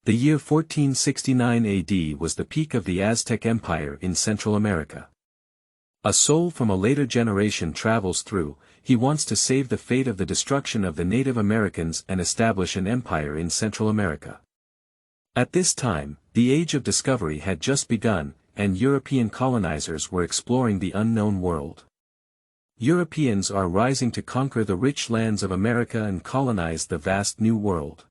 The year 1469 AD was the peak of the Aztec Empire in Central America. A soul from a later generation travels through. He wants to save the fate of the destruction of the Native Americans and establish an empire in Central America. At this time, the Age of Discovery had just begun, and European colonizers were exploring the unknown world. Europeans are rising to conquer the rich lands of America and colonize the vast new world.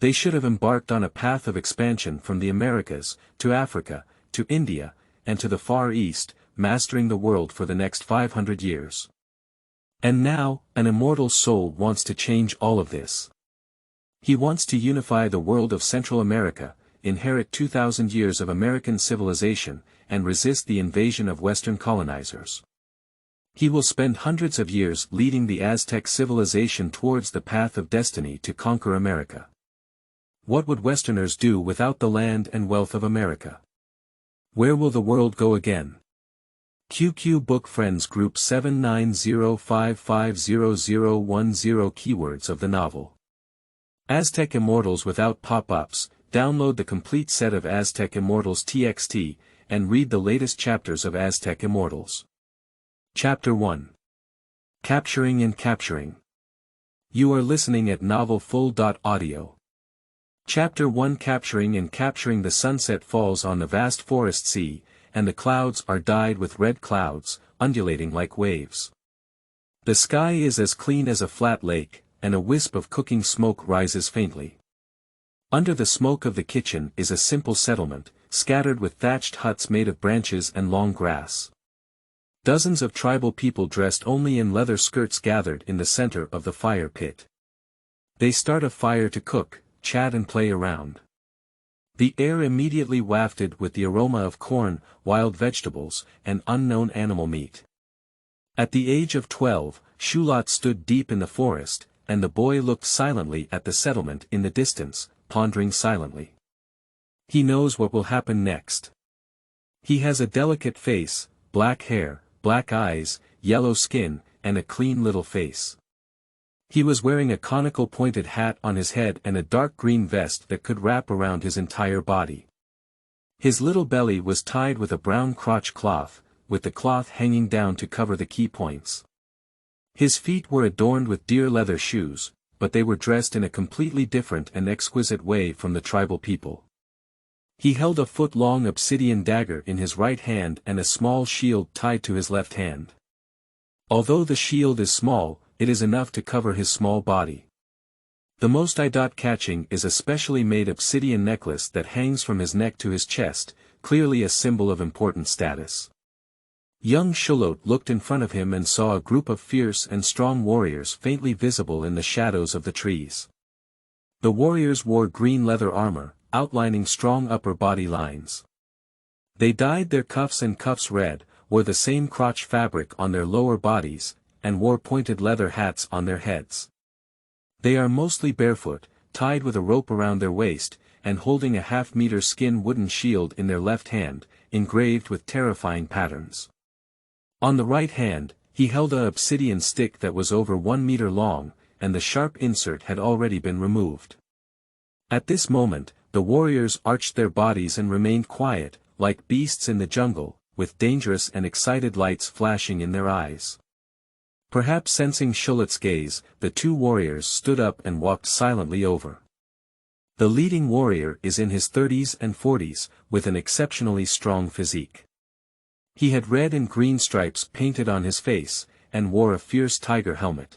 They should have embarked on a path of expansion from the Americas, to Africa, to India, and to the Far East, mastering the world for the next 500 years. And now, an immortal soul wants to change all of this. He wants to unify the world of Central America, inherit 2,000 years of American civilization, and resist the invasion of Western colonizers. He will spend hundreds of years leading the Aztec civilization towards the path of destiny to conquer America. What would Westerners do without the land and wealth of America? Where will the world go again? QQ Book Friends Group 790550010 Keywords of the novel. Aztec Immortals without pop-ups. Download the complete set of Aztec Immortals TXT, and read the latest chapters of Aztec Immortals. Chapter 1. Capturing and Capturing. You are listening at novelfull.audio. Chapter 1. Capturing and Capturing. The sunset falls on the vast forest sea, and the clouds are dyed with red clouds, undulating like waves. The sky is as clean as a flat lake, and a wisp of cooking smoke rises faintly. Under the smoke of the kitchen is a simple settlement, scattered with thatched huts made of branches and long grass. Dozens of tribal people dressed only in leather skirts gathered in the center of the fire pit. They start a fire to cook, chat and play around. The air immediately wafted with the aroma of corn, wild vegetables, and unknown animal meat. At the age of 12, Shulot stood deep in the forest, and the boy looked silently at the settlement in the distance, pondering silently. He knows what will happen next. He has a delicate face, black hair, black eyes, yellow skin, and a clean little face. He was wearing a conical pointed hat on his head and a dark green vest that could wrap around his entire body. His little belly was tied with a brown crotch cloth, with the cloth hanging down to cover the key points. His feet were adorned with deer leather shoes, but they were dressed in a completely different and exquisite way from the tribal people. He held a foot-long obsidian dagger in his right hand and a small shield tied to his left hand. Although the shield is small, it is enough to cover his small body. The most eye-catching is a specially made obsidian necklace that hangs from his neck to his chest, clearly a symbol of important status. Young Shulot looked in front of him and saw a group of fierce and strong warriors faintly visible in the shadows of the trees. The warriors wore green leather armor, outlining strong upper body lines. They dyed their cuffs and cuffs red, wore the same crotch fabric on their lower bodies, and wore pointed leather hats on their heads. They are mostly barefoot, tied with a rope around their waist, and holding a half-meter skin wooden shield in their left hand, engraved with terrifying patterns. On the right hand, he held an obsidian stick that was over 1 meter long, and the sharp insert had already been removed. At this moment, the warriors arched their bodies and remained quiet, like beasts in the jungle, with dangerous and excited lights flashing in their eyes. Perhaps sensing Shulot's gaze, the two warriors stood up and walked silently over. The leading warrior is in his 30s and 40s, with an exceptionally strong physique. He had red and green stripes painted on his face, and wore a fierce tiger helmet.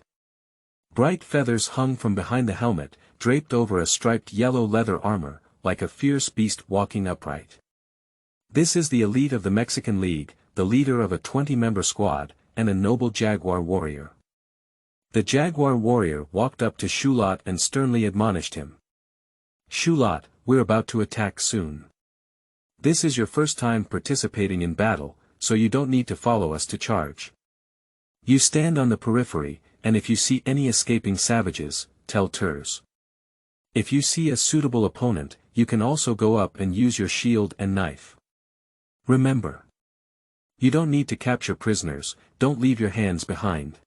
Bright feathers hung from behind the helmet, draped over a striped yellow leather armor, like a fierce beast walking upright. This is the elite of the Mexican League, the leader of a 20-member squad, and a noble jaguar warrior. The jaguar warrior walked up to Shulot and sternly admonished him. "Shulot, we're about to attack soon. This is your first time participating in battle, so you don't need to follow us to charge. You stand on the periphery, and if you see any escaping savages, tell Turs. If you see a suitable opponent, you can also go up and use your shield and knife. Remember. You don't need to capture prisoners, don't leave your hands behind."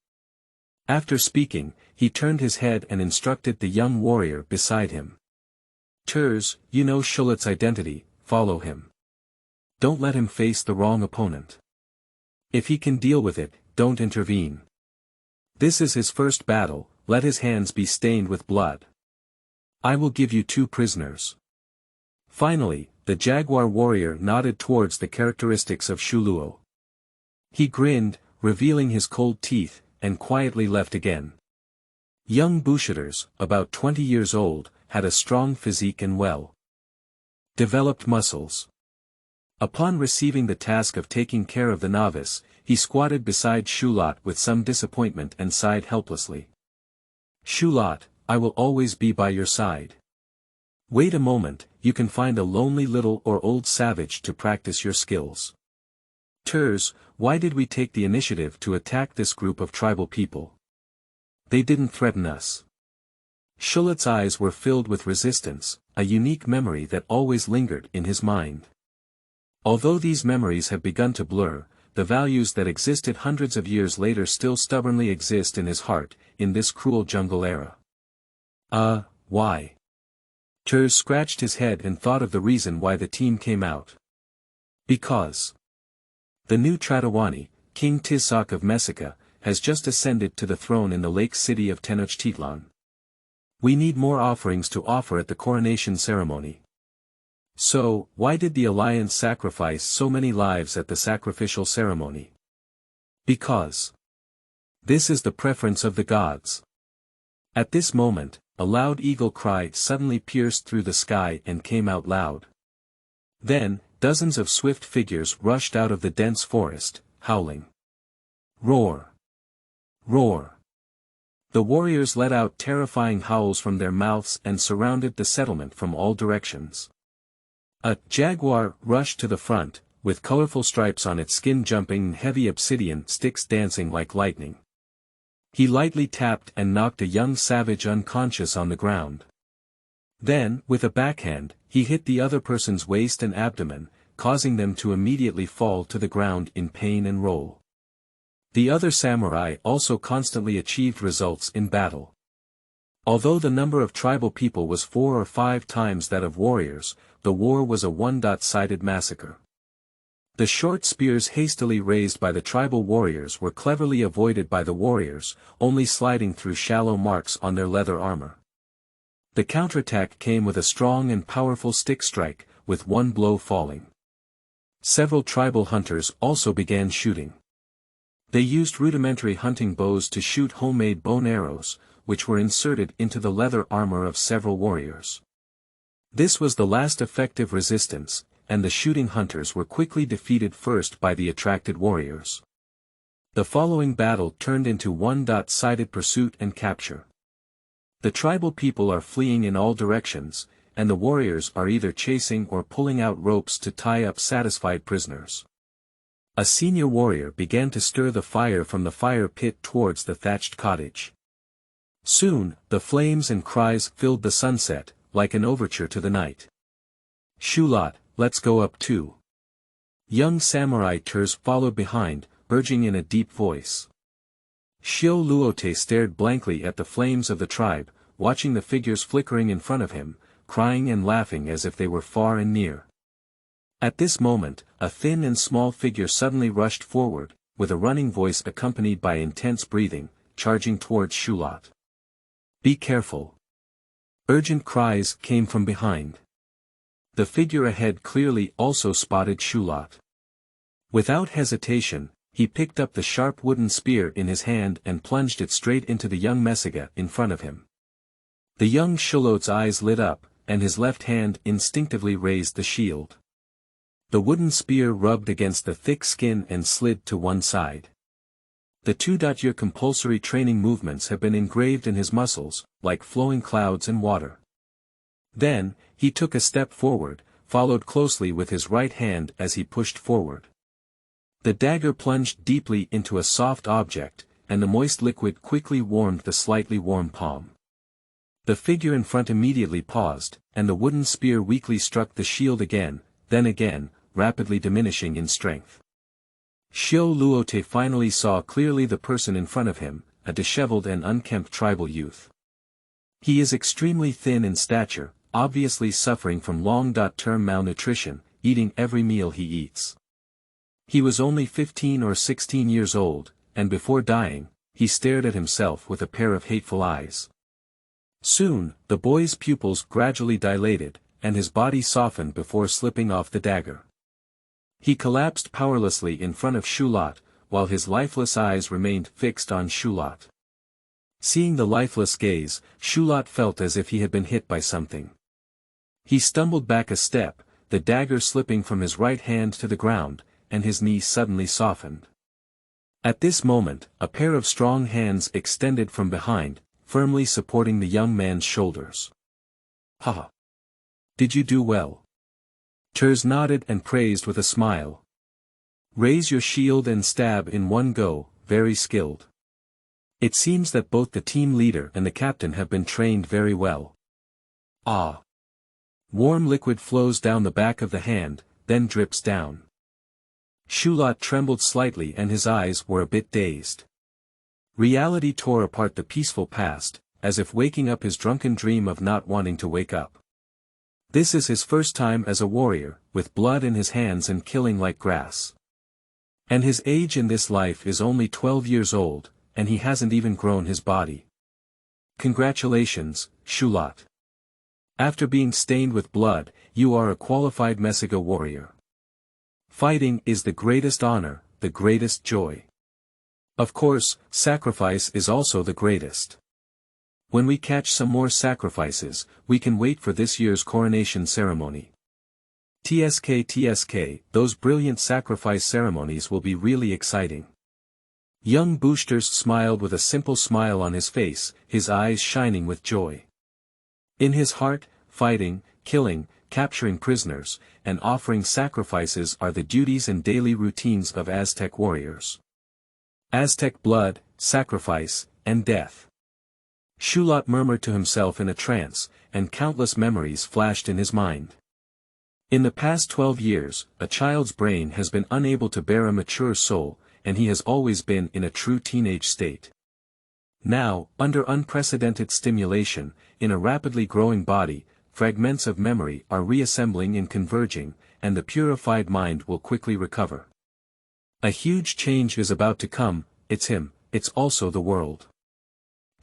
After speaking, he turned his head and instructed the young warrior beside him. Turs, you know Shulot's identity, follow him. Don't let him face the wrong opponent. If he can deal with it, don't intervene. This is his first battle, let his hands be stained with blood. I will give you 2 prisoners. Finally, the jaguar warrior nodded towards the characteristics of Shuluo. He grinned, revealing his cold teeth, and quietly left again. Young Bushidoers, about 20 years old, had a strong physique and well-developed muscles. Upon receiving the task of taking care of the novice, he squatted beside Shulot with some disappointment and sighed helplessly. Shulot, I will always be by your side. Wait a moment, you can find a lonely little or old savage to practice your skills. Turs, why did we take the initiative to attack this group of tribal people? They didn't threaten us. Shulot's eyes were filled with resistance, a unique memory that always lingered in his mind. Although these memories have begun to blur, the values that existed hundreds of years later still stubbornly exist in his heart, in this cruel jungle era. Why? Turs scratched his head and thought of the reason why the team came out. Because the new Tratawani, King Tizak of Mesica, has just ascended to the throne in the lake city of Tenochtitlan. We need more offerings to offer at the coronation ceremony. So, why did the Alliance sacrifice so many lives at the sacrificial ceremony? Because this is the preference of the gods. At this moment, a loud eagle cry suddenly pierced through the sky and came out loud. Then, dozens of swift figures rushed out of the dense forest, howling. Roar! Roar! The warriors let out terrifying howls from their mouths and surrounded the settlement from all directions. A jaguar rushed to the front, with colorful stripes on its skin jumping and heavy obsidian sticks dancing like lightning. He lightly tapped and knocked a young savage unconscious on the ground. Then, with a backhand, he hit the other person's waist and abdomen, causing them to immediately fall to the ground in pain and roll. The other samurai also constantly achieved results in battle. Although the number of tribal people was 4 or 5 times that of warriors, the war was a one-sided massacre. The short spears hastily raised by the tribal warriors were cleverly avoided by the warriors, only sliding through shallow marks on their leather armor. The counterattack came with a strong and powerful stick strike, with one blow falling. Several tribal hunters also began shooting. They used rudimentary hunting bows to shoot homemade bone arrows, which were inserted into the leather armor of several warriors. This was the last effective resistance, and the shooting hunters were quickly defeated first by the attracted warriors. The following battle turned into one-sided pursuit and capture. The tribal people are fleeing in all directions, and the warriors are either chasing or pulling out ropes to tie up satisfied prisoners. A senior warrior began to stir the fire from the fire pit towards the thatched cottage. Soon, the flames and cries filled the sunset, like an overture to the night. Shulot, let's go up too. Young samurai Turs followed behind, urging in a deep voice. Xiao Luote stared blankly at the flames of the tribe, watching the figures flickering in front of him, crying and laughing as if they were far and near. At this moment, a thin and small figure suddenly rushed forward, with a running voice accompanied by intense breathing, charging towards Shulot. Be careful! Urgent cries came from behind. The figure ahead clearly also spotted Shulot. Without hesitation, he picked up the sharp wooden spear in his hand and plunged it straight into the young Mesiga in front of him. The young Shulot's eyes lit up, and his left hand instinctively raised the shield. The wooden spear rubbed against the thick skin and slid to one side. The 2-year compulsory training movements have been engraved in his muscles, like flowing clouds in water. Then, he took a step forward, followed closely with his right hand as he pushed forward. The dagger plunged deeply into a soft object, and the moist liquid quickly warmed the slightly warm palm. The figure in front immediately paused, and the wooden spear weakly struck the shield again, then again, rapidly diminishing in strength. Xiao Luote finally saw clearly the person in front of him, a disheveled and unkempt tribal youth. He is extremely thin in stature, obviously suffering from long-term malnutrition, eating every meal he eats. He was only 15 or 16 years old, and before dying, he stared at himself with a pair of hateful eyes. Soon, the boy's pupils gradually dilated, and his body softened before slipping off the dagger. He collapsed powerlessly in front of Shulot, while his lifeless eyes remained fixed on Shulot. Seeing the lifeless gaze, Shulot felt as if he had been hit by something. He stumbled back a step, the dagger slipping from his right hand to the ground, and his knee suddenly softened. At this moment, a pair of strong hands extended from behind, firmly supporting the young man's shoulders. "Ha! Did you do well?" Turs nodded and praised with a smile. "Raise your shield and stab in one go, very skilled. It seems that both the team leader and the captain have been trained very well." "Ah!" Warm liquid flows down the back of the hand, then drips down. Shulot trembled slightly and his eyes were a bit dazed. Reality tore apart the peaceful past, as if waking up his drunken dream of not wanting to wake up. This is his first time as a warrior, with blood in his hands and killing like grass. And his age in this life is only 12 years old, and he hasn't even grown his body. Congratulations, Shulot. After being stained with blood, you are a qualified Messiga warrior. Fighting is the greatest honor, the greatest joy. Of course, sacrifice is also the greatest. When we catch some more sacrifices, we can wait for this year's coronation ceremony. TSK, those brilliant sacrifice ceremonies will be really exciting. Young Boosters smiled with a simple smile on his face, his eyes shining with joy. In his heart, fighting, killing, capturing prisoners, and offering sacrifices are the duties and daily routines of Aztec warriors. Aztec blood, sacrifice, and death. Shulot murmured to himself in a trance, and countless memories flashed in his mind. In the past 12 years, a child's brain has been unable to bear a mature soul, and he has always been in a true teenage state. Now, under unprecedented stimulation, in a rapidly growing body, fragments of memory are reassembling and converging, and the purified mind will quickly recover. A huge change is about to come, it's him, it's also the world.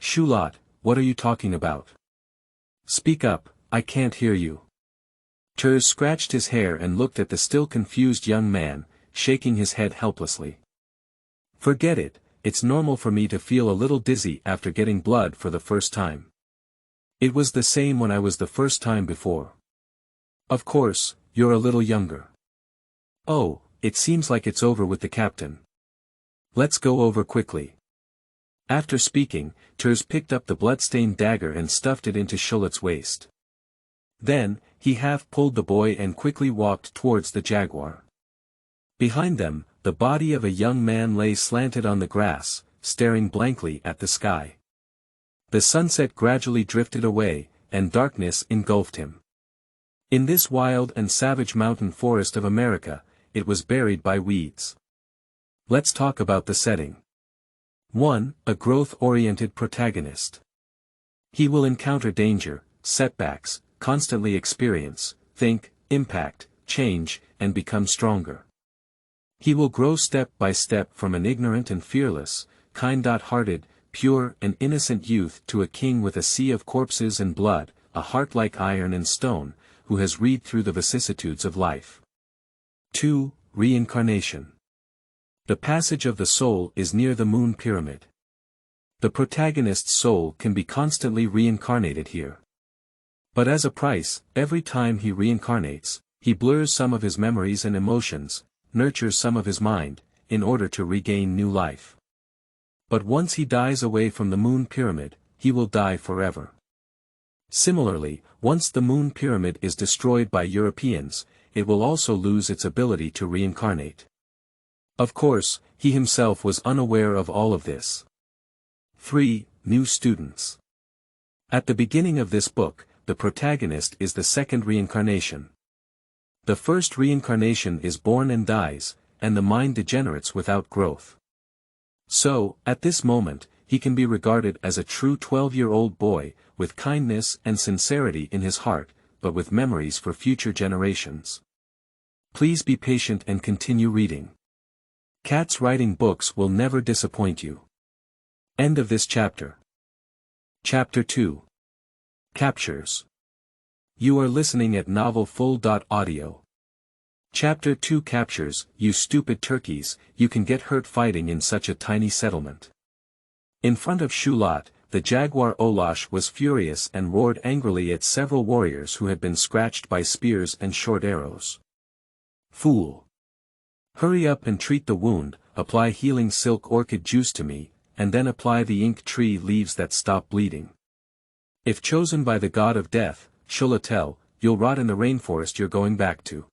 Shulot, what are you talking about? Speak up, I can't hear you. Turs scratched his hair and looked at the still confused young man, shaking his head helplessly. Forget it, it's normal for me to feel a little dizzy after getting blood for the first time. It was the same when I was the first time before. Of course, you're a little younger. Oh, it seems like it's over with the captain. Let's go over quickly. After speaking, Turs picked up the blood-stained dagger and stuffed it into Shulot's waist. Then, he half-pulled the boy and quickly walked towards the jaguar. Behind them, the body of a young man lay slanted on the grass, staring blankly at the sky. The sunset gradually drifted away, and darkness engulfed him. In this wild and savage mountain forest of America, it was buried by weeds. Let's talk about the setting. 1. A growth-oriented protagonist. He will encounter danger, setbacks, constantly experience, think, impact, change, and become stronger. He will grow step by step from an ignorant and fearless, kind-hearted, pure and innocent youth to a king with a sea of corpses and blood, a heart like iron and stone, who has read through the vicissitudes of life. 2. Reincarnation. The passage of the soul is near the moon pyramid. The protagonist's soul can be constantly reincarnated here. But as a price, every time he reincarnates, he blurs some of his memories and emotions, nurtures some of his mind, in order to regain new life. But once he dies away from the moon pyramid, he will die forever. Similarly, once the moon pyramid is destroyed by Europeans, it will also lose its ability to reincarnate. Of course, he himself was unaware of all of this. 3. New students. At the beginning of this book, the protagonist is the second reincarnation. The first reincarnation is born and dies, and the mind degenerates without growth. So, at this moment, he can be regarded as a true 12-year-old boy, with kindness and sincerity in his heart, but with memories for future generations. Please be patient and continue reading. Cats writing books will never disappoint you. End of this chapter. Chapter 2. Captures. You are listening at novelfull.audio. Chapter 2 Captures. You stupid turkeys, you can get hurt fighting in such a tiny settlement. In front of Shulat, the jaguar Olash was furious and roared angrily at several warriors who had been scratched by spears and short arrows. Fool! Hurry up and treat the wound, apply healing silk orchid juice to me, and then apply the ink tree leaves that stop bleeding. If chosen by the god of death, Shulatel, you'll rot in the rainforest you're going back to.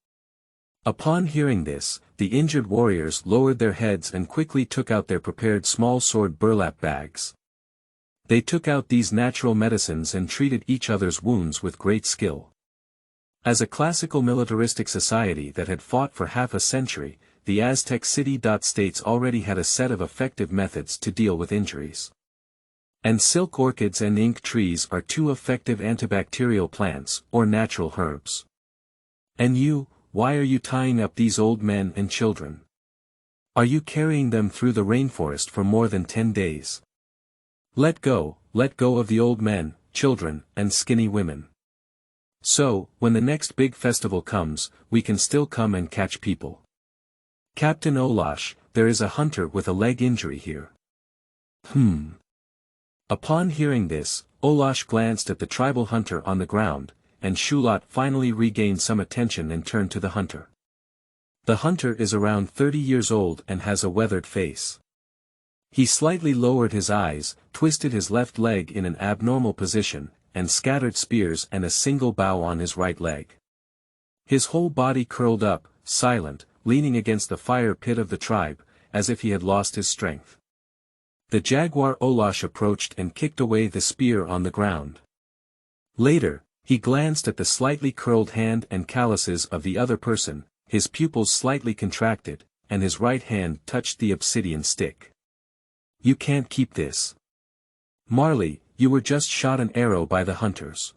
Upon hearing this, the injured warriors lowered their heads and quickly took out their prepared small sword burlap bags. They took out these natural medicines and treated each other's wounds with great skill. As a classical militaristic society that had fought for half a century, the Aztec city-states already had a set of effective methods to deal with injuries. And silk orchids and ink trees are two effective antibacterial plants, or natural herbs. And you, why are you tying up these old men and children? Are you carrying them through the rainforest for more than 10 days? Let go of the old men, children, and skinny women. So, when the next big festival comes, we can still come and catch people. Captain Olash, there is a hunter with a leg injury here. Upon hearing this, Olash glanced at the tribal hunter on the ground, and Shulat finally regained some attention and turned to the hunter. The hunter is around 30 years old and has a weathered face. He slightly lowered his eyes, twisted his left leg in an abnormal position, and scattered spears and a single bow on his right leg. His whole body curled up, silent, leaning against the fire pit of the tribe, as if he had lost his strength. The jaguar Olash approached and kicked away the spear on the ground. Later, he glanced at the slightly curled hand and calluses of the other person, his pupils slightly contracted, and his right hand touched the obsidian stick. You can't keep this. Marley, you were just shot an arrow by the hunters.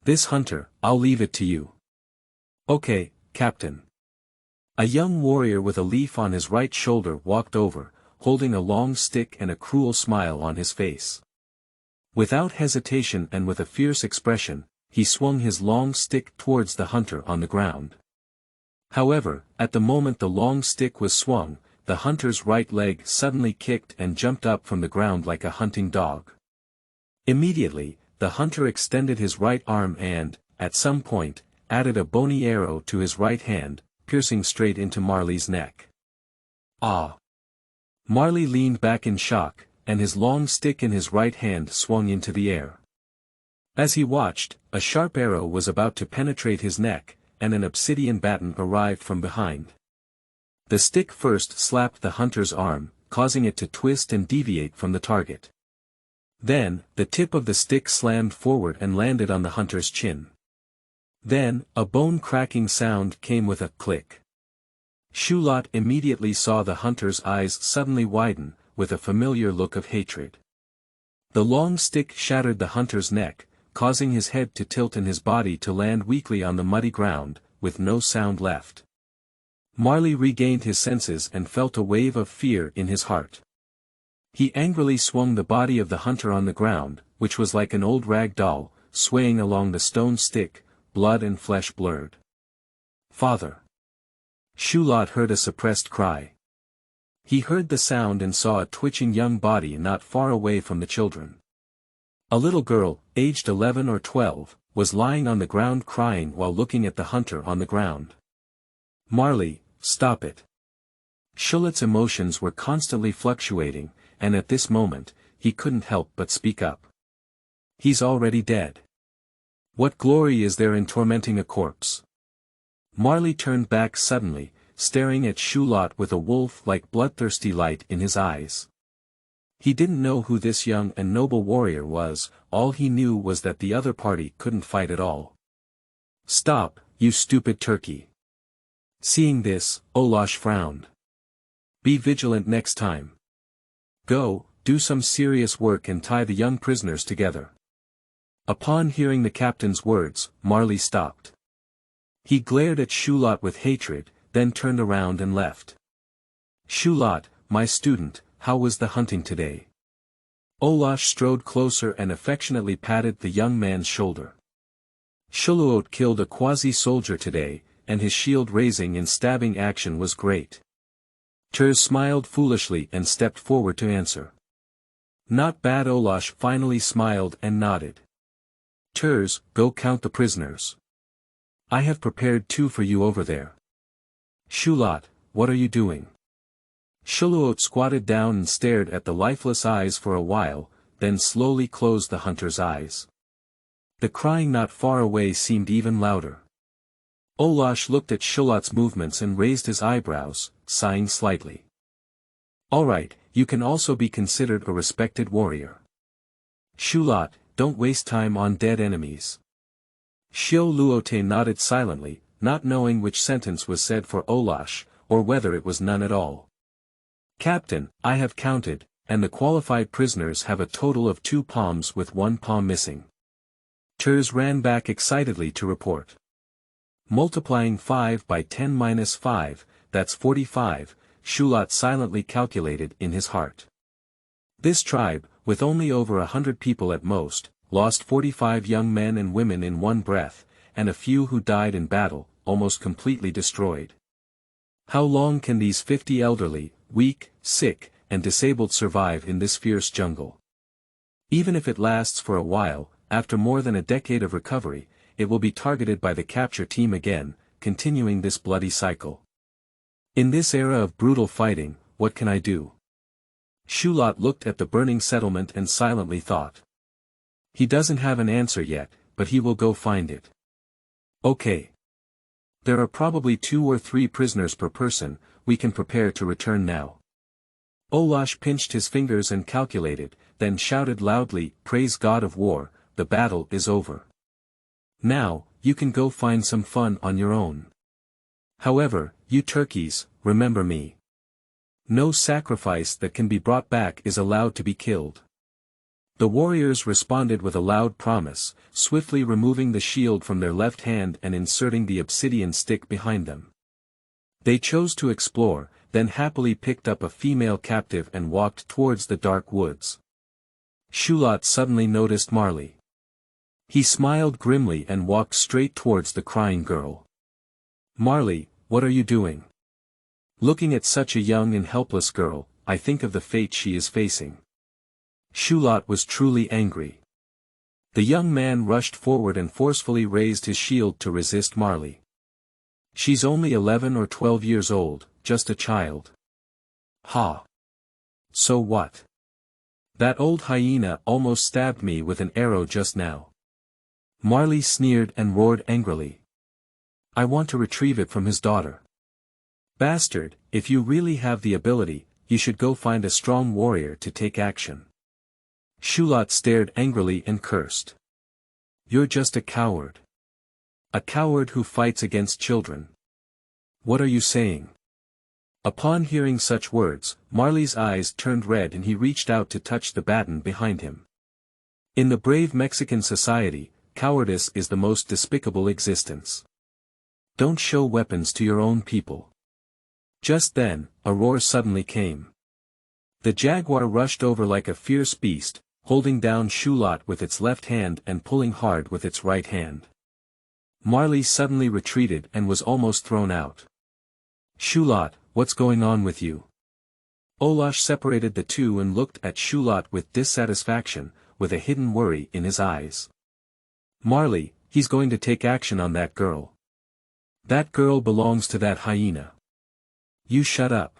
This hunter, I'll leave it to you. Okay, Captain. A young warrior with a leaf on his right shoulder walked over, holding a long stick and a cruel smile on his face. Without hesitation and with a fierce expression, he swung his long stick towards the hunter on the ground. However, at the moment the long stick was swung, the hunter's right leg suddenly kicked and jumped up from the ground like a hunting dog. Immediately, the hunter extended his right arm and, at some point, added a bony arrow to his right hand, piercing straight into Marley's neck. Ah! Marley leaned back in shock, and his long stick in his right hand swung into the air. As he watched, a sharp arrow was about to penetrate his neck, and an obsidian baton arrived from behind. The stick first slapped the hunter's arm, causing it to twist and deviate from the target. Then, the tip of the stick slammed forward and landed on the hunter's chin. Then, a bone-cracking sound came with a click. Shulat immediately saw the hunter's eyes suddenly widen, with a familiar look of hatred. The long stick shattered the hunter's neck, causing his head to tilt and his body to land weakly on the muddy ground, with no sound left. Marley regained his senses and felt a wave of fear in his heart. He angrily swung the body of the hunter on the ground, which was like an old rag doll, swaying along the stone stick, blood and flesh blurred. Father! Shulat heard a suppressed cry. He heard the sound and saw a twitching young body not far away from the children. A little girl, aged 11 or 12, was lying on the ground crying while looking at the hunter on the ground. Marley, stop it. Shulat's emotions were constantly fluctuating, and at this moment, he couldn't help but speak up. He's already dead. What glory is there in tormenting a corpse? Marley turned back suddenly, staring at Shulat with a wolf-like bloodthirsty light in his eyes. He didn't know who this young and noble warrior was, all he knew was that the other party couldn't fight at all. Stop, you stupid turkey. Seeing this, Olash frowned. Be vigilant next time. Go, do some serious work and tie the young prisoners together. Upon hearing the captain's words, Marley stopped. He glared at Shulot with hatred, then turned around and left. Shulot, my student, how was the hunting today? Olash strode closer and affectionately patted the young man's shoulder. Shuluot killed a quasi-soldier today, and his shield raising in stabbing action was great. Turs smiled foolishly and stepped forward to answer. Not bad. Olash finally smiled and nodded. Turs, go count the prisoners. I have prepared 2 for you over there. Shulot, what are you doing? Shuluot squatted down and stared at the lifeless eyes for a while, then slowly closed the hunter's eyes. The crying not far away seemed even louder. Olash looked at Shulot's movements and raised his eyebrows, sighing slightly. All right, you can also be considered a respected warrior. Shulot, don't waste time on dead enemies. Shuluot nodded silently, not knowing which sentence was said for Olash, or whether it was none at all. Captain, I have counted, and the qualified prisoners have a total of 2 palms with 1 palm missing. Turs ran back excitedly to report. Multiplying 5 by 10 minus 5, that's 45, Shulot silently calculated in his heart. This tribe, with only over 100 people at most, lost 45 young men and women in one breath, and a few who died in battle, almost completely destroyed. How long can these 50 elderly, weak, sick, and disabled survive in this fierce jungle? Even if it lasts for a while, after more than a decade of recovery, it will be targeted by the capture team again, continuing this bloody cycle. In this era of brutal fighting, what can I do? Shulot looked at the burning settlement and silently thought. He doesn't have an answer yet, but he will go find it. Okay. There are probably 2 or 3 prisoners per person, we can prepare to return now. Olash pinched his fingers and calculated, then shouted loudly, Praise God of War, the battle is over. Now, you can go find some fun on your own. However, you turkeys, remember me. No sacrifice that can be brought back is allowed to be killed. The warriors responded with a loud promise, swiftly removing the shield from their left hand and inserting the obsidian stick behind them. They chose to explore, then happily picked up a female captive and walked towards the dark woods. Shulot suddenly noticed Marley. He smiled grimly and walked straight towards the crying girl. Marley, what are you doing? Looking at such a young and helpless girl, I think of the fate she is facing. Shulot was truly angry. The young man rushed forward and forcefully raised his shield to resist Marley. She's only 11 or 12 years old, just a child. Ha! So what? That old hyena almost stabbed me with an arrow just now. Marley sneered and roared angrily. I want to retrieve it from his daughter. Bastard, if you really have the ability, you should go find a strong warrior to take action. Shulot stared angrily and cursed. You're just a coward. A coward who fights against children. What are you saying? Upon hearing such words, Marley's eyes turned red and he reached out to touch the baton behind him. In the brave Mexican society, cowardice is the most despicable existence. Don't show weapons to your own people. Just then, a roar suddenly came. The jaguar rushed over like a fierce beast, holding down Shulot with its left hand and pulling hard with its right hand. Marley suddenly retreated and was almost thrown out. Shulot, what's going on with you? Olash separated the two and looked at Shulot with dissatisfaction, with a hidden worry in his eyes. Marley, he's going to take action on that girl. That girl belongs to that hyena. You shut up.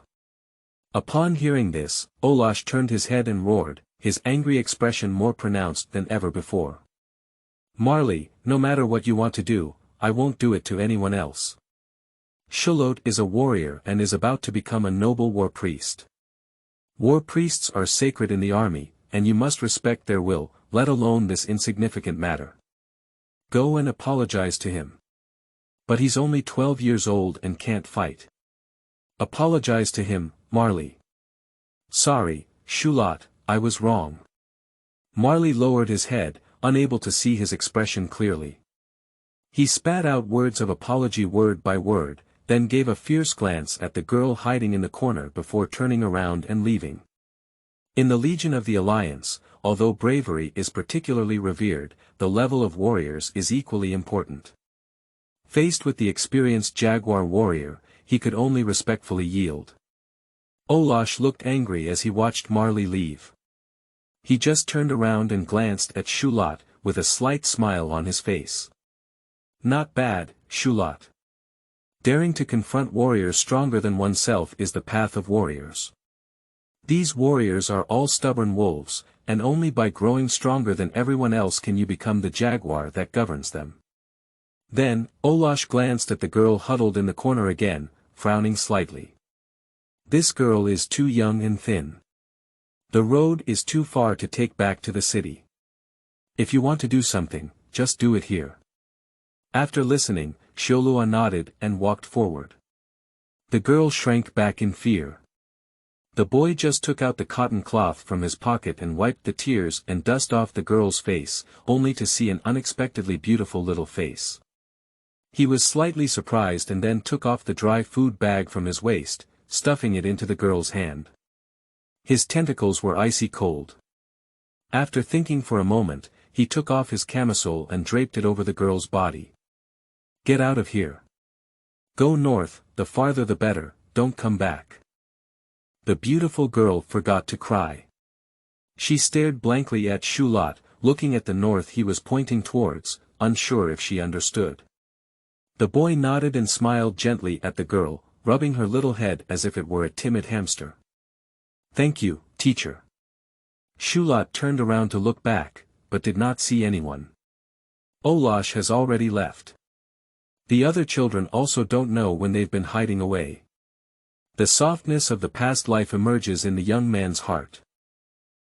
Upon hearing this, Olash turned his head and roared, his angry expression more pronounced than ever before. Marley, no matter what you want to do, I won't do it to anyone else. Shulot is a warrior and is about to become a noble war priest. War priests are sacred in the army, and you must respect their will, let alone this insignificant matter. Go and apologize to him. But he's only 12 years old and can't fight. Apologize to him, Marley. Sorry, Shulot, I was wrong. Marley lowered his head, unable to see his expression clearly. He spat out words of apology word by word, then gave a fierce glance at the girl hiding in the corner before turning around and leaving. In the Legion of the Alliance, although bravery is particularly revered, the level of warriors is equally important. Faced with the experienced Jaguar warrior, he could only respectfully yield. Olash looked angry as he watched Marley leave. He just turned around and glanced at Shulot, with a slight smile on his face. Not bad, Shulot. Daring to confront warriors stronger than oneself is the path of warriors. These warriors are all stubborn wolves, and only by growing stronger than everyone else can you become the jaguar that governs them. Then, Olash glanced at the girl huddled in the corner again, frowning slightly. This girl is too young and thin. The road is too far to take back to the city. If you want to do something, just do it here. After listening, Sholua nodded and walked forward. The girl shrank back in fear. The boy just took out the cotton cloth from his pocket and wiped the tears and dust off the girl's face, only to see an unexpectedly beautiful little face. He was slightly surprised and then took off the dry food bag from his waist, stuffing it into the girl's hand. His tentacles were icy cold. After thinking for a moment, he took off his camisole and draped it over the girl's body. Get out of here. Go north, the farther the better, don't come back. The beautiful girl forgot to cry. She stared blankly at Shulot, looking at the north he was pointing towards, unsure if she understood. The boy nodded and smiled gently at the girl, rubbing her little head as if it were a timid hamster. Thank you, teacher. Shulot turned around to look back, but did not see anyone. Olash has already left. The other children also don't know when they've been hiding away. The softness of the past life emerges in the young man's heart.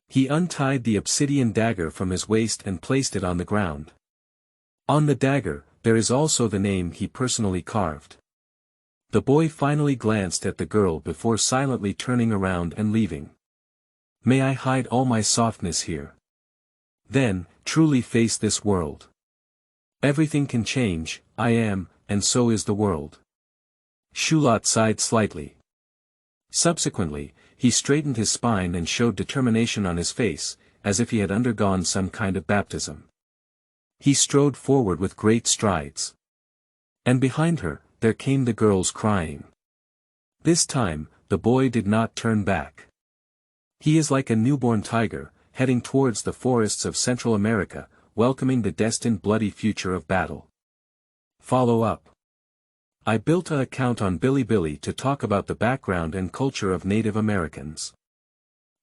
He untied the obsidian dagger from his waist and placed it on the ground. On the dagger, there is also the name he personally carved. The boy finally glanced at the girl before silently turning around and leaving. May I hide all my softness here? Then, truly face this world. Everything can change, I am, and so is the world. Shulot sighed slightly. Subsequently, he straightened his spine and showed determination on his face, as if he had undergone some kind of baptism. He strode forward with great strides. And behind her, there came the girls crying. This time, the boy did not turn back. He is like a newborn tiger, heading towards the forests of Central America, welcoming the destined bloody future of battle. Follow up. I built an account on Bilibili to talk about the background and culture of Native Americans.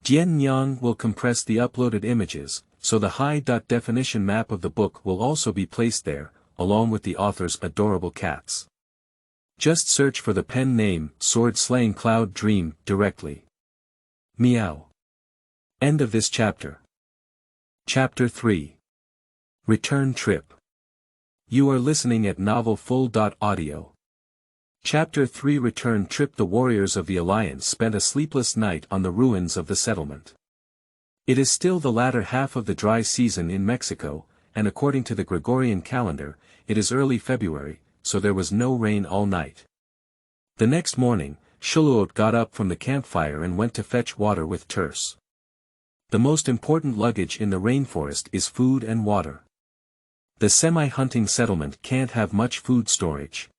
Jian Yang will compress the uploaded images, so the high-definition map of the book will also be placed there, along with the author's adorable cats. Just search for the pen name Sword Slaying Cloud Dream directly. Meow. End of this chapter. Chapter 3. Return Trip. You are listening at novelfull.audio. Chapter 3 Return Trip. The warriors of the Alliance spent a sleepless night on the ruins of the settlement. It is still the latter half of the dry season in Mexico, and according to the Gregorian calendar, it is early February, so there was no rain all night. The next morning, Shuluot got up from the campfire and went to fetch water with Terse. The most important luggage in the rainforest is food and water. The semi-hunting settlement can't have much food storage.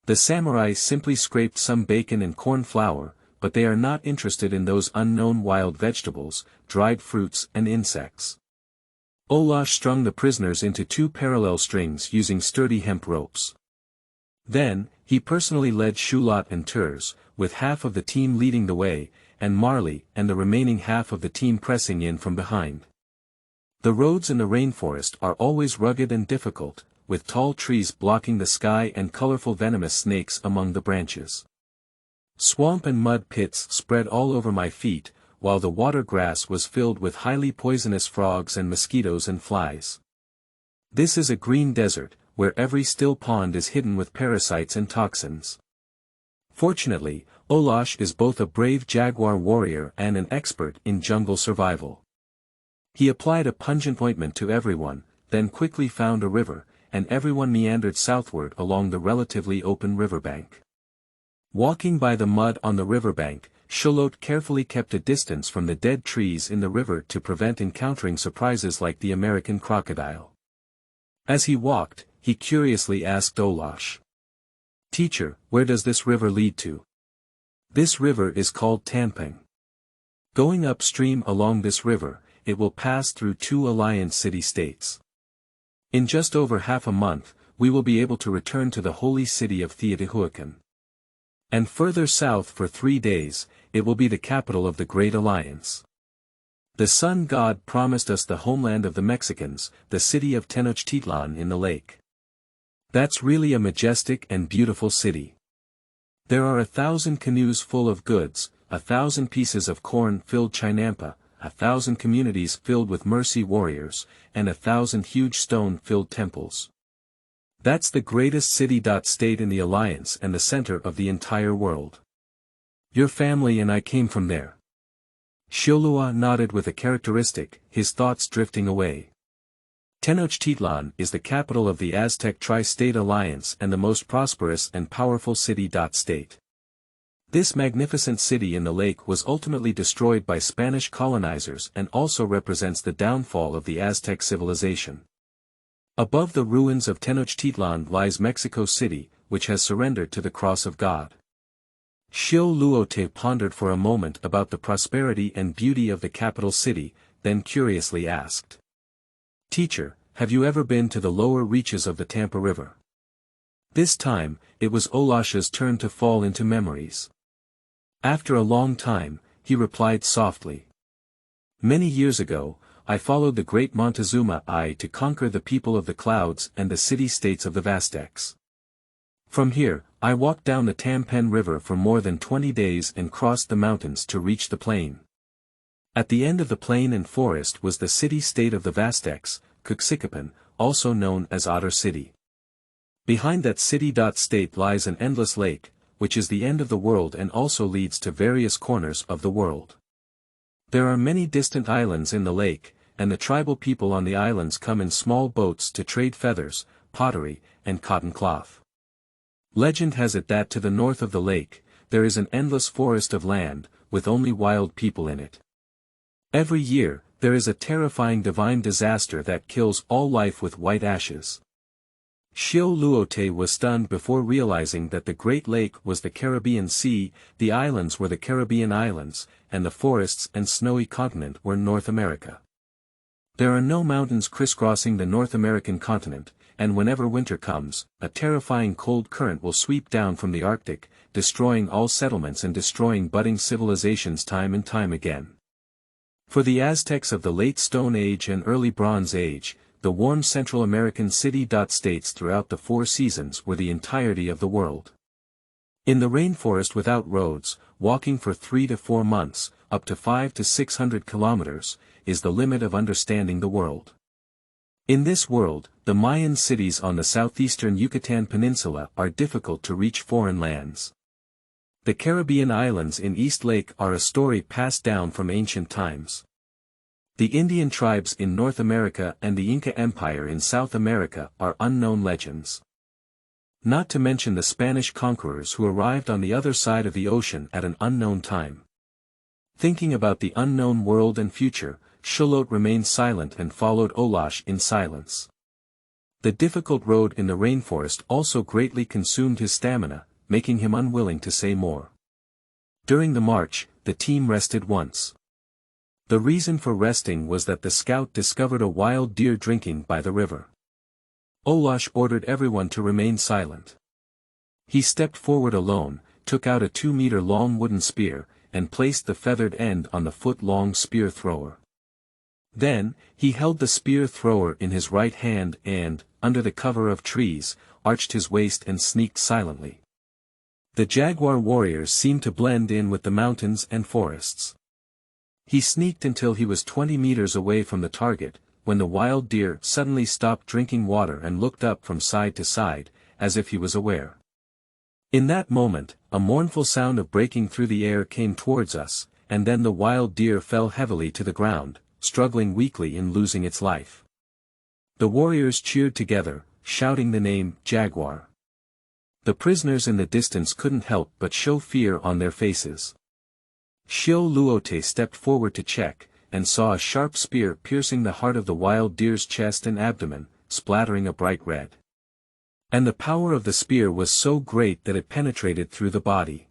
The samurai simply scraped some bacon and corn flour, but they are not interested in those unknown wild vegetables, dried fruits and insects. Olash strung the prisoners into 2 parallel strings using sturdy hemp ropes. Then, he personally led Shulot and Terse, with half of the team leading the way, and Marley and the remaining half of the team pressing in from behind. The roads in the rainforest are always rugged and difficult, with tall trees blocking the sky and colorful venomous snakes among the branches. Swamp and mud pits spread all over my feet, while the water grass was filled with highly poisonous frogs and mosquitoes and flies. This is a green desert, where every still pond is hidden with parasites and toxins. Fortunately, Olash is both a brave jaguar warrior and an expert in jungle survival. He applied a pungent ointment to everyone, then quickly found a river, and everyone meandered southward along the relatively open riverbank. Walking by the mud on the riverbank, Charlotte carefully kept a distance from the dead trees in the river to prevent encountering surprises like the American crocodile. As he walked, he curiously asked Olash, "Teacher, where does this river lead to?" "This river is called Tamping. Going upstream along this river, it will pass through 2 alliance city-states. In just over half a month, we will be able to return to the holy city of Teotihuacan. And further south for 3 days, it will be the capital of the Great Alliance. The sun god promised us the homeland of the Mexicans, the city of Tenochtitlan in the lake. That's really a majestic and beautiful city. There are 1,000 canoes full of goods, 1,000 pieces of corn-filled chinampa, 1,000 communities filled with mercy warriors, and 1,000 huge stone-filled temples. That's the greatest city-state in the Alliance and the center of the entire world. Your family and I came from there." Xiolua nodded with a characteristic, his thoughts drifting away. Tenochtitlan is the capital of the Aztec Tri-State Alliance and the most prosperous and powerful city-state. This magnificent city in the lake was ultimately destroyed by Spanish colonizers and also represents the downfall of the Aztec civilization. Above the ruins of Tenochtitlan lies Mexico City, which has surrendered to the cross of God. Xioluote pondered for a moment about the prosperity and beauty of the capital city, then curiously asked, "Teacher, have you ever been to the lower reaches of the Tampa River?" This time, it was Olash's turn to fall into memories. After a long time, he replied softly, "Many years ago, I followed the great Montezuma I to conquer the people of the clouds and the city-states of the Aztecs. From here, I walked down the Tampen River for more than 20 days and crossed the mountains to reach the plain. At the end of the plain and forest was the city-state of the Aztecs, Cuxicapan, also known as Otter City. Behind that city-state lies an endless lake, which is the end of the world and also leads to various corners of the world. There are many distant islands in the lake, and the tribal people on the islands come in small boats to trade feathers, pottery, and cotton cloth. Legend has it that to the north of the lake, there is an endless forest of land, with only wild people in it. Every year, there is a terrifying divine disaster that kills all life with white ashes." Xioluote was stunned before realizing that the Great Lake was the Caribbean Sea, the islands were the Caribbean Islands, and the forests and snowy continent were North America. There are no mountains crisscrossing the North American continent, and whenever winter comes, a terrifying cold current will sweep down from the Arctic, destroying all settlements and destroying budding civilizations time and time again. For the Aztecs of the Late Stone Age and Early Bronze Age, the warm Central American city-states throughout the 4 seasons were the entirety of the world. In the rainforest without roads, walking for 3 to 4 months, up to 500 to 600 kilometers, is the limit of understanding the world. In this world, the Mayan cities on the southeastern Yucatan Peninsula are difficult to reach foreign lands. The Caribbean islands in East Lake are a story passed down from ancient times. The Indian tribes in North America and the Inca Empire in South America are unknown legends. Not to mention the Spanish conquerors who arrived on the other side of the ocean at an unknown time. Thinking about the unknown world and future, Charlotte remained silent and followed Olash in silence. The difficult road in the rainforest also greatly consumed his stamina, making him unwilling to say more. During the march, the team rested once. The reason for resting was that the scout discovered a wild deer drinking by the river. Olash ordered everyone to remain silent. He stepped forward alone, took out a 2-meter-long wooden spear, and placed the feathered end on the foot-long spear thrower. Then, he held the spear thrower in his right hand and, under the cover of trees, arched his waist and sneaked silently. The jaguar warriors seemed to blend in with the mountains and forests. He sneaked until he was 20 meters away from the target, when the wild deer suddenly stopped drinking water and looked up from side to side, as if he was aware. In that moment, a mournful sound of breaking through the air came towards us, and then the wild deer fell heavily to the ground, struggling weakly in losing its life. The warriors cheered together, shouting the name, Jaguar. The prisoners in the distance couldn't help but show fear on their faces. Xiao Luote stepped forward to check, and saw a sharp spear piercing the heart of the wild deer's chest and abdomen, splattering a bright red. And the power of the spear was so great that it penetrated through the body.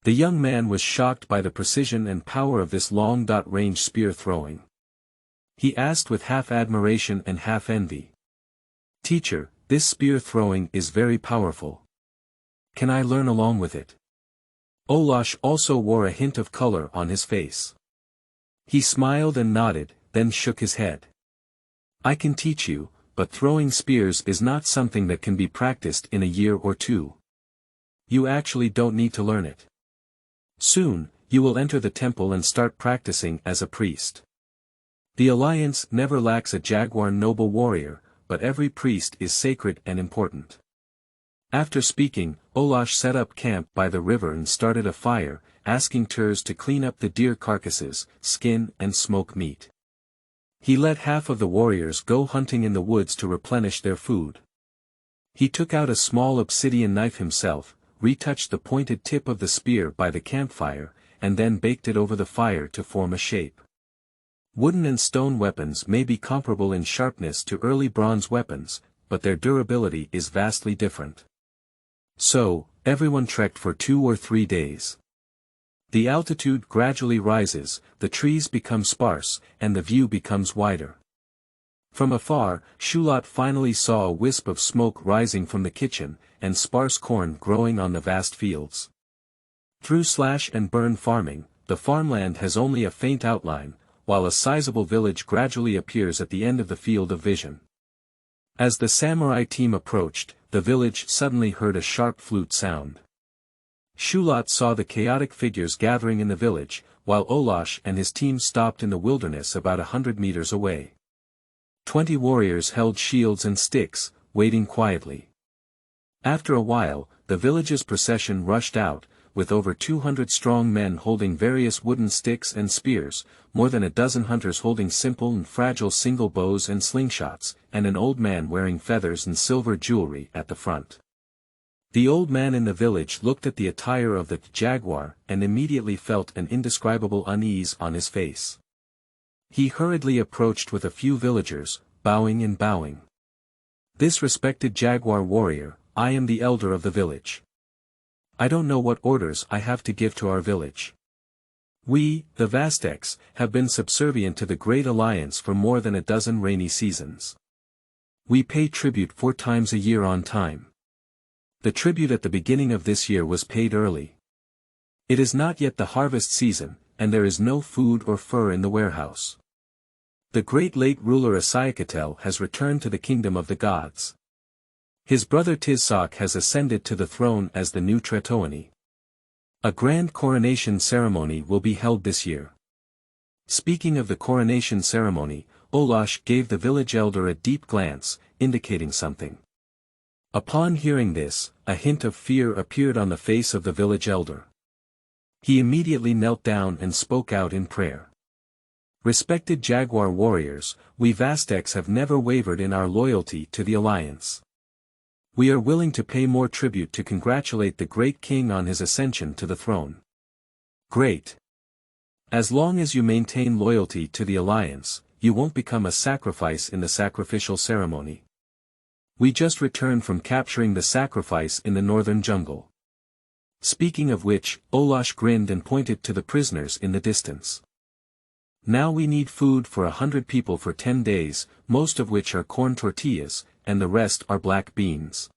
The young man was shocked by the precision and power of this long-range spear throwing. He asked with half admiration and half envy. "Teacher, this spear throwing is very powerful. Can I learn along with it?" Olash also wore a hint of color on his face. He smiled and nodded, then shook his head. "I can teach you, but throwing spears is not something that can be practiced in a year or two. You actually don't need to learn it. Soon, you will enter the temple and start practicing as a priest. The Alliance never lacks a jaguar noble warrior, but every priest is sacred and important." After speaking, Olash set up camp by the river and started a fire, asking Turs to clean up the deer carcasses, skin and smoke meat. He let half of the warriors go hunting in the woods to replenish their food. He took out a small obsidian knife himself, retouched the pointed tip of the spear by the campfire, and then baked it over the fire to form a shape. Wooden and stone weapons may be comparable in sharpness to early bronze weapons, but their durability is vastly different. So, everyone trekked for 2 or 3 days. The altitude gradually rises, the trees become sparse, and the view becomes wider. From afar, Shulot finally saw a wisp of smoke rising from the kitchen, and sparse corn growing on the vast fields. Through slash-and-burn farming, the farmland has only a faint outline, while a sizable village gradually appears at the end of the field of vision. As the samurai team approached, the village suddenly heard a sharp flute sound. Shulot saw the chaotic figures gathering in the village, while Olash and his team stopped in the wilderness about 100 meters away. 20 warriors held shields and sticks, waiting quietly. After a while, the village's procession rushed out, with over 200 strong men holding various wooden sticks and spears, more than a dozen hunters holding simple and fragile single bows and slingshots, and an old man wearing feathers and silver jewelry at the front. The old man in the village looked at the attire of the jaguar and immediately felt an indescribable unease on his face. He hurriedly approached with a few villagers, bowing and bowing. "This respected jaguar warrior, I am the elder of the village. I don't know what orders I have to give to our village. We, the Aztecs, have been subservient to the Great Alliance for more than a dozen rainy seasons. We pay tribute 4 times a year on time. The tribute at the beginning of this year was paid early. It is not yet the harvest season, and there is no food or fur in the warehouse. The great late ruler Asiakatel has returned to the kingdom of the gods. His brother Tizsak has ascended to the throne as the new Tretoani. A grand coronation ceremony will be held this year." Speaking of the coronation ceremony, Olash gave the village elder a deep glance, indicating something. Upon hearing this, a hint of fear appeared on the face of the village elder. He immediately knelt down and spoke out in prayer. "Respected jaguar warriors, we Aztecs have never wavered in our loyalty to the Alliance. We are willing to pay more tribute to congratulate the great king on his ascension to the throne." "Great. As long as you maintain loyalty to the Alliance, you won't become a sacrifice in the sacrificial ceremony. We just returned from capturing the sacrifice in the northern jungle." Speaking of which, Olash grinned and pointed to the prisoners in the distance. "Now we need food for 100 people for 10 days, most of which are corn tortillas, and the rest are black beans."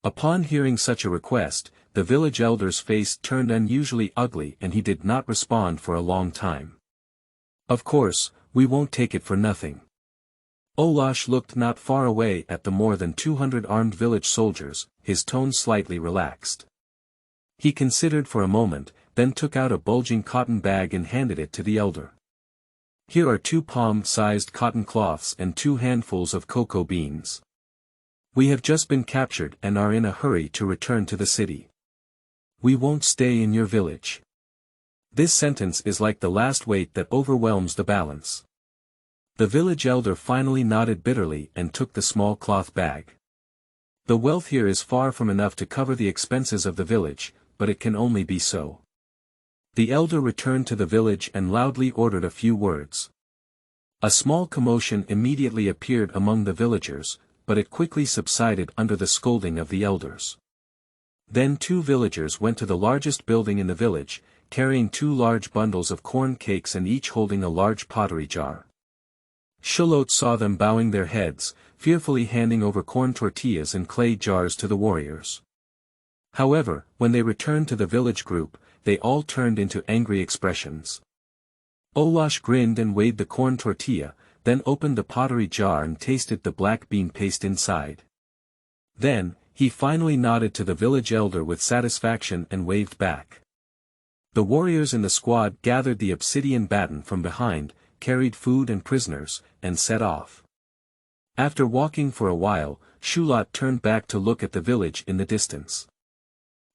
Upon hearing such a request, the village elder's face turned unusually ugly and he did not respond for a long time. "Of course, we won't take it for nothing." Olash looked not far away at the more than 200 armed village soldiers, his tone slightly relaxed. He considered for a moment, then took out a bulging cotton bag and handed it to the elder. "Here are 2 palm-sized cotton cloths and 2 handfuls of cocoa beans. We have just been captured and are in a hurry to return to the city. We won't stay in your village. This sentence is like the last weight that overwhelms the balance. The village elder finally nodded bitterly and took the small cloth bag. The wealth here is far from enough to cover the expenses of the village, but it can only be so. The elder returned to the village and loudly ordered a few words. A small commotion immediately appeared among the villagers, but it quickly subsided under the scolding of the elders. Then 2 villagers went to the largest building in the village, carrying 2 large bundles of corn cakes and each holding a large pottery jar. Shulot saw them bowing their heads, fearfully handing over corn tortillas and clay jars to the warriors. However, when they returned to the village group, they all turned into angry expressions. Olash grinned and weighed the corn tortilla, then opened the pottery jar and tasted the black bean paste inside. Then, he finally nodded to the village elder with satisfaction and waved back. The warriors in the squad gathered the obsidian baton from behind, carried food and prisoners, and set off. After walking for a while, Shulot turned back to look at the village in the distance.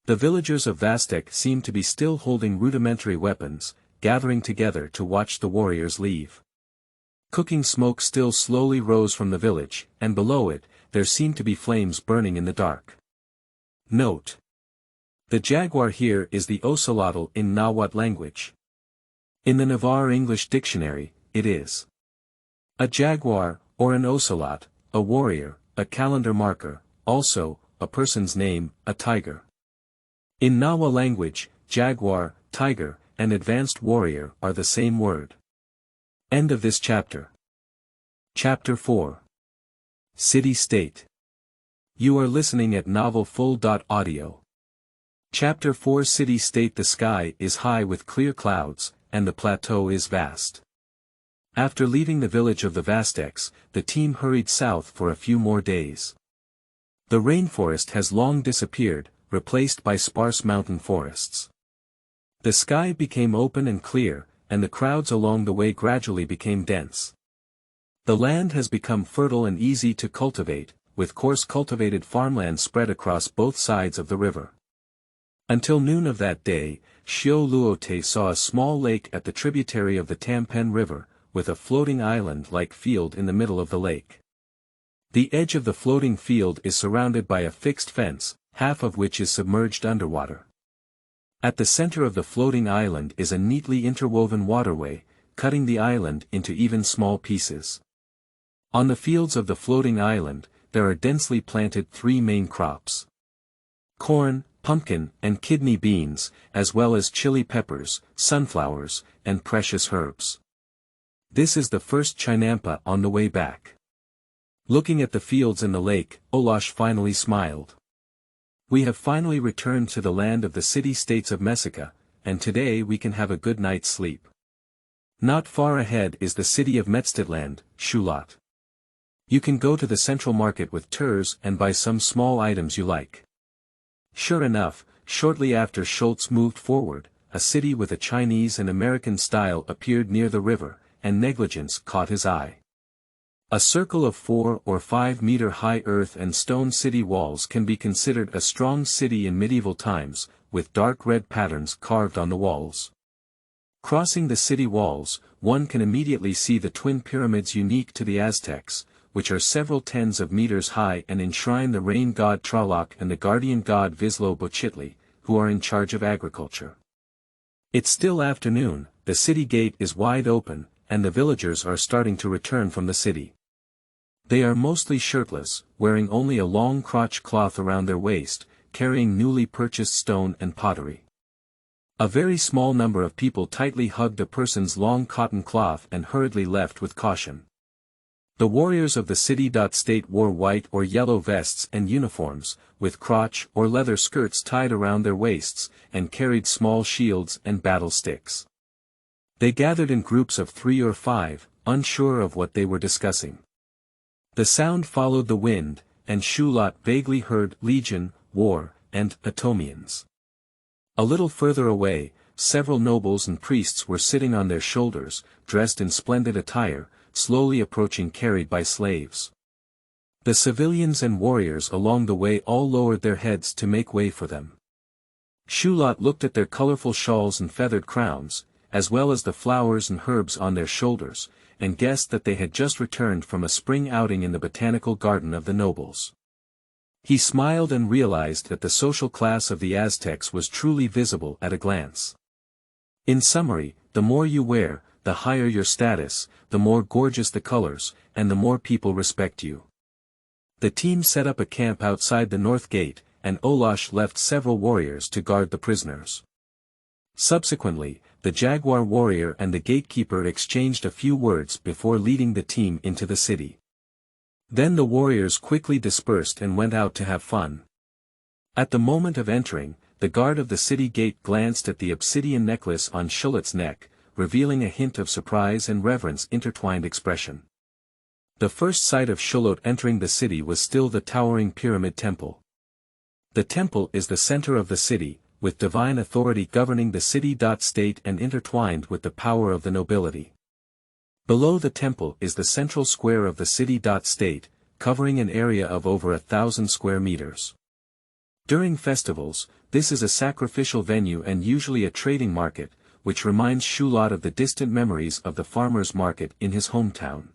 The villagers of Aztec seemed to be still holding rudimentary weapons, gathering together to watch the warriors leave. Cooking smoke still slowly rose from the village, and below it, there seemed to be flames burning in the dark. Note: the jaguar here is the ocelotl in Nahuatl language. In the Navarre English Dictionary, it is a jaguar, or an ocelot, a warrior, a calendar marker, also, a person's name, a tiger. In Nahua language, jaguar, tiger, and advanced warrior are the same word. End of this chapter. Chapter 4. City-State. You are listening at novelfull.audio. Chapter 4. City-State. The sky is high with clear clouds, and the plateau is vast. After leaving the village of the Aztecs, the team hurried south for a few more days. The rainforest has long disappeared, replaced by sparse mountain forests. The sky became open and clear, and the crowds along the way gradually became dense. The land has become fertile and easy to cultivate, with coarse cultivated farmland spread across both sides of the river. Until noon of that day, Xiao Luote saw a small lake at the tributary of the Tampen River, with a floating island-like field in the middle of the lake. The edge of the floating field is surrounded by a fixed fence, half of which is submerged underwater. At the center of the floating island is a neatly interwoven waterway, cutting the island into even small pieces. On the fields of the floating island, there are densely planted 3 main crops: corn, pumpkin, and kidney beans, as well as chili peppers, sunflowers, and precious herbs. This is the first Chinampa on the way back. Looking at the fields and the lake, Olash finally smiled. We have finally returned to the land of the city-states of Mesica, and today we can have a good night's sleep. Not far ahead is the city of Metztitland, Shulot. You can go to the central market with Turs and buy some small items you like. Sure enough, shortly after Schultz moved forward, a city with a Chinese and American style appeared near the river, and negligence caught his eye. A circle of 4 or 5 meter high earth and stone city walls can be considered a strong city in medieval times, with dark red patterns carved on the walls. Crossing the city walls, one can immediately see the twin pyramids unique to the Aztecs, which are several tens of meters high and enshrine the rain god Tlaloc and the guardian god Vislo-Bochitli, who are in charge of agriculture. It's still afternoon, the city gate is wide open, and the villagers are starting to return from the city. They are mostly shirtless, wearing only a long crotch cloth around their waist, carrying newly purchased stone and pottery. A very small number of people tightly hugged a person's long cotton cloth and hurriedly left with caution. The warriors of the city-state wore white or yellow vests and uniforms, with crotch or leather skirts tied around their waists, and carried small shields and battle sticks. They gathered in groups of 3 or 5, unsure of what they were discussing. The sound followed the wind, and Shulot vaguely heard legion, war, and Atomians. A little further away, several nobles and priests were sitting on their shoulders, dressed in splendid attire, slowly approaching carried by slaves. The civilians and warriors along the way all lowered their heads to make way for them. Shulot looked at their colorful shawls and feathered crowns, as well as the flowers and herbs on their shoulders, and guessed that they had just returned from a spring outing in the botanical garden of the nobles. He smiled and realized that the social class of the Aztecs was truly visible at a glance. In summary, the more you wear, the higher your status, the more gorgeous the colors, and the more people respect you. The team set up a camp outside the north gate, and Olash left several warriors to guard the prisoners. Subsequently, the jaguar warrior and the gatekeeper exchanged a few words before leading the team into the city. Then the warriors quickly dispersed and went out to have fun. At the moment of entering, the guard of the city gate glanced at the obsidian necklace on Shulot's neck, revealing a hint of surprise and reverence intertwined expression. The first sight of Shulot entering the city was still the towering pyramid temple. The temple is the center of the city, with divine authority governing the city-state and intertwined with the power of the nobility. Below the temple is the central square of the city-state, covering an area of over 1,000 square meters. During festivals, this is a sacrificial venue and usually a trading market, which reminds Shulot of the distant memories of the farmer's market in his hometown.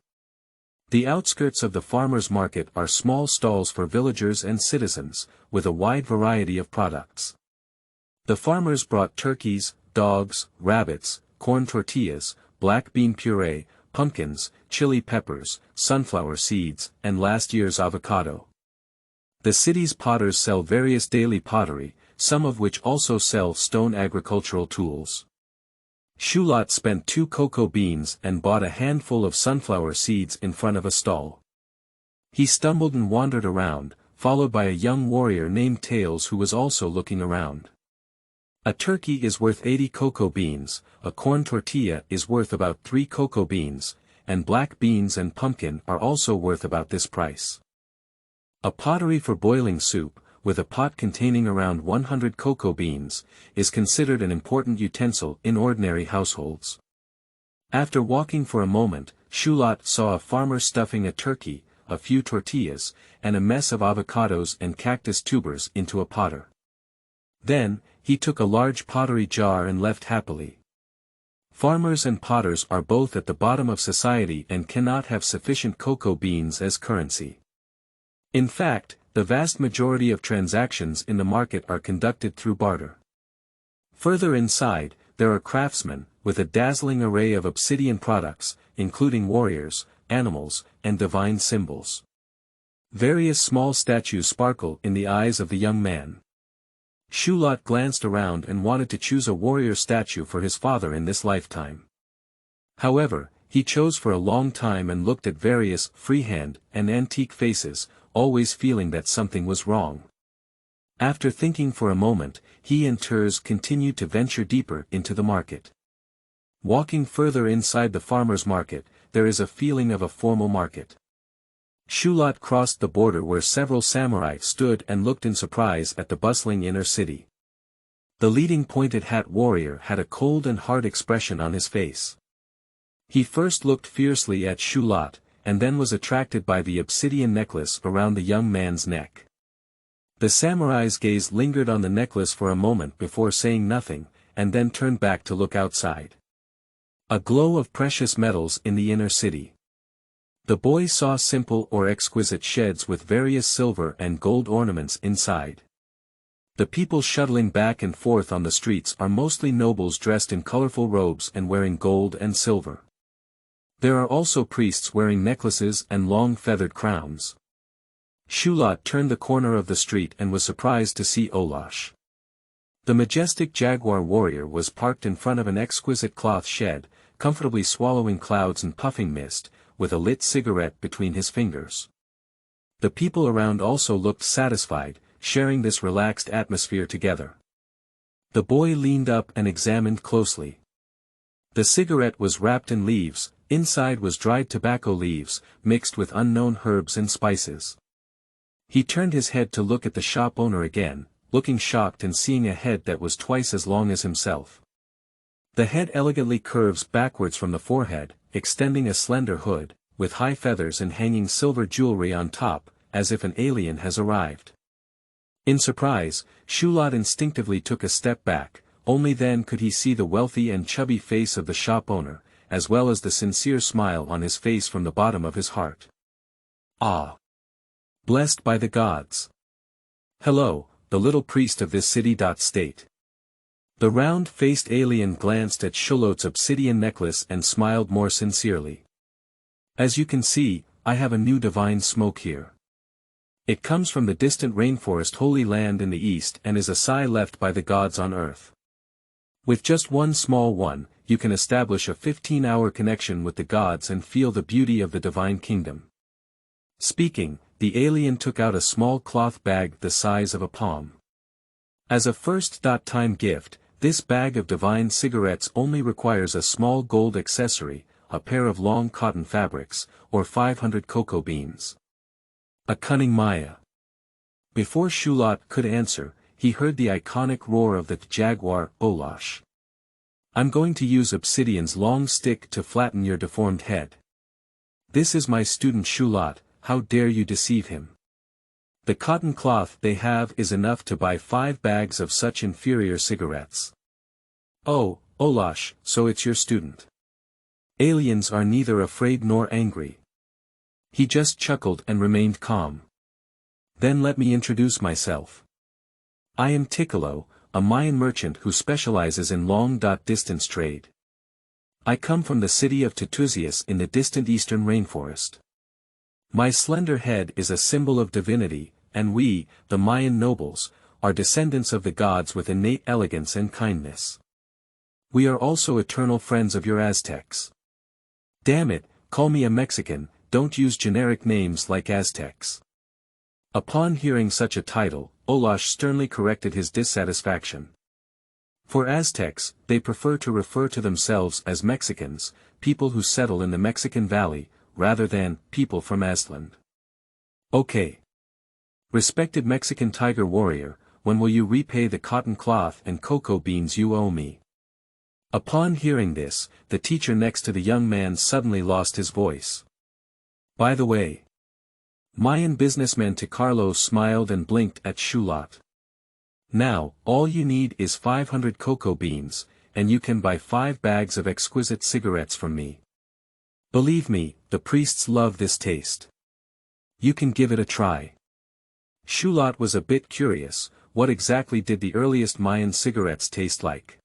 The outskirts of the farmer's market are small stalls for villagers and citizens, with a wide variety of products. The farmers brought turkeys, dogs, rabbits, corn tortillas, black bean puree, pumpkins, chili peppers, sunflower seeds, and last year's avocado. The city's potters sell various daily pottery, some of which also sell stone agricultural tools. Shulot spent 2 cocoa beans and bought a handful of sunflower seeds in front of a stall. He stumbled and wandered around, followed by a young warrior named Tails who was also looking around. A turkey is worth 80 cocoa beans, a corn tortilla is worth about 3 cocoa beans, and black beans and pumpkin are also worth about this price. A pottery for boiling soup, with a pot containing around 100 cocoa beans, is considered an important utensil in ordinary households. After walking for a moment, Shulot saw a farmer stuffing a turkey, a few tortillas, and a mess of avocados and cactus tubers into a potter. Then, he took a large pottery jar and left happily. Farmers and potters are both at the bottom of society and cannot have sufficient cocoa beans as currency. In fact, the vast majority of transactions in the market are conducted through barter. Further inside, there are craftsmen, with a dazzling array of obsidian products, including warriors, animals, and divine symbols. Various small statues sparkle in the eyes of the young man. Shulot glanced around and wanted to choose a warrior statue for his father in this lifetime. However, he chose for a long time and looked at various freehand and antique faces, always feeling that something was wrong. After thinking for a moment, he and Turs continued to venture deeper into the market. Walking further inside the farmer's market, there is a feeling of a formal market. Shulot crossed the border where several samurai stood and looked in surprise at the bustling inner city. The leading pointed hat warrior had a cold and hard expression on his face. He first looked fiercely at Shulot, and then was attracted by the obsidian necklace around the young man's neck. The samurai's gaze lingered on the necklace for a moment before saying nothing, and then turned back to look outside. A glow of precious metals in the inner city. The boy saw simple or exquisite sheds with various silver and gold ornaments inside. The people shuttling back and forth on the streets are mostly nobles dressed in colorful robes and wearing gold and silver. There are also priests wearing necklaces and long feathered crowns. Shulot turned the corner of the street and was surprised to see Olash. The majestic jaguar warrior was parked in front of an exquisite cloth shed, comfortably swallowing clouds and puffing mist, with a lit cigarette between his fingers. The people around also looked satisfied, sharing this relaxed atmosphere together. The boy leaned up and examined closely. The cigarette was wrapped in leaves. Inside was dried tobacco leaves, mixed with unknown herbs and spices. He turned his head to look at the shop owner again, looking shocked and seeing a head that was twice as long as himself. The head elegantly curves backwards from the forehead, extending a slender hood, with high feathers and hanging silver jewelry on top, as if an alien has arrived. In surprise, Shulot instinctively took a step back, only then could he see the wealthy and chubby face of the shop owner, as well as the sincere smile on his face from the bottom of his heart. Ah! Blessed by the gods! Hello, the little priest of this city-state. The round-faced alien glanced at Shulot's obsidian necklace and smiled more sincerely. As you can see, I have a new divine smoke here. It comes from the distant rainforest Holy Land in the east and is a sign left by the gods on earth. With just one small one, you can establish a 15-hour connection with the gods and feel the beauty of the divine kingdom. Speaking, the alien took out a small cloth bag the size of a palm. As a first-time gift, this bag of divine cigarettes only requires a small gold accessory, a pair of long cotton fabrics, or 500 cocoa beans. A cunning Maya. Before Shulot could answer, he heard the iconic roar of the jaguar, Olash. I'm going to use Obsidian's long stick to flatten your deformed head. This is my student Shulot, how dare you deceive him? The cotton cloth they have is enough to buy 5 bags of such inferior cigarettes. Oh, Olash, so it's your student. Aliens are neither afraid nor angry. He just chuckled and remained calm. Then let me introduce myself. I am Ticolo, a Mayan merchant who specializes in long-distance trade. I come from the city of Tutuzias in the distant eastern rainforest. My slender head is a symbol of divinity, and we, the Mayan nobles, are descendants of the gods with innate elegance and kindness. We are also eternal friends of your Aztecs. Damn it, call me a Mexican, don't use generic names like Aztecs. Upon hearing such a title, Olash sternly corrected his dissatisfaction. For Aztecs, they prefer to refer to themselves as Mexicans, people who settle in the Mexican Valley, rather than people from Aztland. Okay. Respected Mexican tiger warrior, when will you repay the cotton cloth and cocoa beans you owe me? Upon hearing this, the teacher next to the young man suddenly lost his voice. By the way, Mayan businessman Ticarlo smiled and blinked at Shulot. Now, all you need is 500 cocoa beans, and you can buy 5 bags of exquisite cigarettes from me. Believe me, the priests love this taste. You can give it a try. Shulot was a bit curious, what exactly did the earliest Mayan cigarettes taste like?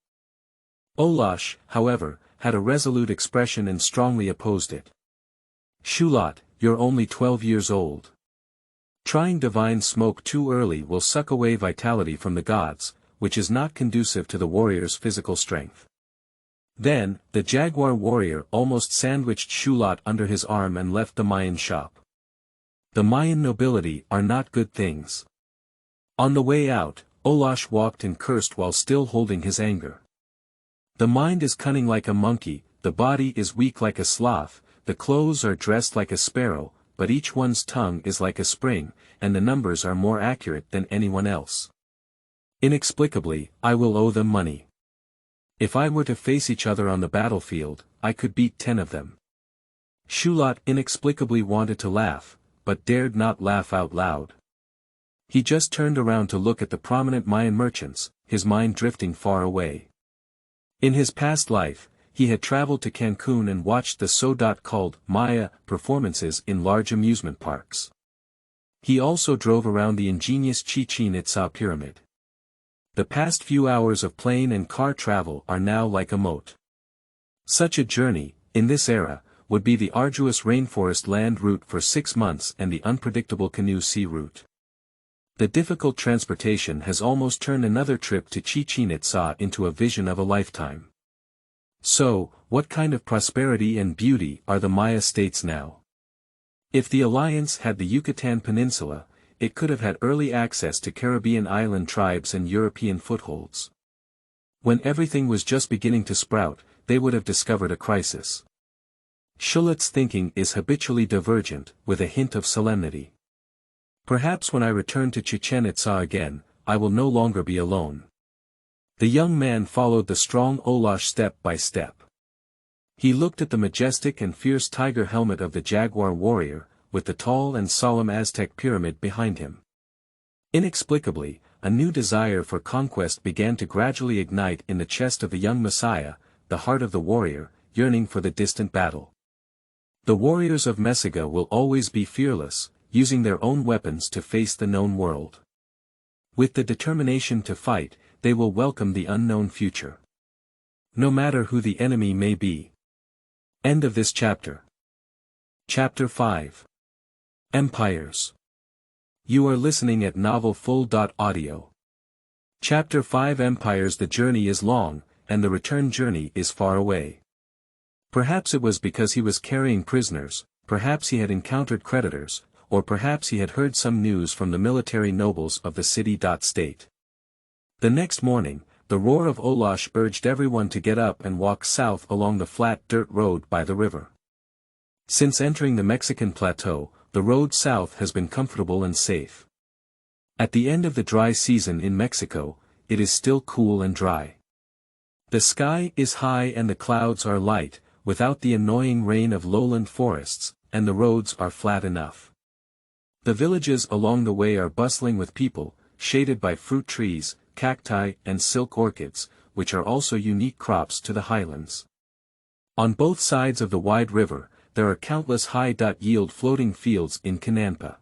Olash, however, had a resolute expression and strongly opposed it. Shulot, you're only 12 years old. Trying divine smoke too early will suck away vitality from the gods, which is not conducive to the warrior's physical strength. Then, the jaguar warrior almost sandwiched Shulot under his arm and left the Mayan shop. The Mayan nobility are not good things. On the way out, Olash walked and cursed while still holding his anger. The mind is cunning like a monkey, the body is weak like a sloth, the clothes are dressed like a sparrow, but each one's tongue is like a spring, and the numbers are more accurate than anyone else. Inexplicably, I will owe them money. If I were to face each other on the battlefield, I could beat 10 of them. Shulot inexplicably wanted to laugh, but dared not laugh out loud. He just turned around to look at the prominent Mayan merchants, his mind drifting far away. In his past life, he had traveled to Cancun and watched the so-called Maya performances in large amusement parks. He also drove around the ingenious Chichen Itza pyramid. The past few hours of plane and car travel are now like a moat. Such a journey, in this era, would be the arduous rainforest land route for 6 months and the unpredictable canoe sea route. The difficult transportation has almost turned another trip to Chichen Itza into a vision of a lifetime. So, what kind of prosperity and beauty are the Maya states now? If the Alliance had the Yucatan Peninsula, it could have had early access to Caribbean island tribes and European footholds. When everything was just beginning to sprout, they would have discovered a crisis. Shulot's thinking is habitually divergent, with a hint of solemnity. Perhaps when I return to Chichen Itza again, I will no longer be alone. The young man followed the strong Olash step by step. He looked at the majestic and fierce tiger helmet of the jaguar warrior, with the tall and solemn Aztec pyramid behind him. Inexplicably, a new desire for conquest began to gradually ignite in the chest of the young Messiah, the heart of the warrior, yearning for the distant battle. The warriors of Messiga will always be fearless, using their own weapons to face the known world. With the determination to fight, they will welcome the unknown future. No matter who the enemy may be. End of this chapter. Chapter 5. Empires. You are listening at novelfull.audio. Chapter 5 Empires. The journey is long, and the return journey is far away. Perhaps it was because he was carrying prisoners, perhaps he had encountered creditors, or perhaps he had heard some news from the military nobles of the city-state. The next morning, the roar of Olosh urged everyone to get up and walk south along the flat dirt road by the river. Since entering the Mexican plateau, the road south has been comfortable and safe. At the end of the dry season in Mexico, it is still cool and dry. The sky is high and the clouds are light, without the annoying rain of lowland forests, and the roads are flat enough. The villages along the way are bustling with people, shaded by fruit trees, cacti and silk orchids, which are also unique crops to the highlands. On both sides of the wide river, there are countless high-yield floating fields in Cananpa.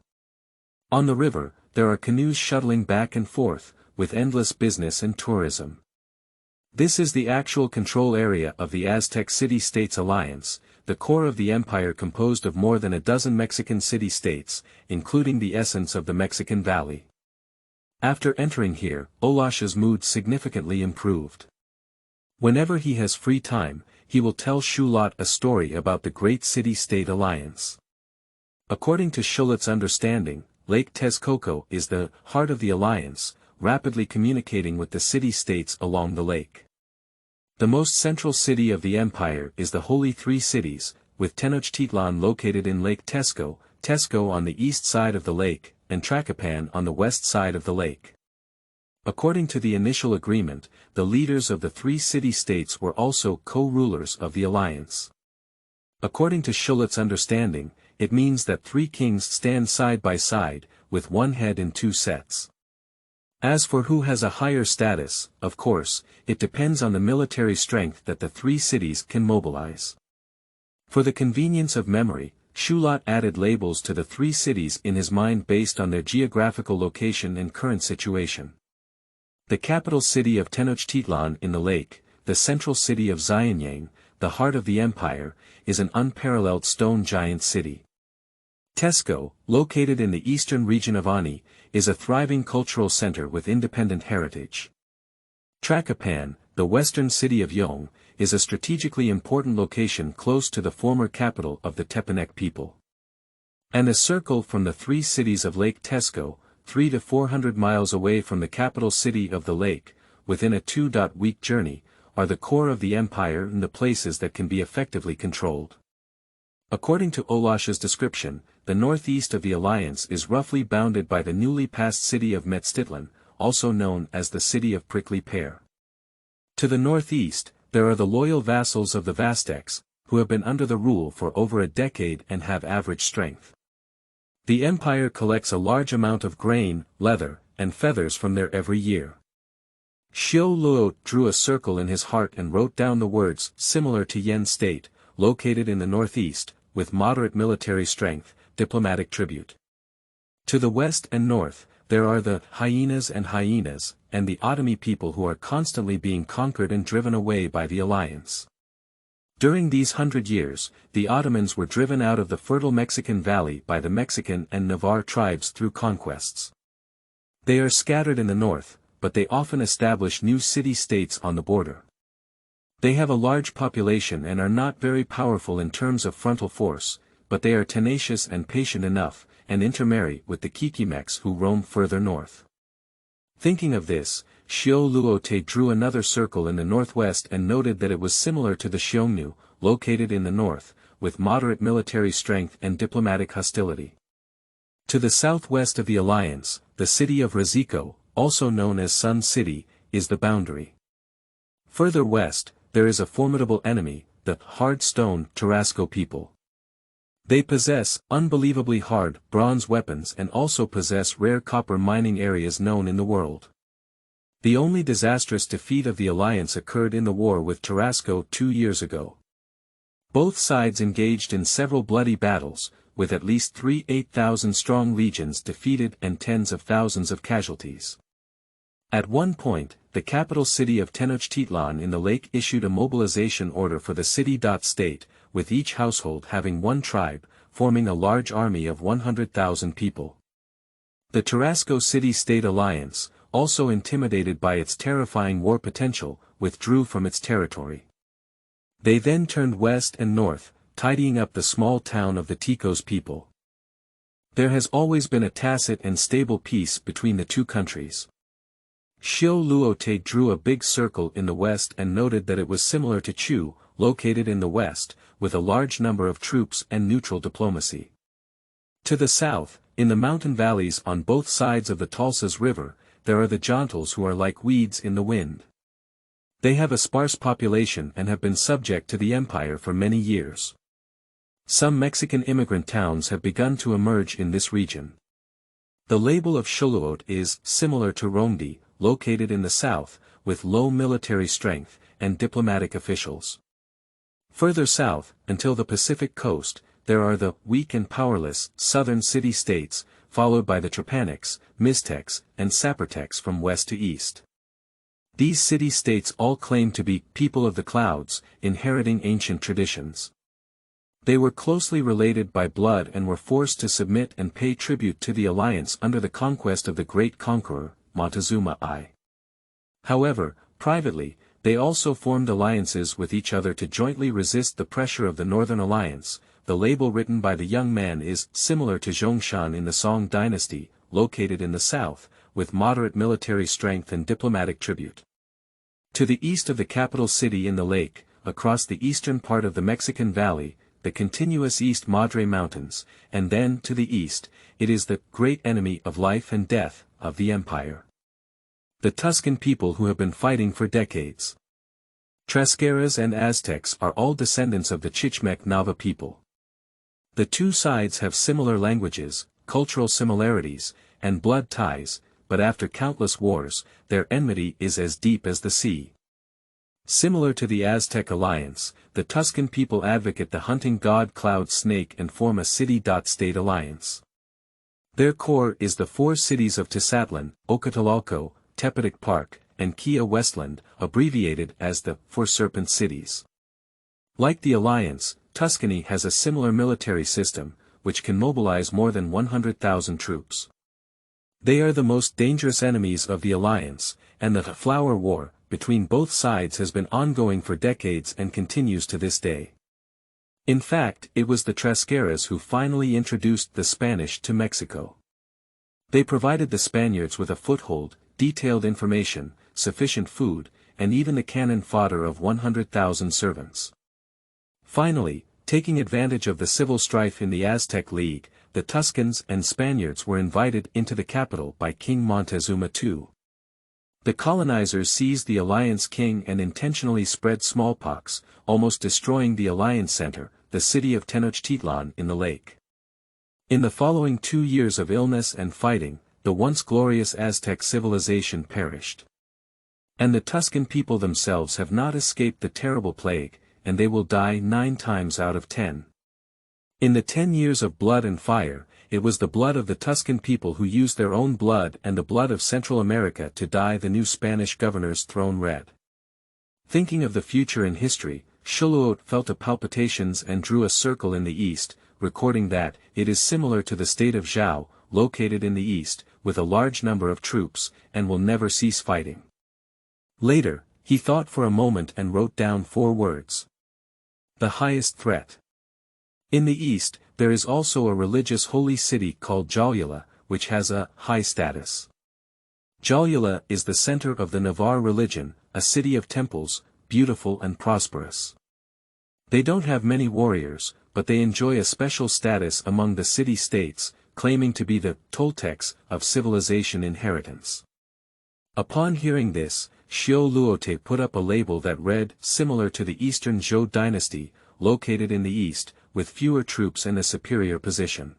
On the river, there are canoes shuttling back and forth, with endless business and tourism. This is the actual control area of the Aztec City-States Alliance, the core of the empire composed of more than a dozen Mexican city-states, including the essence of the Mexican Valley. After entering here, Olash's mood significantly improved. Whenever he has free time, he will tell Shulot a story about the Great City-State Alliance. According to Shulot's understanding, Lake Texcoco is the heart of the alliance, rapidly communicating with the city-states along the lake. The most central city of the empire is the Holy Three Cities, with Tenochtitlan located in Lake Texco, Texco on the east side of the lake, and Tracapan on the west side of the lake. According to the initial agreement, the leaders of the three city-states were also co-rulers of the alliance. According to Shulot's understanding, it means that three kings stand side by side, with one head in two sets. As for who has a higher status, of course, it depends on the military strength that the three cities can mobilize. For the convenience of memory, Shulot added labels to the three cities in his mind based on their geographical location and current situation. The capital city of Tenochtitlan in the lake, the central city of Xianyang, the heart of the empire, is an unparalleled stone giant city. Texco, located in the eastern region of Ani, is a thriving cultural center with independent heritage. Tracapan, the western city of Yong, is a strategically important location close to the former capital of the Tepanec people. And a circle from the three cities of Lake Texco, 300 to 400 miles away from the capital city of the lake, within a 2-week journey, are the core of the empire and the places that can be effectively controlled. According to Olash's description, the northeast of the alliance is roughly bounded by the newly passed city of Metztitlan, also known as the city of prickly pear. To the northeast, there are the loyal vassals of the Aztecs, who have been under the rule for over a decade and have average strength. The empire collects a large amount of grain, leather, and feathers from there every year. Xiao Luo drew a circle in his heart and wrote down the words similar to Yen State, located in the northeast, with moderate military strength, diplomatic tribute. To the west and north, there are the hyenas, and the Otomi people who are constantly being conquered and driven away by the alliance. During these 100 years, the Ottomans were driven out of the fertile Mexican valley by the Mexican and Navarre tribes through conquests. They are scattered in the north, but they often establish new city-states on the border. They have a large population and are not very powerful in terms of frontal force, but they are tenacious and patient enough, and intermarry with the Kikimex who roam further north. Thinking of this, Xiao Luote drew another circle in the northwest and noted that it was similar to the Xiongnu, located in the north, with moderate military strength and diplomatic hostility. To the southwest of the alliance, the city of Rizico, also known as Sun City, is the boundary. Further west, there is a formidable enemy, the hard stone Tarasco people. They possess unbelievably hard bronze weapons and also possess rare copper mining areas known in the world. The only disastrous defeat of the alliance occurred in the war with Tarasco 2 years ago. Both sides engaged in several bloody battles, with at least 3 8,000-strong legions defeated and tens of thousands of casualties. At one point, the capital city of Tenochtitlan in the lake issued a mobilization order for the city-state, with each household having one tribe, forming a large army of 100,000 people. The Tarasco City-State Alliance, also intimidated by its terrifying war potential, withdrew from its territory. They then turned west and north, tidying up the small town of the Ticos people. There has always been a tacit and stable peace between the two countries. Xiu Luote drew a big circle in the west and noted that it was similar to Chu, located in the west, with a large number of troops and neutral diplomacy. To the south, in the mountain valleys on both sides of the Talsas River, there are the Jontals who are like weeds in the wind. They have a sparse population and have been subject to the empire for many years. Some Mexican immigrant towns have begun to emerge in this region. The label of Xoloitzin is similar to Romdi, located in the south, with low military strength and diplomatic officials. Further south, until the Pacific coast, there are the weak and powerless southern city-states, followed by the Trapanics, Mixtecs, and Zapotecs from west to east. These city-states all claim to be people of the clouds, inheriting ancient traditions. They were closely related by blood and were forced to submit and pay tribute to the alliance under the conquest of the great conqueror, Montezuma I. However, privately, they also formed alliances with each other to jointly resist the pressure of the Northern Alliance. The label written by the young man is similar to Zhongshan in the Song dynasty, located in the south, with moderate military strength and diplomatic tribute. To the east of the capital city in the lake, across the eastern part of the Mexican Valley, the continuous East Madre Mountains, and then to the east, it is the great enemy of life and death, of the empire. The Tuscan people who have been fighting for decades. Tlascalas and Aztecs are all descendants of the Chichmec Nava people. The two sides have similar languages, cultural similarities, and blood ties, but after countless wars, their enmity is as deep as the sea. Similar to the Aztec alliance, the Tuscan people advocate the hunting god Cloud Snake and form a city-state alliance. Their core is the 4 cities of Tezatlan, Ocotalalco, Tepetic Park, and Kia Westland, abbreviated as the 4 Serpent Cities. Like the alliance, Tuscany has a similar military system, which can mobilize more than 100,000 troops. They are the most dangerous enemies of the alliance, and the Flower War between both sides has been ongoing for decades and continues to this day. In fact, it was the Tlascalas who finally introduced the Spanish to Mexico. They provided the Spaniards with a foothold, detailed information, sufficient food, and even the cannon fodder of 100,000 servants. Finally, taking advantage of the civil strife in the Aztec League, the Tuscans and Spaniards were invited into the capital by King Montezuma II. The colonizers seized the alliance king and intentionally spread smallpox, almost destroying the alliance center, the city of Tenochtitlan in the lake. In the following 2 years of illness and fighting, the once glorious Aztec civilization perished. And the Tuscan people themselves have not escaped the terrible plague, and they will die 9 times out of 10. In the 10 years of blood and fire, it was the blood of the Tuscan people who used their own blood and the blood of Central America to dye the new Spanish governor's throne red. Thinking of the future in history, Xoloitzin felt a palpitations and drew a circle in the east, recording that it is similar to the state of Zhao, located in the east, with a large number of troops, and will never cease fighting. Later, he thought for a moment and wrote down 4 words. The highest threat. In the east, there is also a religious holy city called Jalula, which has a high status. Jalula is the center of the Navarre religion, a city of temples, beautiful and prosperous. They don't have many warriors, but they enjoy a special status among the city-states, claiming to be the Toltecs of civilization inheritance. Upon hearing this, Xiu Luote put up a label that read, similar to the Eastern Zhou dynasty, located in the east, with fewer troops and a superior position.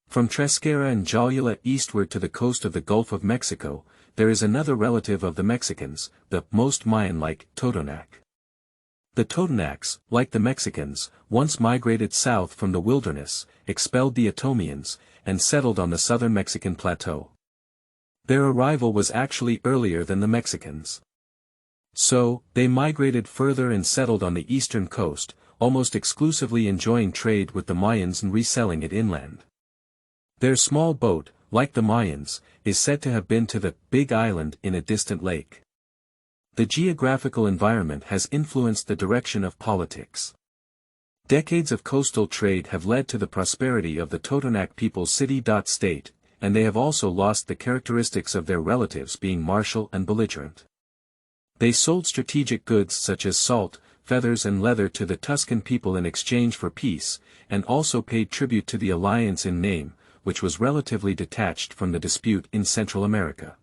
From Tresquera and Jalula eastward to the coast of the Gulf of Mexico, there is another relative of the Mexicans, the most Mayan-like Totonac. The Totonacs, like the Mexicans, once migrated south from the wilderness, expelled the Atomians, and settled on the southern Mexican plateau. Their arrival was actually earlier than the Mexicans. So, they migrated further and settled on the eastern coast, almost exclusively enjoying trade with the Mayans and reselling it inland. Their small boat, like the Mayans, is said to have been to the Big Island in a distant lake. The geographical environment has influenced the direction of politics. Decades of coastal trade have led to the prosperity of the Totonac people's city-state, and they have also lost the characteristics of their relatives being martial and belligerent. They sold strategic goods such as salt, feathers and leather to the Tuscan people in exchange for peace, and also paid tribute to the alliance in name, which was relatively detached from the dispute in Central America.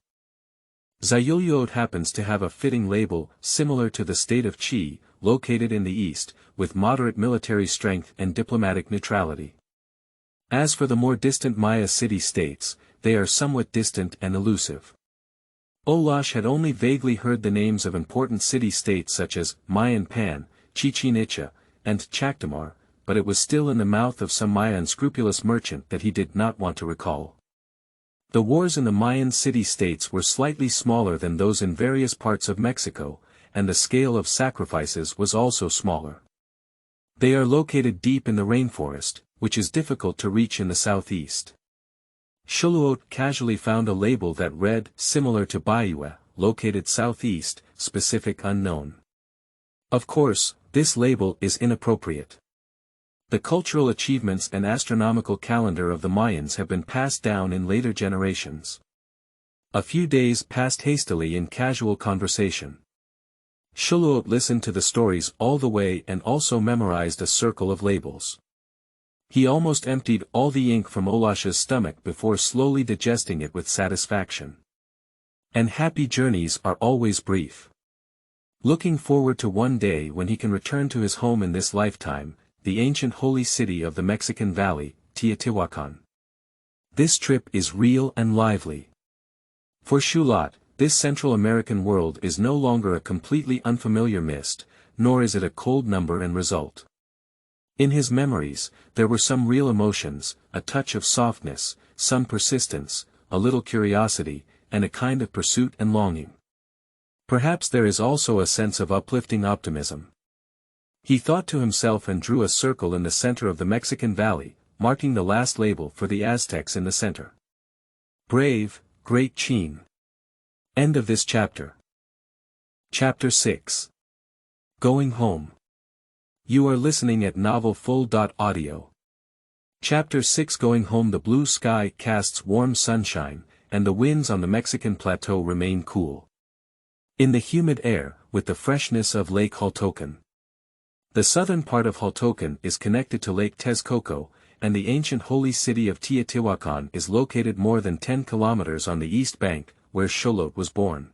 Xayuliot happens to have a fitting label, similar to the state of Chi, located in the east, with moderate military strength and diplomatic neutrality. As for the more distant Maya city-states, they are somewhat distant and elusive. Olash had only vaguely heard the names of important city-states such as Mayan Pan, Chichen Itza, and Chactamar, but it was still in the mouth of some Maya unscrupulous merchant that he did not want to recall. The wars in the Mayan city-states were slightly smaller than those in various parts of Mexico, and the scale of sacrifices was also smaller. They are located deep in the rainforest, which is difficult to reach in the southeast. Xuluot casually found a label that read, similar to Bayua, located southeast, specific unknown. Of course, this label is inappropriate. The cultural achievements and astronomical calendar of the Mayans have been passed down in later generations. A few days passed hastily in casual conversation. Xuluot listened to the stories all the way and also memorized a circle of labels. He almost emptied all the ink from Olash's stomach before slowly digesting it with satisfaction. And happy journeys are always brief. Looking forward to one day when he can return to his home in this lifetime, the ancient holy city of the Mexican Valley, Teotihuacan. This trip is real and lively. For Xuluot, this Central American world is no longer a completely unfamiliar mist, nor is it a cold number and result. In his memories, there were some real emotions, a touch of softness, some persistence, a little curiosity, and a kind of pursuit and longing. Perhaps there is also a sense of uplifting optimism. He thought to himself and drew a circle in the center of the Mexican Valley, marking the last label for the Aztecs in the center. Brave, great Chin. End of this chapter. Chapter 6. Going Home. You are listening at novelfull.audio. Chapter 6. Going Home. The blue sky casts warm sunshine, and the winds on the Mexican plateau remain cool. In the humid air, with the freshness of Lake Xaltocan. The southern part of Xaltocan is connected to Lake Texcoco, and the ancient holy city of Teotihuacan is located more than 10 kilometers on the east bank, where Xuluot was born.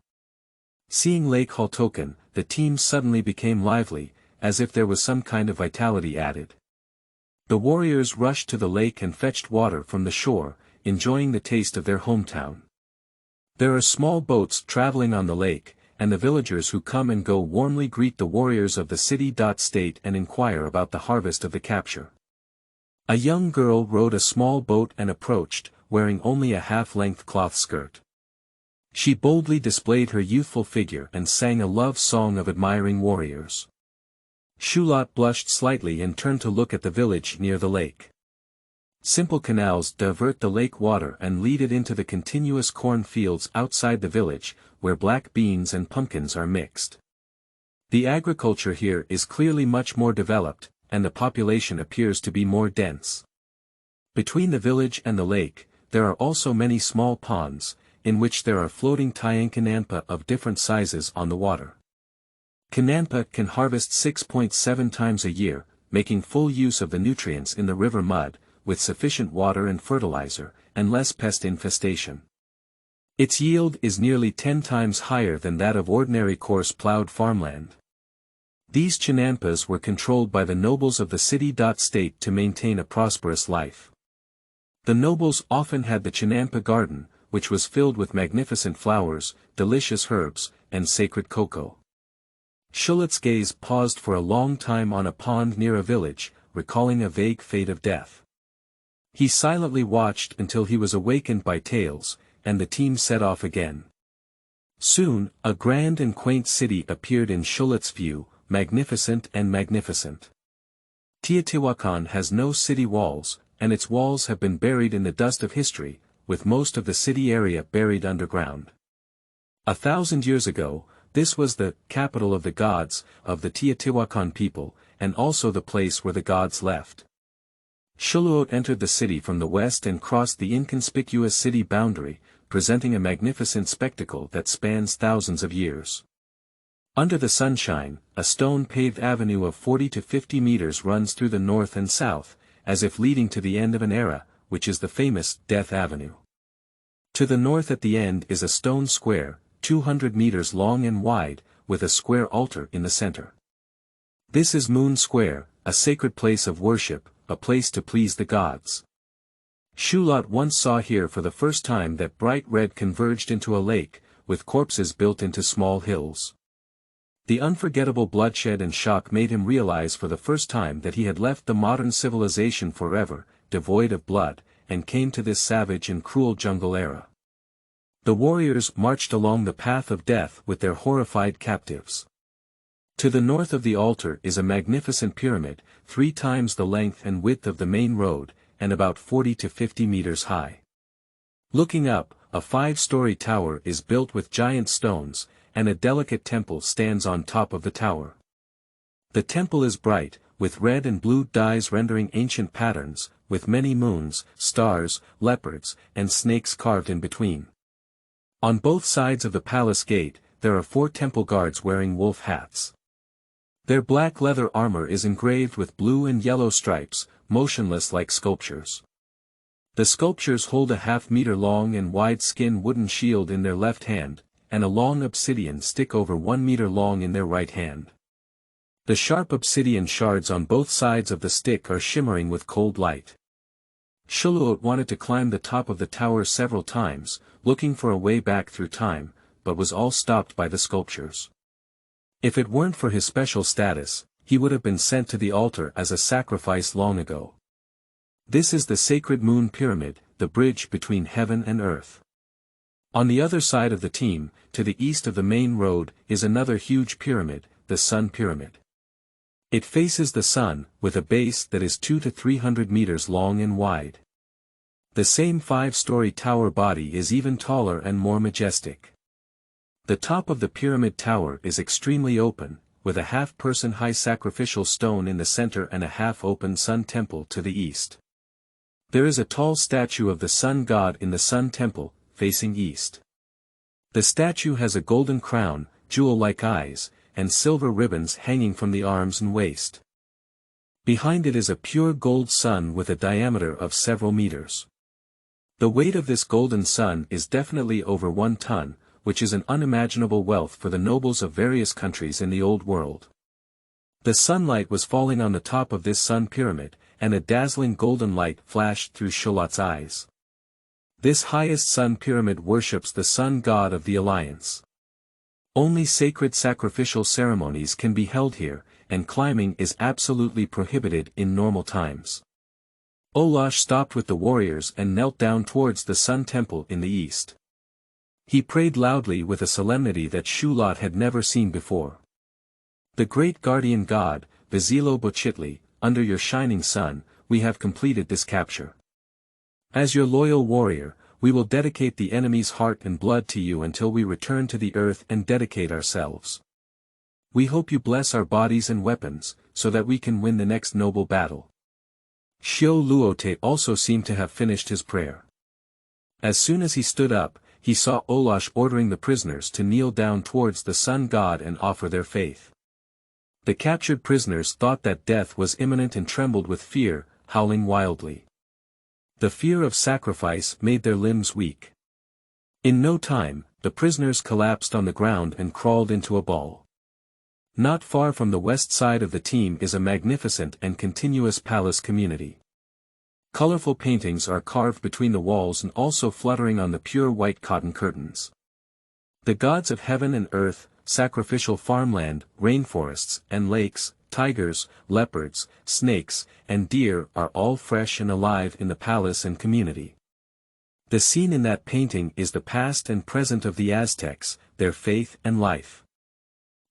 Seeing Lake Xaltocan, the team suddenly became lively, as if there was some kind of vitality added. The warriors rushed to the lake and fetched water from the shore, enjoying the taste of their hometown. There are small boats traveling on the lake, and the villagers who come and go warmly greet the warriors of the city-state and inquire about the harvest of the capture. A young girl rowed a small boat and approached, wearing only a half-length cloth skirt. She boldly displayed her youthful figure and sang a love song of admiring warriors. Xuluot blushed slightly and turned to look at the village near the lake. Simple canals divert the lake water and lead it into the continuous corn fields outside the village, where black beans and pumpkins are mixed. The agriculture here is clearly much more developed, and the population appears to be more dense. Between the village and the lake, there are also many small ponds, in which there are floating Cananpa of different sizes on the water. Cananpa can harvest 6.7 times a year, making full use of the nutrients in the river mud, with sufficient water and fertilizer, and less pest infestation. Its yield is nearly 10 times higher than that of ordinary coarse plowed farmland. These chinampas were controlled by the nobles of the city-state to maintain a prosperous life. The nobles often had the chinampa garden, which was filled with magnificent flowers, delicious herbs, and sacred cocoa. Shulot's gaze paused for a long time on a pond near a village, recalling a vague fate of death. He silently watched until he was awakened by tales, and the team set off again. Soon, a grand and quaint city appeared in Shulot's view, magnificent and magnificent. Teotihuacan has no city walls, and its walls have been buried in the dust of history, with most of the city area buried underground. 1,000 years ago, this was the capital of the gods, of the Teotihuacan people, and also the place where the gods left. Shulot entered the city from the west and crossed the inconspicuous city boundary, presenting a magnificent spectacle that spans thousands of years. Under the sunshine, a stone-paved avenue of 40 to 50 meters runs through the north and south, as if leading to the end of an era, which is the famous Death Avenue. To the north at the end is a stone square, 200 meters long and wide, with a square altar in the center. This is Moon Square, a sacred place of worship, a place to please the gods. Shulot once saw here for the first time that bright red converged into a lake, with corpses built into small hills. The unforgettable bloodshed and shock made him realize for the first time that he had left the modern civilization forever, devoid of blood, and came to this savage and cruel jungle era. The warriors marched along the path of death with their horrified captives. To the north of the altar is a magnificent pyramid, 3 times the length and width of the main road, and about 40 to 50 meters high. Looking up, a 5-story tower is built with giant stones, and a delicate temple stands on top of the tower. The temple is bright, with red and blue dyes rendering ancient patterns, with many moons, stars, leopards, and snakes carved in between. On both sides of the palace gate, there are 4 temple guards wearing wolf hats. Their black leather armor is engraved with blue and yellow stripes, motionless like sculptures. The sculptures hold a half-meter long and wide skin wooden shield in their left hand, and a long obsidian stick over 1 meter long in their right hand. The sharp obsidian shards on both sides of the stick are shimmering with cold light. Shulot wanted to climb the top of the tower several times, looking for a way back through time, but was all stopped by the sculptures. If it weren't for his special status, he would have been sent to the altar as a sacrifice long ago. This is the sacred moon pyramid, the bridge between heaven and earth. On the other side of the team, to the east of the main road, is another huge pyramid, the Sun Pyramid. It faces the sun, with a base that is 200 to 300 meters long and wide. The same 5-story tower body is even taller and more majestic. The top of the pyramid tower is extremely open, with a half-person high sacrificial stone in the center and a half-open sun temple to the east. There is a tall statue of the sun god in the sun temple, facing east. The statue has a golden crown, jewel-like eyes, and silver ribbons hanging from the arms and waist. Behind it is a pure gold sun with a diameter of several meters. The weight of this golden sun is definitely over 1 ton, which is an unimaginable wealth for the nobles of various countries in the Old World. The sunlight was falling on the top of this sun pyramid, and a dazzling golden light flashed through Shulot's eyes. This highest sun pyramid worships the sun god of the alliance. Only sacred sacrificial ceremonies can be held here, and climbing is absolutely prohibited in normal times. Olash stopped with the warriors and knelt down towards the sun temple in the east. He prayed loudly with a solemnity that Shulot had never seen before. The great guardian god, Vizilo Bochitli, under your shining sun, we have completed this capture. As your loyal warrior, we will dedicate the enemy's heart and blood to you until we return to the earth and dedicate ourselves. We hope you bless our bodies and weapons, so that we can win the next noble battle. Xiao Luote also seemed to have finished his prayer. As soon as he stood up, he saw Olash ordering the prisoners to kneel down towards the sun god and offer their faith. The captured prisoners thought that death was imminent and trembled with fear, howling wildly. The fear of sacrifice made their limbs weak. In no time, the prisoners collapsed on the ground and crawled into a ball. Not far from the west side of the team is a magnificent and continuous palace community. Colorful paintings are carved between the walls and also fluttering on the pure white cotton curtains. The gods of heaven and earth, sacrificial farmland, rainforests, and lakes, tigers, leopards, snakes, and deer are all fresh and alive in the palace and community. The scene in that painting is the past and present of the Aztecs, their faith and life.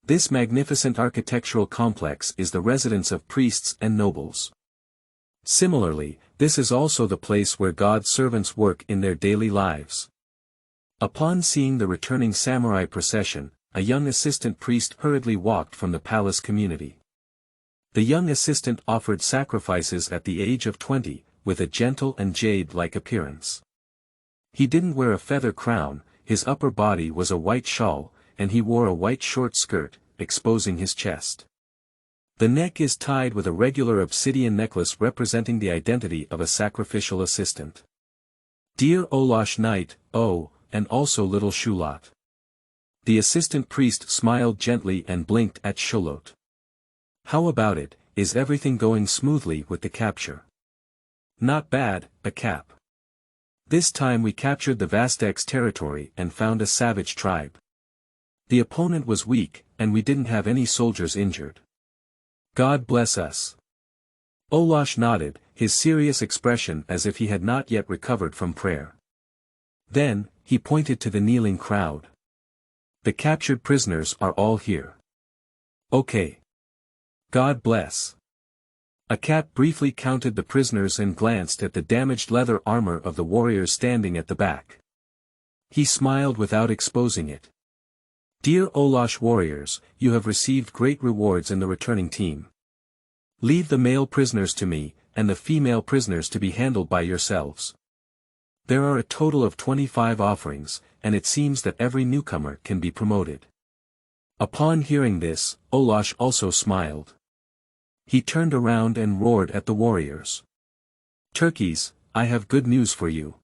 This magnificent architectural complex is the residence of priests and nobles. Similarly, this is also the place where God's servants work in their daily lives. Upon seeing the returning samurai procession, a young assistant priest hurriedly walked from the palace community. The young assistant offered sacrifices at the age of 20, with a gentle and jade-like appearance. He didn't wear a feather crown, his upper body was a white shawl, and he wore a white short skirt, exposing his chest. The neck is tied with a regular obsidian necklace representing the identity of a sacrificial assistant. Dear Olash Knight, oh, and also little Shulot. The assistant priest smiled gently and blinked at Shulot. How about it, is everything going smoothly with the capture? Not bad, a cap. This time we captured the Aztecs territory and found a savage tribe. The opponent was weak, and we didn't have any soldiers injured. God bless us. Olash nodded, his serious expression as if he had not yet recovered from prayer. Then, he pointed to the kneeling crowd. The captured prisoners are all here. Okay. God bless. Akat briefly counted the prisoners and glanced at the damaged leather armor of the warriors standing at the back. He smiled without exposing it. Dear Olash warriors, you have received great rewards in the returning team. Leave the male prisoners to me, and the female prisoners to be handled by yourselves. There are a total of 25 offerings, and it seems that every newcomer can be promoted. Upon hearing this, Olash also smiled. He turned around and roared at the warriors. Turkeys, I have good news for you.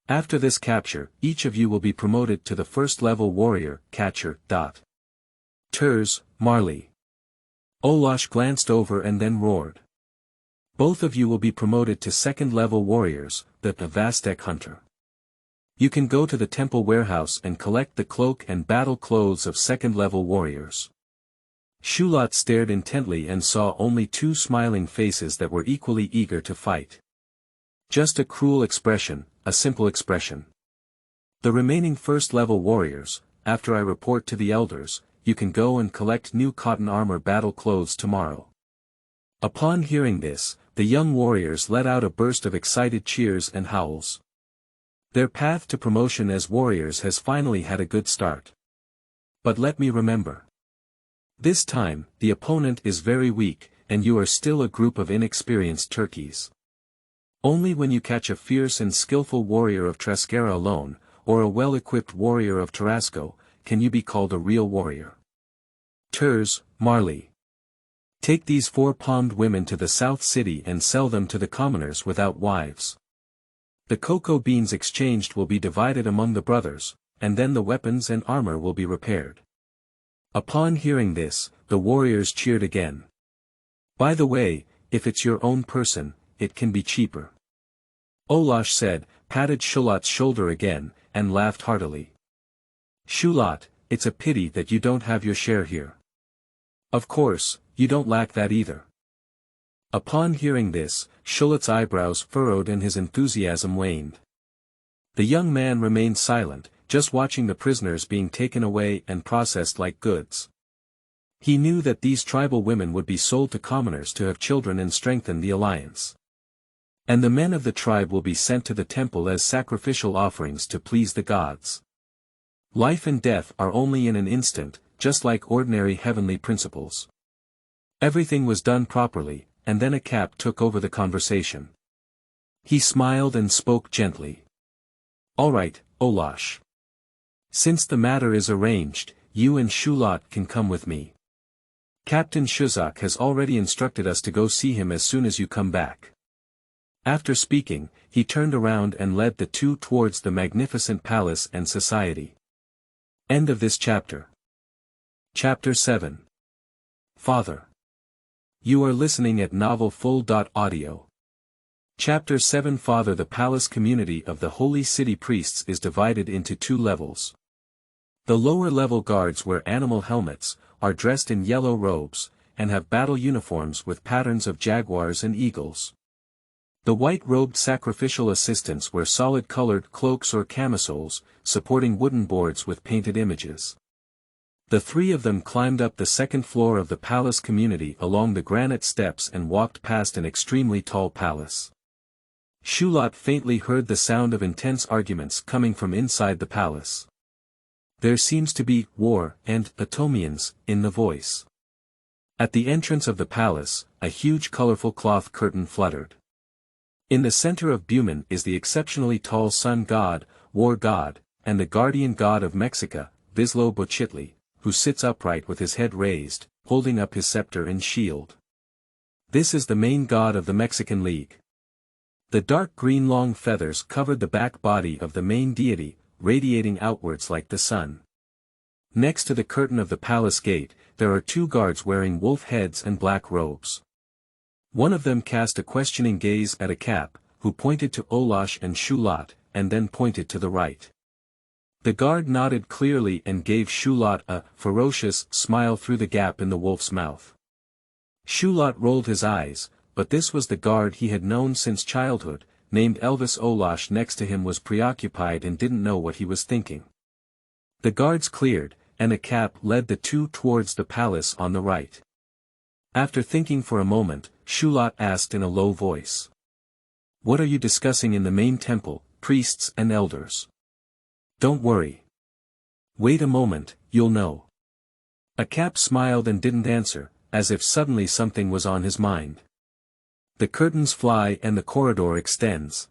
After this capture, each of you will be promoted to the first-level warrior, catcher. Turs, Marley. Olash glanced over and then roared. Both of you will be promoted to second-level warriors, the Aztec hunter. You can go to the temple warehouse and collect the cloak and battle clothes of second-level warriors. Shulot stared intently and saw only two smiling faces that were equally eager to fight. Just a cruel expression, a simple expression. The remaining first-level warriors, after I report to the elders, you can go and collect new cotton armor battle clothes tomorrow. Upon hearing this, the young warriors let out a burst of excited cheers and howls. Their path to promotion as warriors has finally had a good start. But let me remember. This time, the opponent is very weak, and you are still a group of inexperienced turkeys. Only when you catch a fierce and skillful warrior of Trascara alone, or a well-equipped warrior of Tarasco, can you be called a real warrior. Turs, Marley. Take these 4-palmed women to the South City and sell them to the commoners without wives. The cocoa beans exchanged will be divided among the brothers, and then the weapons and armor will be repaired. Upon hearing this, the warriors cheered again. By the way, if it's your own person, it can be cheaper. Olash said, patted Shulot's shoulder again, and laughed heartily. Shulot, it's a pity that you don't have your share here. Of course, you don't lack that either. Upon hearing this, Shulot's eyebrows furrowed and his enthusiasm waned. The young man remained silent, just watching the prisoners being taken away and processed like goods. He knew that these tribal women would be sold to commoners to have children and strengthen the alliance. And the men of the tribe will be sent to the temple as sacrificial offerings to please the gods. Life and death are only in an instant, just like ordinary heavenly principles. Everything was done properly, and then Akap took over the conversation. He smiled and spoke gently. All right, Olash. Since the matter is arranged, you and Shulot can come with me. Captain Shuzak has already instructed us to go see him as soon as you come back. After speaking, he turned around and led the two towards the magnificent palace and society. End of this chapter. Chapter 7. Father. You are listening at novelfull.audio. Chapter 7 Father. The palace community of the Holy City priests is divided into two levels. The lower level guards wear animal helmets, are dressed in yellow robes, and have battle uniforms with patterns of jaguars and eagles. The white-robed sacrificial assistants wear solid-colored cloaks or camisoles, supporting wooden boards with painted images. The three of them climbed up the second floor of the palace community along the granite steps and walked past an extremely tall palace. Shulot faintly heard the sound of intense arguments coming from inside the palace. There seems to be war and atomians in the voice. At the entrance of the palace, a huge colorful cloth curtain fluttered. In the center of Buman is the exceptionally tall sun god, war god, and the guardian god of Mexica, Vislo Bochitli, who sits upright with his head raised, holding up his scepter and shield. This is the main god of the Mexican League. The dark green long feathers covered the back body of the main deity, radiating outwards like the sun. Next to the curtain of the palace gate, there are two guards wearing wolf heads and black robes. One of them cast a questioning gaze at a Cap, who pointed to Olash and Shulot, and then pointed to the right. The guard nodded clearly and gave Shulot a ferocious smile through the gap in the wolf's mouth. Shulot rolled his eyes, but this was the guard he had known since childhood, named Elvis. Olash next to him was preoccupied and didn't know what he was thinking. The guards cleared, and a Cap led the two towards the palace on the right. After thinking for a moment, Shulot asked in a low voice. "What are you discussing in the main temple, priests and elders?" "Don't worry. Wait a moment, you'll know." A Cap smiled and didn't answer, as if suddenly something was on his mind. The curtains fly and the corridor extends.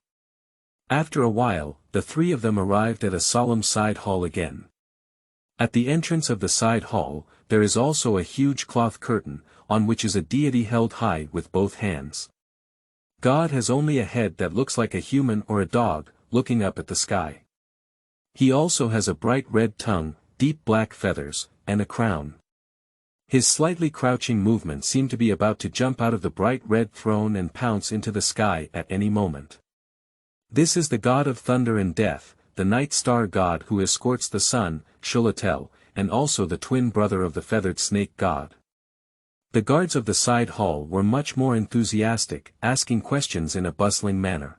After a while, the three of them arrived at a solemn side hall again. At the entrance of the side hall, there is also a huge cloth curtain, on which is a deity held high with both hands. God has only a head that looks like a human or a dog, looking up at the sky. He also has a bright red tongue, deep black feathers, and a crown. His slightly crouching movement seemed to be about to jump out of the bright red throne and pounce into the sky at any moment. This is the god of thunder and death, the night star god who escorts the sun, Shulatel, and also the twin brother of the feathered snake god. The guards of the side hall were much more enthusiastic, asking questions in a bustling manner.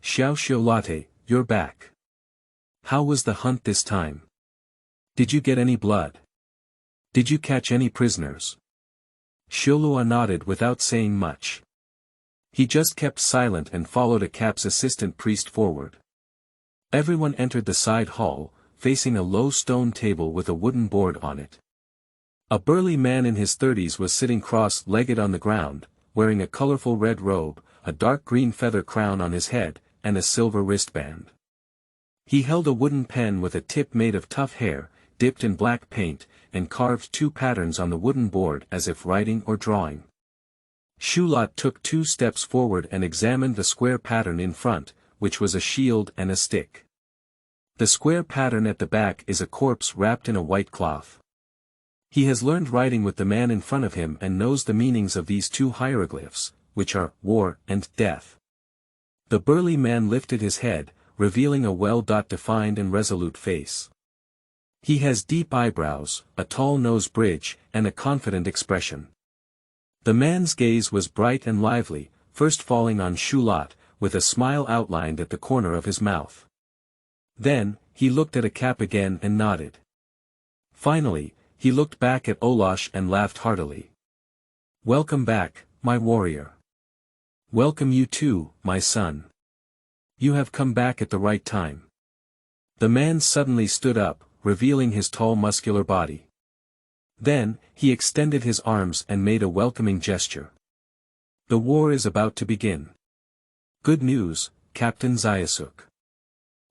"Xiao Xiolate, you're back. How was the hunt this time? Did you get any blood? Did you catch any prisoners?" Xiolua nodded without saying much. He just kept silent and followed a Cap's assistant priest forward. Everyone entered the side hall, facing a low stone table with a wooden board on it. A burly man in his 30s was sitting cross-legged on the ground, wearing a colorful red robe, a dark green feather crown on his head, and a silver wristband. He held a wooden pen with a tip made of tough hair, dipped in black paint, and carved two patterns on the wooden board as if writing or drawing. Shulot took 2 steps forward and examined the square pattern in front, which was a shield and a stick. The square pattern at the back is a corpse wrapped in a white cloth. He has learned writing with the man in front of him and knows the meanings of these 2 hieroglyphs, which are war and death. The burly man lifted his head, revealing a well-defined and resolute face. He has deep eyebrows, a tall nose bridge, and a confident expression. The man's gaze was bright and lively, first falling on Shulot, with a smile outlined at the corner of his mouth. Then, he looked at a Cap again and nodded. Finally, he looked back at Olash and laughed heartily. "Welcome back, my warrior. Welcome you too, my son. You have come back at the right time." The man suddenly stood up, revealing his tall muscular body. Then, he extended his arms and made a welcoming gesture. "The war is about to begin. Good news, Captain Zayasuk.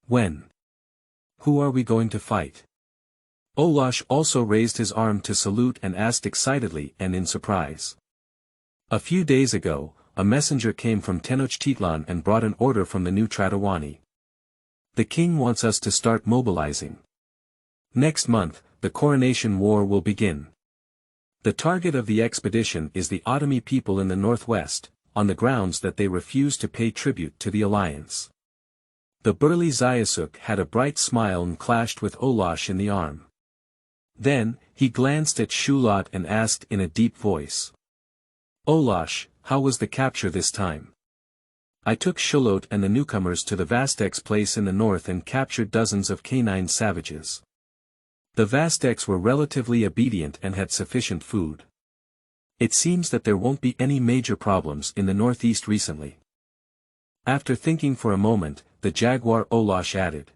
When? Who are we going to fight?" Olash also raised his arm to salute and asked excitedly and in surprise. "A few days ago, a messenger came from Tenochtitlan and brought an order from the new Tratawani. The king wants us to start mobilizing. Next month, the coronation war will begin. The target of the expedition is the Otomi people in the northwest, on the grounds that they refuse to pay tribute to the alliance. The burly Zyasuk had a bright smile and clashed with Olash in the arm. Then, he glanced at Shulot and asked in a deep voice. Olash, how was the capture this time? I took Shulot and the newcomers to the Aztecs' place in the north and captured dozens of canine savages. The Aztecs were relatively obedient and had sufficient food. It seems that there won't be any major problems in the northeast recently. After thinking for a moment, the Jaguar Olash added.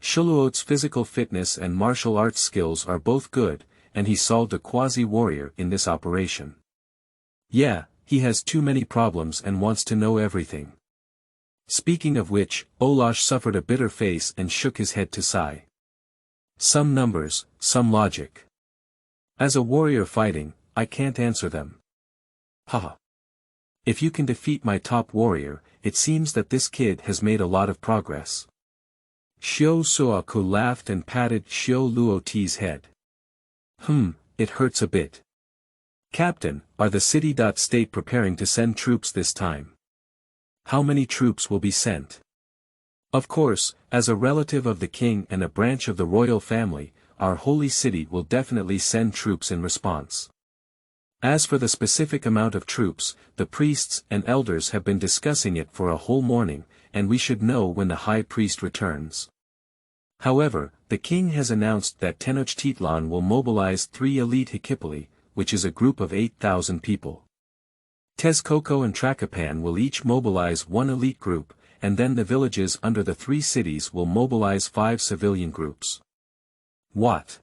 Shuluot's physical fitness and martial arts skills are both good, and he solved a quasi-warrior in this operation. Yeah, he has too many problems and wants to know everything. Speaking of which, Olash suffered a bitter face and shook his head to sigh. Some numbers, some logic. As a warrior fighting, I can't answer them. Haha. If you can defeat my top warrior, it seems that this kid has made a lot of progress. Xiao Suaku laughed and patted Xiao Luoti's head. It hurts a bit. Captain, are the city-state preparing to send troops this time? How many troops will be sent? Of course, as a relative of the king and a branch of the royal family, our holy city will definitely send troops in response. As for the specific amount of troops, the priests and elders have been discussing it for a whole morning, and we should know when the high priest returns. However, the king has announced that Tenochtitlan will mobilize 3 elite Hikipoli, which is a group of 8,000 people. Texcoco and Tracapan will each mobilize 1 elite group, and then the villages under the 3 cities will mobilize 5 civilian groups. What?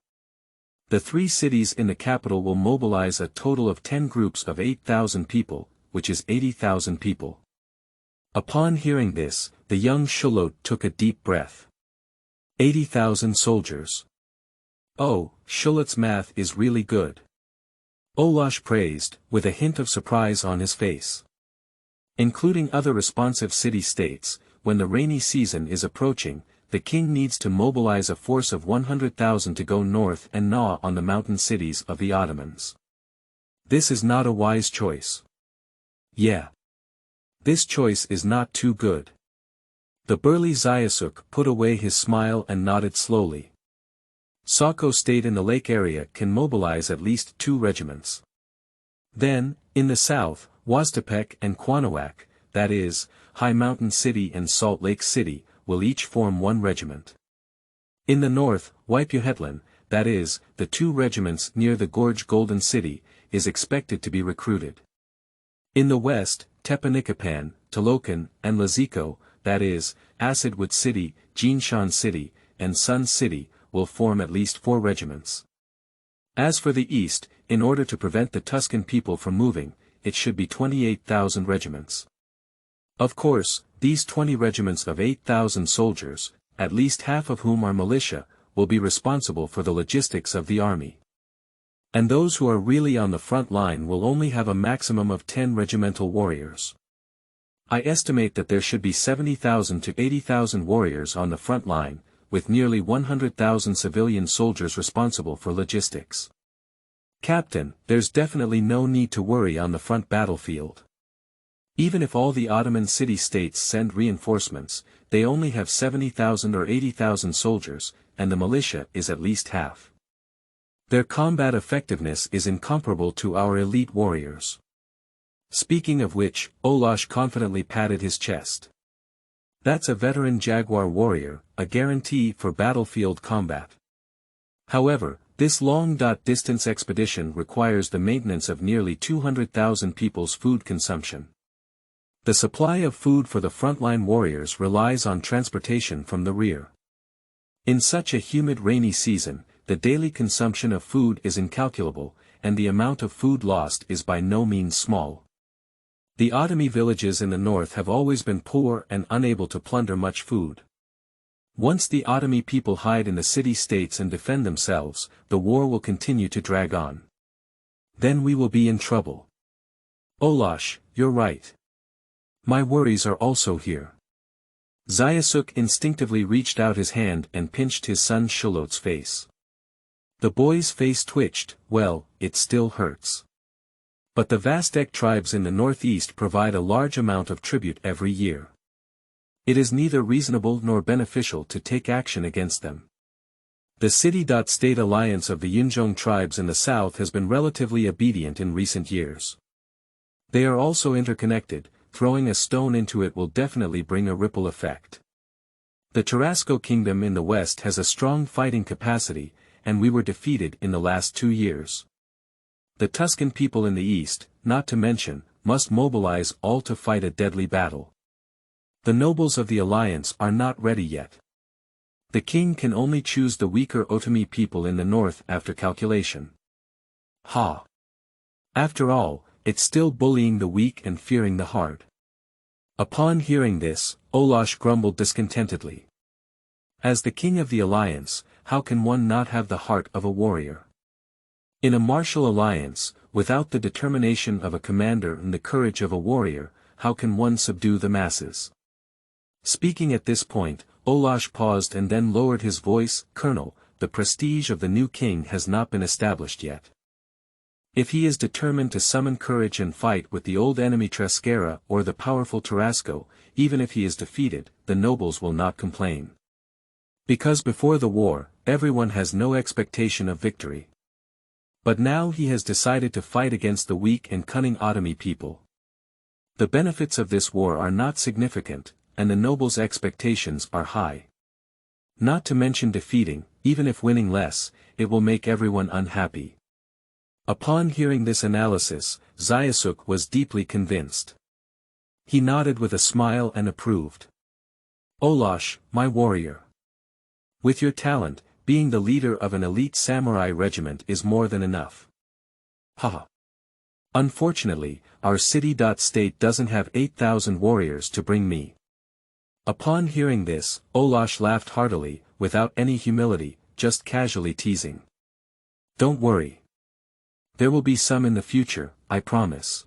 The 3 cities in the capital will mobilize a total of 10 groups of 8,000 people, which is 80,000 people. Upon hearing this, the young Shulot took a deep breath. 80,000 soldiers. Oh, Shulot's math is really good. Olash praised, with a hint of surprise on his face. Including other responsive city-states, when the rainy season is approaching, the king needs to mobilize a force of 100,000 to go north and gnaw on the mountain cities of the Ottomans. This is not a wise choice. Yeah. This choice is not too good. The burly Zyasuk put away his smile and nodded slowly. Saco State in the lake area can mobilize at least 2 regiments. Then, in the south, Huastepec and Quanawak, that is, High Mountain City and Salt Lake City, will each form 1 regiment. In the north, Waipuhetlan, that is, the 2 regiments near the gorge Golden City, is expected to be recruited. In the west, Tepanicapan, Talocan, and Lazico, that is, Acidwood City, Jinshan City, and Sun City, will form at least 4 regiments. As for the east, in order to prevent the Tuscan people from moving, it should be 28,000 regiments. Of course, these 20 regiments of 8,000 soldiers, at least half of whom are militia, will be responsible for the logistics of the army. And those who are really on the front line will only have a maximum of 10 regimental warriors. I estimate that there should be 70,000 to 80,000 warriors on the front line, with nearly 100,000 civilian soldiers responsible for logistics. Captain, there's definitely no need to worry on the front battlefield. Even if all the Ottoman city-states send reinforcements, they only have 70,000 or 80,000 soldiers, and the militia is at least half. Their combat effectiveness is incomparable to our elite warriors. Speaking of which, Olash confidently patted his chest. That's a veteran Jaguar warrior, a guarantee for battlefield combat. However, this long-distance expedition requires the maintenance of nearly 200,000 people's food consumption. The supply of food for the frontline warriors relies on transportation from the rear. In such a humid rainy season, the daily consumption of food is incalculable, and the amount of food lost is by no means small. The Otomi villages in the north have always been poor and unable to plunder much food. Once the Otomi people hide in the city-states and defend themselves, the war will continue to drag on. Then we will be in trouble. Olash, you're right. My worries are also here. Zyasuk instinctively reached out his hand and pinched his son Shulot's face. The boy's face twitched. Well, it still hurts. But the Aztec tribes in the northeast provide a large amount of tribute every year. It is neither reasonable nor beneficial to take action against them. The city-state alliance of the Yunzhong tribes in the south has been relatively obedient in recent years. They are also interconnected. Throwing a stone into it will definitely bring a ripple effect. The Tarasco kingdom in the west has a strong fighting capacity, and we were defeated in the last 2 years. The Tuscan people in the east, not to mention, must mobilize all to fight a deadly battle. The nobles of the alliance are not ready yet. The king can only choose the weaker Otomi people in the north after calculation. Ha! After all, it's still bullying the weak and fearing the hard. Upon hearing this, Olash grumbled discontentedly. As the king of the alliance, how can one not have the heart of a warrior? In a martial alliance, without the determination of a commander and the courage of a warrior, how can one subdue the masses? Speaking at this point, Olash paused and then lowered his voice. Colonel, the prestige of the new king has not been established yet. If he is determined to summon courage and fight with the old enemy Trescara or the powerful Tarasco, even if he is defeated, the nobles will not complain. Because before the war, everyone has no expectation of victory. But now he has decided to fight against the weak and cunning Otomi people. The benefits of this war are not significant, and the nobles' expectations are high. Not to mention defeating, even if winning less, it will make everyone unhappy. Upon hearing this analysis, Zyasuk was deeply convinced. He nodded with a smile and approved. Olash, my warrior. With your talent, being the leader of an elite samurai regiment is more than enough. Haha. Unfortunately, our city-state doesn't have 8,000 warriors to bring me. Upon hearing this, Olash laughed heartily, without any humility, just casually teasing. Don't worry. There will be some in the future, I promise.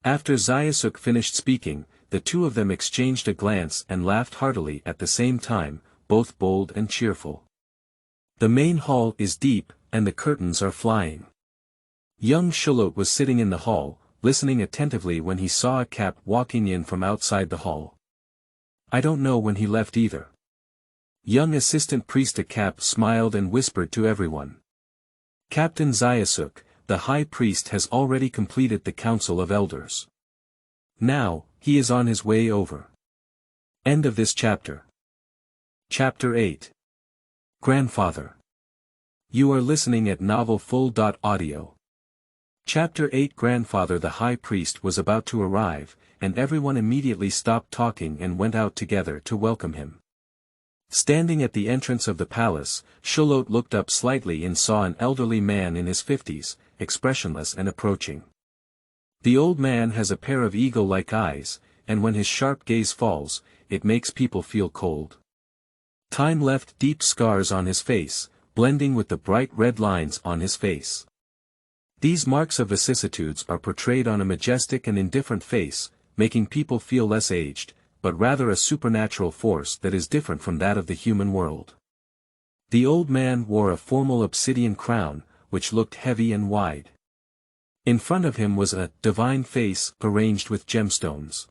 After Zyasuk finished speaking, the two of them exchanged a glance and laughed heartily at the same time, both bold and cheerful. The main hall is deep, and the curtains are flying. Young Shulot was sitting in the hall, listening attentively when he saw a cap walking in from outside the hall. I don't know when he left either. Young assistant priest Cap smiled and whispered to everyone. Captain Zyasuk, the high priest has already completed the council of elders. Now, he is on his way over. End of this chapter. Chapter 8. Grandfather. You are listening at novelfull.audio. Chapter 8. Grandfather. The high priest was about to arrive, and everyone immediately stopped talking and went out together to welcome him. Standing at the entrance of the palace, Shulot looked up slightly and saw an elderly man in his 50s, expressionless and approaching. The old man has a pair of eagle-like eyes, and when his sharp gaze falls, it makes people feel cold. Time left deep scars on his face, blending with the bright red lines on his face. These marks of vicissitudes are portrayed on a majestic and indifferent face, making people feel less aged, but rather a supernatural force that is different from that of the human world. The old man wore a formal obsidian crown, which looked heavy and wide. In front of him was a divine face arranged with gemstones.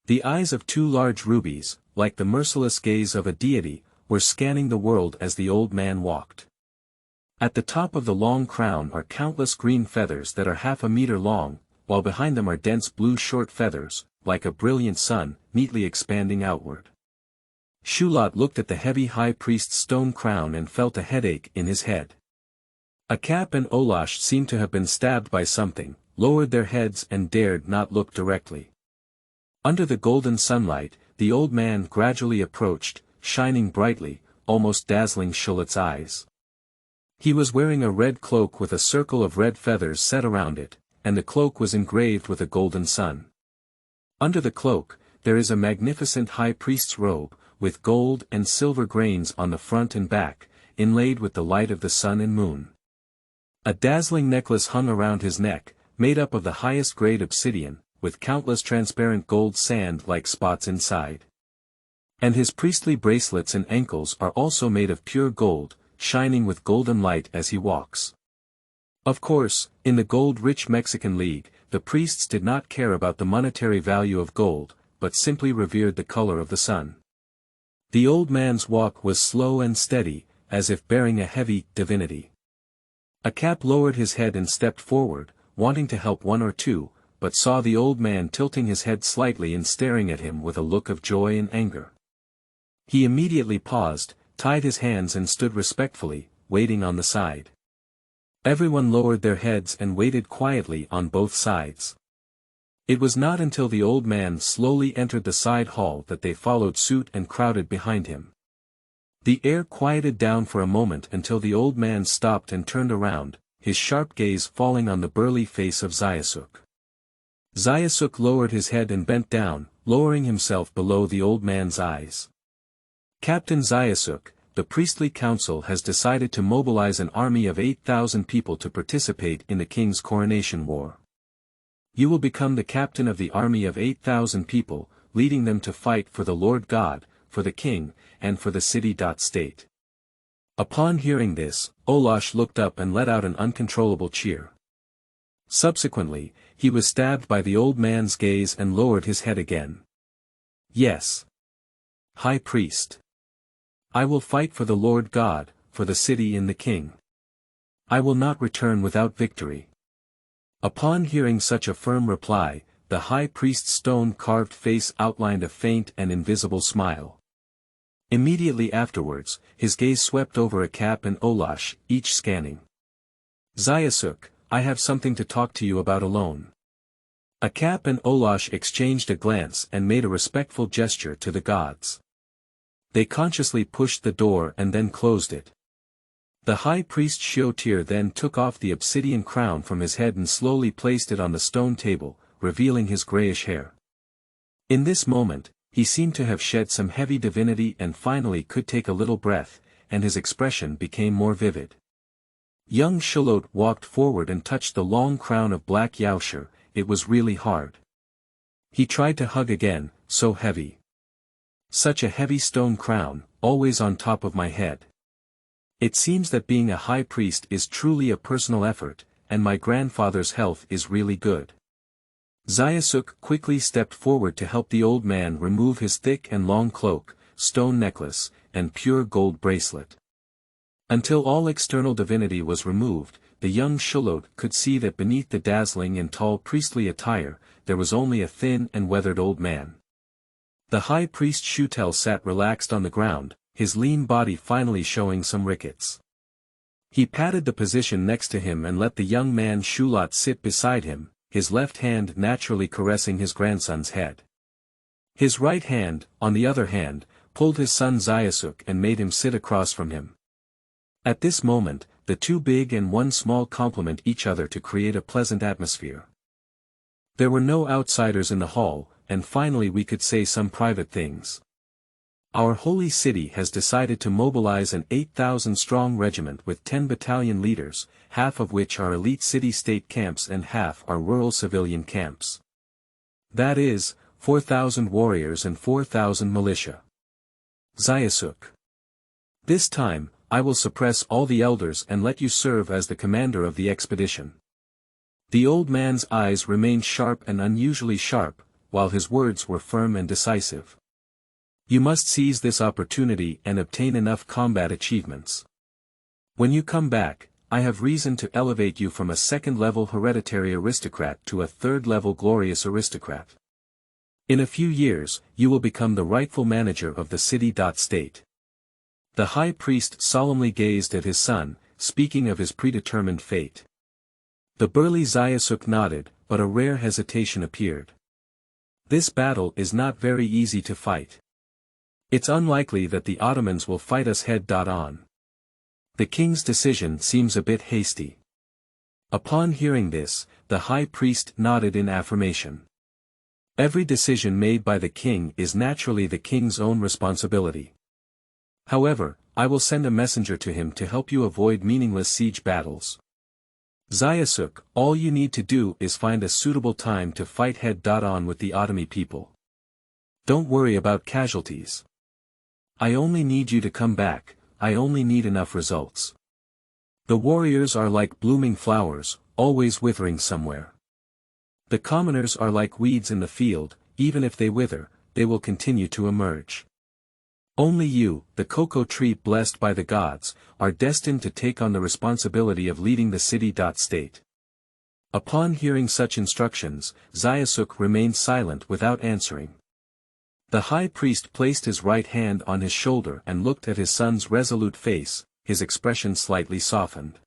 The eyes of two large rubies, like the merciless gaze of a deity, were scanning the world as the old man walked. At the top of the long crown are countless green feathers that are half a meter long, while behind them are dense blue short feathers, like a brilliant sun, neatly expanding outward. Shulot looked at the heavy high priest's stone crown and felt a headache in his head. Akap and Olash seemed to have been stabbed by something, lowered their heads and dared not look directly. Under the golden sunlight, the old man gradually approached, shining brightly, almost dazzling Shulot's eyes. He was wearing a red cloak with a circle of red feathers set around it, and the cloak was engraved with a golden sun. Under the cloak, there is a magnificent high priest's robe, with gold and silver grains on the front and back, inlaid with the light of the sun and moon. A dazzling necklace hung around his neck, made up of the highest grade obsidian, with countless transparent gold sand-like spots inside. And his priestly bracelets and ankles are also made of pure gold, shining with golden light as he walks. Of course, in the gold-rich Mexican League, the priests did not care about the monetary value of gold, but simply revered the color of the sun. The old man's walk was slow and steady, as if bearing a heavy divinity. A cap lowered his head and stepped forward, wanting to help one or two, but saw the old man tilting his head slightly and staring at him with a look of joy and anger. He immediately paused, tied his hands and stood respectfully, waiting on the side. Everyone lowered their heads and waited quietly on both sides. It was not until the old man slowly entered the side hall that they followed suit and crowded behind him. The air quieted down for a moment until the old man stopped and turned around, his sharp gaze falling on the burly face of Zayasuk. Zayasuk lowered his head and bent down, lowering himself below the old man's eyes. Captain Zayasuk, the priestly council has decided to mobilize an army of 8,000 people to participate in the king's coronation war. You will become the captain of the army of 8,000 people, leading them to fight for the Lord God, for the king, and for the city-state. Upon hearing this, Olash looked up and let out an uncontrollable cheer. Subsequently, he was stabbed by the old man's gaze and lowered his head again. Yes. High Priest. I will fight for the Lord God, for the city and the king. I will not return without victory. Upon hearing such a firm reply, the high priest's stone-carved face outlined a faint and invisible smile. Immediately afterwards, his gaze swept over a cap and Olash, each scanning. Zayasuk, I have something to talk to you about alone. A cap and Olash exchanged a glance and made a respectful gesture to the gods. They consciously pushed the door and then closed it. The high priest Shiotir then took off the obsidian crown from his head and slowly placed it on the stone table, revealing his grayish hair. In this moment, he seemed to have shed some heavy divinity and finally could take a little breath, and his expression became more vivid. Young Shilot walked forward and touched the long crown of black Yaoshir. It was really hard. He tried to hug again, so heavy. Such a heavy stone crown, always on top of my head. It seems that being a high priest is truly a personal effort, and my grandfather's health is really good. Zayasuk quickly stepped forward to help the old man remove his thick and long cloak, stone necklace, and pure gold bracelet. Until all external divinity was removed, the young Shilot could see that beneath the dazzling and tall priestly attire, there was only a thin and weathered old man. The high priest Shutel sat relaxed on the ground, his lean body finally showing some rickets. He patted the position next to him and let the young man Shulot sit beside him, his left hand naturally caressing his grandson's head. His right hand, on the other hand, pulled his son Zayasuk and made him sit across from him. At this moment, the two big and one small complement each other to create a pleasant atmosphere. There were no outsiders in the hall, and finally we could say some private things. Our holy city has decided to mobilize an 8,000-strong regiment with 10 battalion leaders, half of which are elite city-state camps and half are rural civilian camps. That is, 4,000 warriors and 4,000 militia. Zayasuk. This time, I will suppress all the elders and let you serve as the commander of the expedition. The old man's eyes remained sharp and unusually sharp, while his words were firm and decisive. You must seize this opportunity and obtain enough combat achievements. When you come back, I have reason to elevate you from a second-level hereditary aristocrat to a third-level glorious aristocrat. In a few years, you will become the rightful manager of the city-state. The high priest solemnly gazed at his son, speaking of his predetermined fate. The burly Zayasuk nodded, but a rare hesitation appeared. This battle is not very easy to fight. It's unlikely that the Ottomans will fight us head-on. The king's decision seems a bit hasty. Upon hearing this, the high priest nodded in affirmation. Every decision made by the king is naturally the king's own responsibility. However, I will send a messenger to him to help you avoid meaningless siege battles. Zayasuk, all you need to do is find a suitable time to fight head-on with the Ottoman people. Don't worry about casualties. I only need you to come back. I only need enough results. The warriors are like blooming flowers, always withering somewhere. The commoners are like weeds in the field, even if they wither, they will continue to emerge. Only you, the cocoa tree blessed by the gods, are destined to take on the responsibility of leading the city-state. Upon hearing such instructions, Ziasuk remained silent without answering. The high priest placed his right hand on his shoulder and looked at his son's resolute face, his expression slightly softened.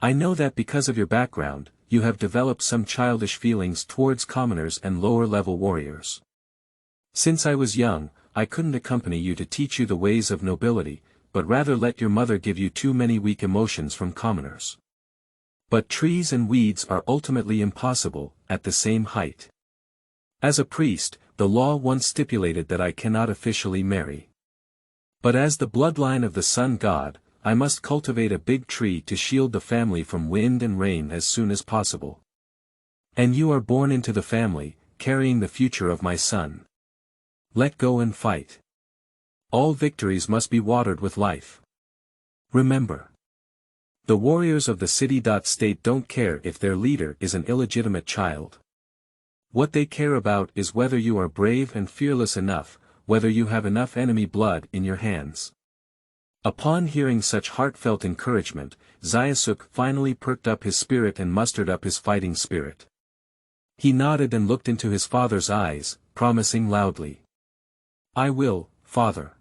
I know that because of your background, you have developed some childish feelings towards commoners and lower-level warriors. Since I was young, I couldn't accompany you to teach you the ways of nobility, but rather let your mother give you too many weak emotions from commoners. But trees and weeds are ultimately impossible, at the same height. As a priest, the law once stipulated that I cannot officially marry. But as the bloodline of the sun god, I must cultivate a big tree to shield the family from wind and rain as soon as possible. And you are born into the family, carrying the future of my son. Let go and fight. All victories must be watered with life. Remember. The warriors of the city-state don't care if their leader is an illegitimate child. What they care about is whether you are brave and fearless enough, whether you have enough enemy blood in your hands. Upon hearing such heartfelt encouragement, Ziasuk finally perked up his spirit and mustered up his fighting spirit. He nodded and looked into his father's eyes, promising loudly. I will, father.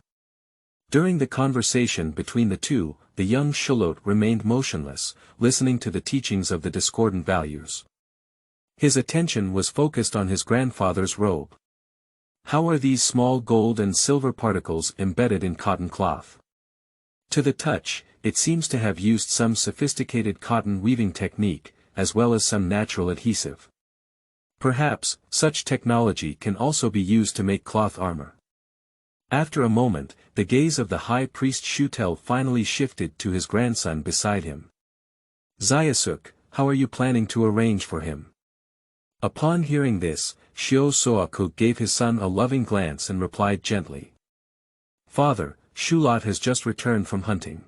During the conversation between the two, the young Shulot remained motionless, listening to the teachings of the discordant values. His attention was focused on his grandfather's robe. How are these small gold and silver particles embedded in cotton cloth? To the touch, it seems to have used some sophisticated cotton weaving technique, as well as some natural adhesive. Perhaps, such technology can also be used to make cloth armor. After a moment, the gaze of the high priest Shutel finally shifted to his grandson beside him. Ziasuk, how are you planning to arrange for him? Upon hearing this, Shio Soaku gave his son a loving glance and replied gently. Father, Shulot has just returned from hunting.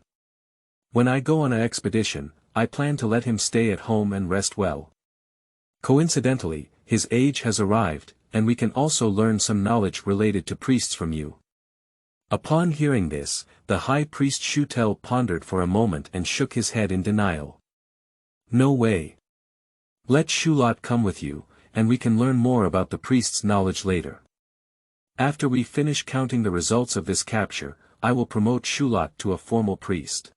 When I go on an expedition, I plan to let him stay at home and rest well. Coincidentally, his age has arrived, and we can also learn some knowledge related to priests from you. Upon hearing this, the high priest Shutel pondered for a moment and shook his head in denial. No way. Let Shulot come with you, and we can learn more about the priest's knowledge later. After we finish counting the results of this capture, I will promote Shulot to a formal priest.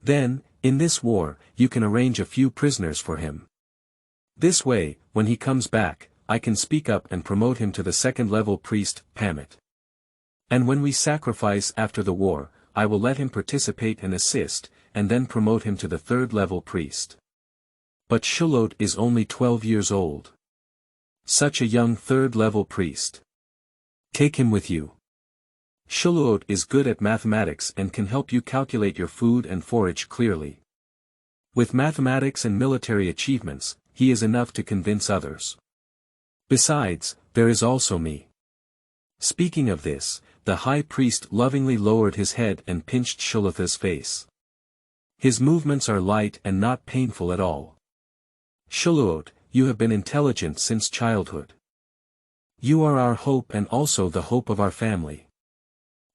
Then, in this war, you can arrange a few prisoners for him. This way, when he comes back, I can speak up and promote him to the second-level priest, Pamit. And when we sacrifice after the war, I will let him participate and assist, and then promote him to the third-level priest. But Shulot is only 12 years old. Such a young third-level priest. Take him with you. Shulot is good at mathematics and can help you calculate your food and forage clearly. With mathematics and military achievements, he is enough to convince others. Besides, there is also me. Speaking of this, the high priest lovingly lowered his head and pinched Shulotha's face. His movements are light and not painful at all. Shulot, you have been intelligent since childhood. You are our hope and also the hope of our family.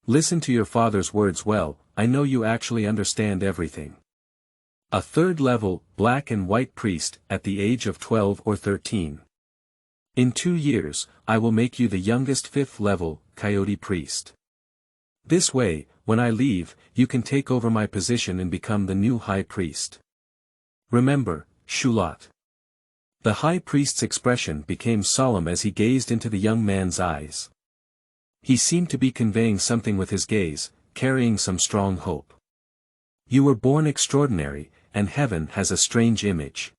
Listen to your father's words well, I know you actually understand everything. A third-level, black and white priest, at the age of 12 or 13. In 2 years, I will make you the youngest fifth-level, coyote priest. This way, when I leave, you can take over my position and become the new high priest. Remember, Shulot. The high priest's expression became solemn as he gazed into the young man's eyes. He seemed to be conveying something with his gaze, carrying some strong hope. You were born extraordinary, and heaven has a strange image.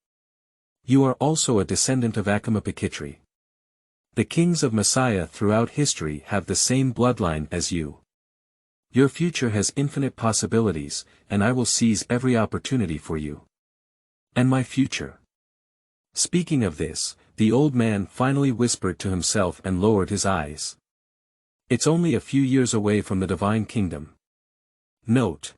You are also a descendant of Akamapikitri. The kings of Messiah throughout history have the same bloodline as you. Your future has infinite possibilities, and I will seize every opportunity for you. And my future. Speaking of this, the old man finally whispered to himself and lowered his eyes. It's only a few years away from the divine kingdom. Note: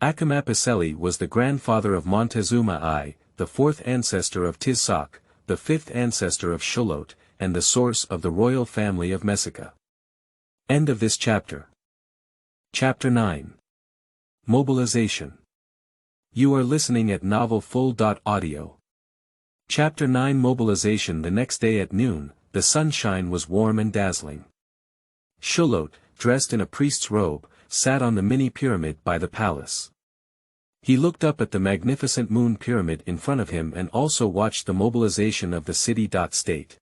Akamapiseli was the grandfather of Montezuma I, the fourth ancestor of Tizsac, the fifth ancestor of Shulot, and the source of the royal family of Mesica. End of this chapter. Chapter 9. Mobilization. You are listening at Novel Full.audio. Chapter 9 Mobilization. The next day at noon, the sunshine was warm and dazzling. Shulot, dressed in a priest's robe, sat on the mini-pyramid by the palace. He looked up at the magnificent moon pyramid in front of him and also watched the mobilization of the city-state.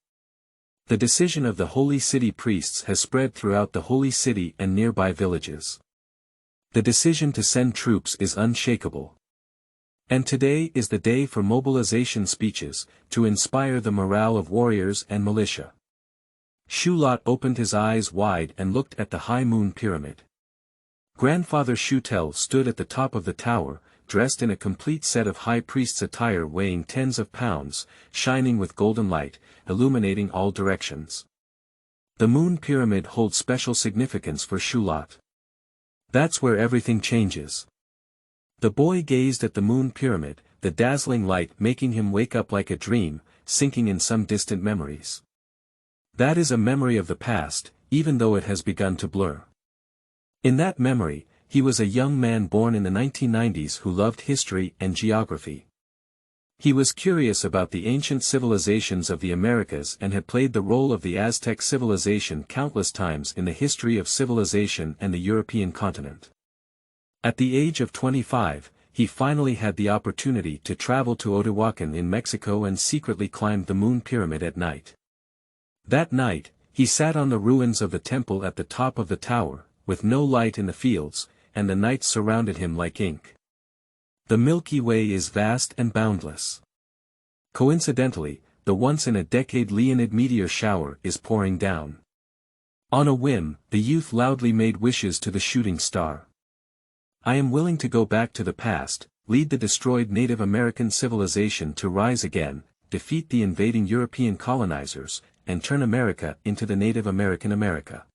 The decision of the holy city priests has spread throughout the holy city and nearby villages. The decision to send troops is unshakable. And today is the day for mobilization speeches, to inspire the morale of warriors and militia. Shulot opened his eyes wide and looked at the high moon pyramid. Grandfather Shutel stood at the top of the tower, dressed in a complete set of high priest's attire weighing tens of pounds, shining with golden light, illuminating all directions. The moon pyramid holds special significance for Shulot. That's where everything changes. The boy gazed at the moon pyramid, the dazzling light making him wake up like a dream, sinking in some distant memories. That is a memory of the past, even though it has begun to blur. In that memory, he was a young man born in the 1990s who loved history and geography. He was curious about the ancient civilizations of the Americas and had played the role of the Aztec civilization countless times in the history of civilization and the European continent. At the age of 25, he finally had the opportunity to travel to Otehuacan in Mexico and secretly climbed the moon pyramid at night. That night, he sat on the ruins of the temple at the top of the tower, with no light in the fields, and the night surrounded him like ink. The Milky Way is vast and boundless. Coincidentally, the once-in-a-decade Leonid meteor shower is pouring down. On a whim, the youth loudly made wishes to the shooting star. I am willing to go back to the past, lead the destroyed Native American civilization to rise again, defeat the invading European colonizers, and turn America into the Native American America.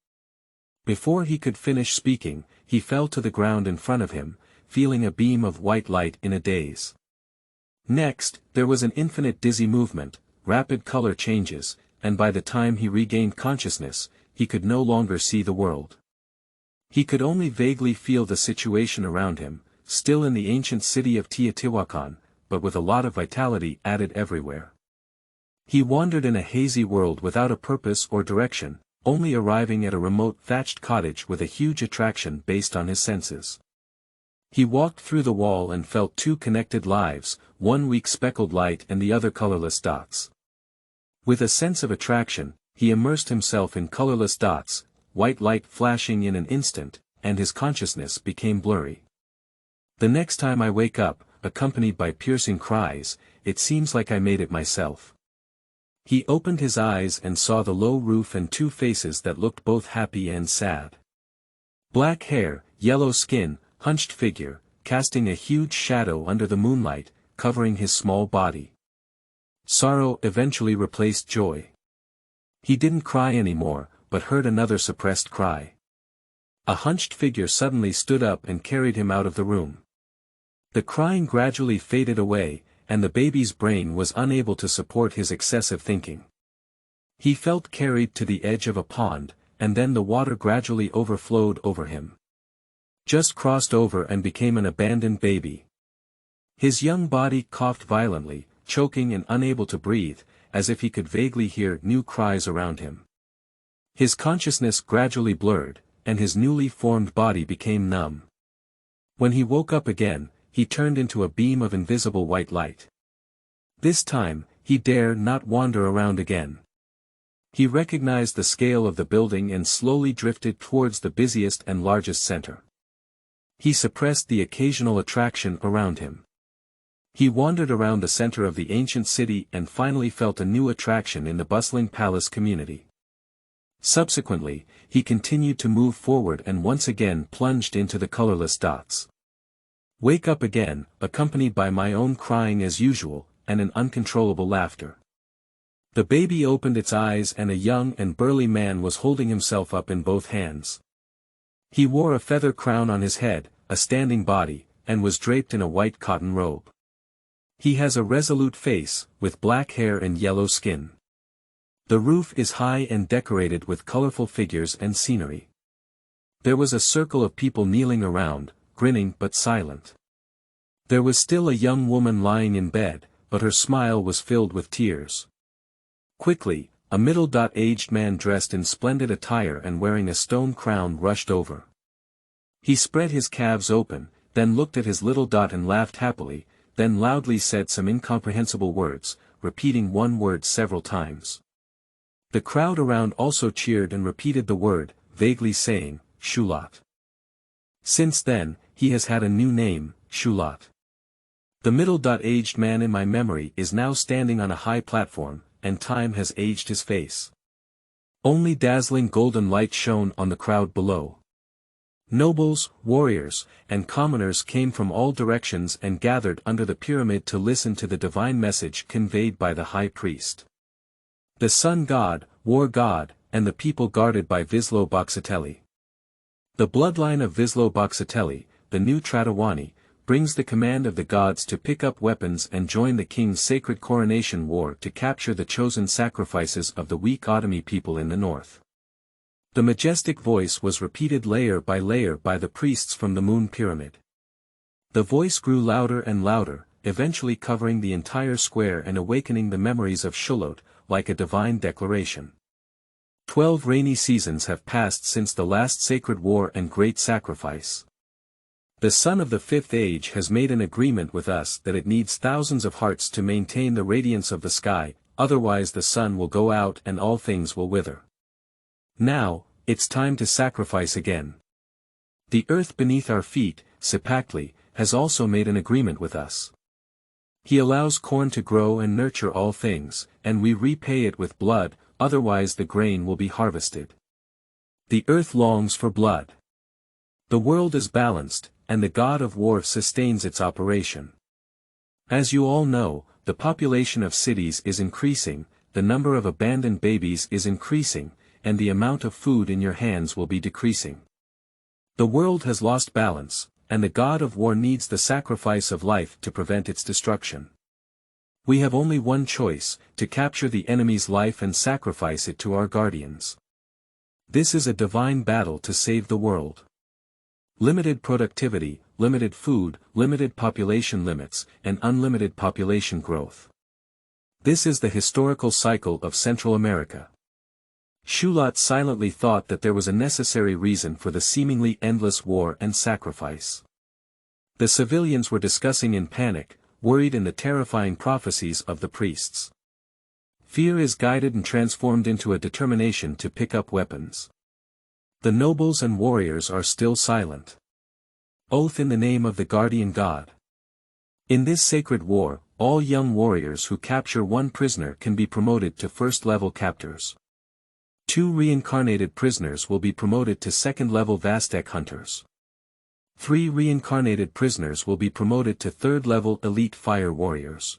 Before he could finish speaking, he fell to the ground in front of him, feeling a beam of white light in a daze. Next, there was an infinite dizzy movement, rapid color changes, and by the time he regained consciousness, he could no longer see the world. He could only vaguely feel the situation around him, still in the ancient city of Teotihuacan, but with a lot of vitality added everywhere. He wandered in a hazy world without a purpose or direction, only arriving at a remote thatched cottage with a huge attraction based on his senses. He walked through the wall and felt two connected lives, one weak speckled light and the other colorless dots. With a sense of attraction, he immersed himself in colorless dots, white light flashing in an instant, and his consciousness became blurry. The next time I wake up, accompanied by piercing cries, it seems like I made it myself. He opened his eyes and saw the low roof and two faces that looked both happy and sad. Black hair, yellow skin, hunched figure, casting a huge shadow under the moonlight, covering his small body. Sorrow eventually replaced joy. He didn't cry anymore, but heard another suppressed cry. A hunched figure suddenly stood up and carried him out of the room. The crying gradually faded away, and the baby's brain was unable to support his excessive thinking. He felt carried to the edge of a pond, and then the water gradually overflowed over him. Just crossed over and became an abandoned baby. His young body coughed violently, choking and unable to breathe, as if he could vaguely hear new cries around him. His consciousness gradually blurred, and his newly formed body became numb. When he woke up again, he turned into a beam of invisible white light. This time, he dare not wander around again. He recognized the scale of the building and slowly drifted towards the busiest and largest center. He suppressed the occasional attraction around him. He wandered around the center of the ancient city and finally felt a new attraction in the bustling palace community. Subsequently, he continued to move forward and once again plunged into the colorless dots. Wake up again, accompanied by my own crying as usual, and an uncontrollable laughter. The baby opened its eyes and a young and burly man was holding himself up in both hands. He wore a feather crown on his head, a standing body, and was draped in a white cotton robe. He has a resolute face, with black hair and yellow skin. The roof is high and decorated with colorful figures and scenery. There was a circle of people kneeling around, grinning but silent. There was still a young woman lying in bed, but her smile was filled with tears. Quickly, a middle-aged man dressed in splendid attire and wearing a stone crown rushed over. He spread his calves open, then looked at his little dot and laughed happily, then loudly said some incomprehensible words, repeating one word several times. The crowd around also cheered and repeated the word, vaguely saying, Shulot. Since then, he has had a new name, Shulot. The middle-aged man in my memory is now standing on a high platform, and time has aged his face. Only dazzling golden light shone on the crowd below. Nobles, warriors, and commoners came from all directions and gathered under the pyramid to listen to the divine message conveyed by the high priest. The sun god, war god, and the people guarded by Vislo-Boxitelli. The bloodline of Vislo-Boxitelli, the new Tratawani, brings the command of the gods to pick up weapons and join the king's sacred coronation war to capture the chosen sacrifices of the weak Otomi people in the north. The majestic voice was repeated layer by layer by the priests from the moon pyramid. The voice grew louder and louder, eventually covering the entire square and awakening the memories of Shulot, like a divine declaration. 12 rainy seasons have passed since the last sacred war and great sacrifice. The sun of the fifth age has made an agreement with us that it needs thousands of hearts to maintain the radiance of the sky, otherwise the sun will go out and all things will wither. Now, it's time to sacrifice again. The earth beneath our feet, Sipakli, has also made an agreement with us. He allows corn to grow and nurture all things, and we repay it with blood, otherwise the grain will be harvested. The earth longs for blood. The world is balanced, and the god of war sustains its operation. As you all know, the population of cities is increasing, the number of abandoned babies is increasing, and the amount of food in your hands will be decreasing. The world has lost balance, and the god of war needs the sacrifice of life to prevent its destruction. We have only one choice, to capture the enemy's life and sacrifice it to our guardians. This is a divine battle to save the world. Limited productivity, limited food, limited population limits, and unlimited population growth. This is the historical cycle of Central America. Shulot silently thought that there was a necessary reason for the seemingly endless war and sacrifice. The civilians were discussing in panic, worried in the terrifying prophecies of the priests. Fear is guided and transformed into a determination to pick up weapons. The nobles and warriors are still silent. Oath in the name of the guardian god. In this sacred war, all young warriors who capture one prisoner can be promoted to first-level captors. 2 reincarnated prisoners will be promoted to second-level Aztec hunters. 3 reincarnated prisoners will be promoted to third-level elite fire warriors.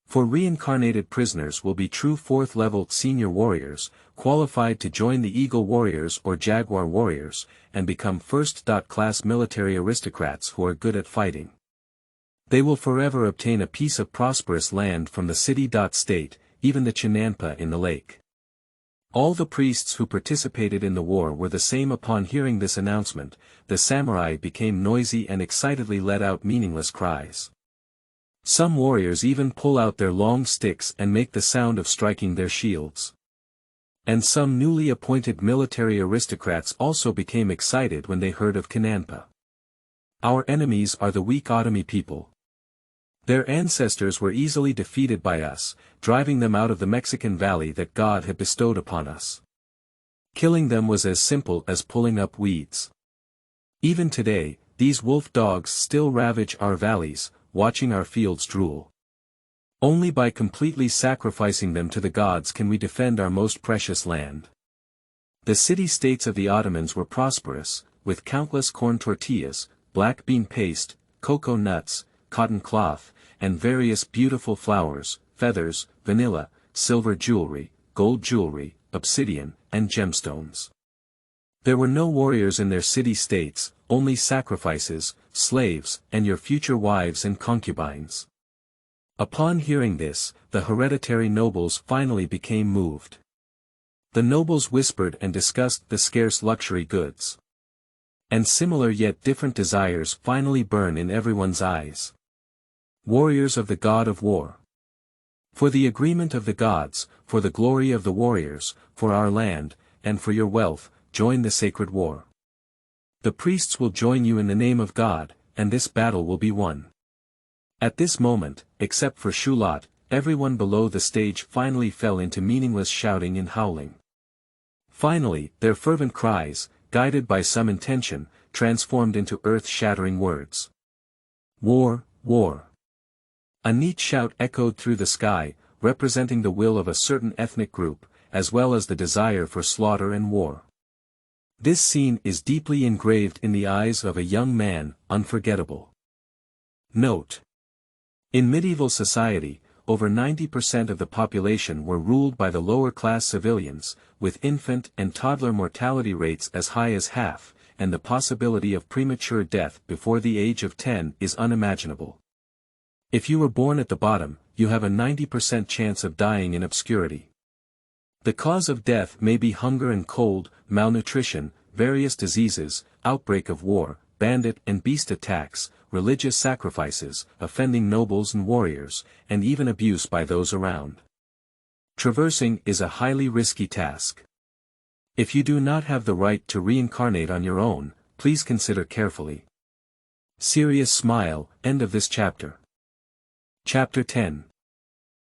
4 reincarnated prisoners will be true 4th-level senior warriors, qualified to join the Eagle Warriors or Jaguar Warriors, and become first-class military aristocrats who are good at fighting. They will forever obtain a piece of prosperous land from the city-state, even the Chinampa in the lake. All the priests who participated in the war were the same. Upon hearing this announcement, the samurai became noisy and excitedly let out meaningless cries. Some warriors even pull out their long sticks and make the sound of striking their shields. And some newly appointed military aristocrats also became excited when they heard of Chinampa. Our enemies are the weak Otomi people. Their ancestors were easily defeated by us, driving them out of the Mexican valley that God had bestowed upon us. Killing them was as simple as pulling up weeds. Even today, these wolf dogs still ravage our valleys, watching our fields drool. Only by completely sacrificing them to the gods can we defend our most precious land. The city-states of the Ottomans were prosperous, with countless corn tortillas, black bean paste, cocoa nuts, cotton cloth, and various beautiful flowers, feathers, vanilla, silver jewelry, gold jewelry, obsidian, and gemstones. There were no warriors in their city-states, only sacrifices, slaves, and your future wives and concubines. Upon hearing this, the hereditary nobles finally became moved. The nobles whispered and discussed the scarce luxury goods. And similar yet different desires finally burn in everyone's eyes. Warriors of the God of War. For the agreement of the gods, for the glory of the warriors, for our land, and for your wealth, join the sacred war. The priests will join you in the name of God, and this battle will be won. At this moment, except for Shulat, everyone below the stage finally fell into meaningless shouting and howling. Finally, their fervent cries, guided by some intention, transformed into earth-shattering words. War, war. A neat shout echoed through the sky, representing the will of a certain ethnic group, as well as the desire for slaughter and war. This scene is deeply engraved in the eyes of a young man, unforgettable. Note: in medieval society, over 90% of the population were ruled by the lower-class civilians, with infant and toddler mortality rates as high as half, and the possibility of premature death before the age of 10 is unimaginable. If you were born at the bottom, you have a 90% chance of dying in obscurity. The cause of death may be hunger and cold, malnutrition, various diseases, outbreak of war, bandit and beast attacks, religious sacrifices, offending nobles and warriors, and even abuse by those around. Traversing is a highly risky task. If you do not have the right to reincarnate on your own, please consider carefully. Serious smile, end of this chapter. Chapter 10.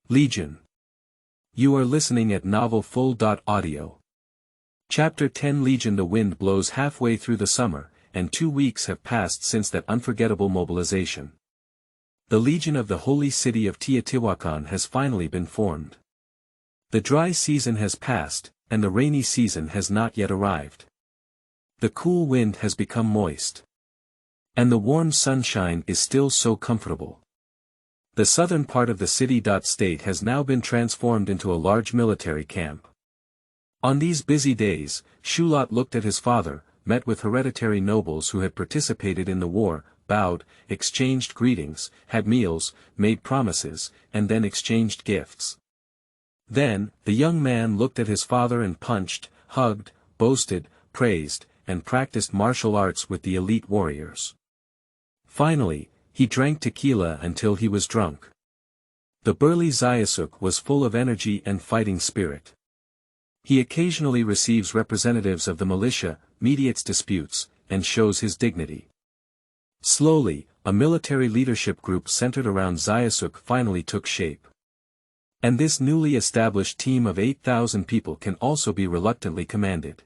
Legion. You are listening at novelfull.audio. Chapter 10 Legion. The wind blows halfway through the summer, and 2 weeks have passed since that unforgettable mobilization. The Legion of the Holy City of Teotihuacan has finally been formed. The dry season has passed, and the rainy season has not yet arrived. The cool wind has become moist. And the warm sunshine is still so comfortable. The southern part of the city-state has now been transformed into a large military camp. On these busy days, Shulat looked at his father, met with hereditary nobles who had participated in the war, bowed, exchanged greetings, had meals, made promises, and then exchanged gifts. Then, the young man looked at his father and punched, hugged, boasted, praised, and practiced martial arts with the elite warriors. Finally, he drank tequila until he was drunk. The burly Zayasuk was full of energy and fighting spirit. He occasionally receives representatives of the militia, mediates disputes, and shows his dignity. Slowly, a military leadership group centered around Zayasuk finally took shape. And this newly established team of 8,000 people can also be reluctantly commanded.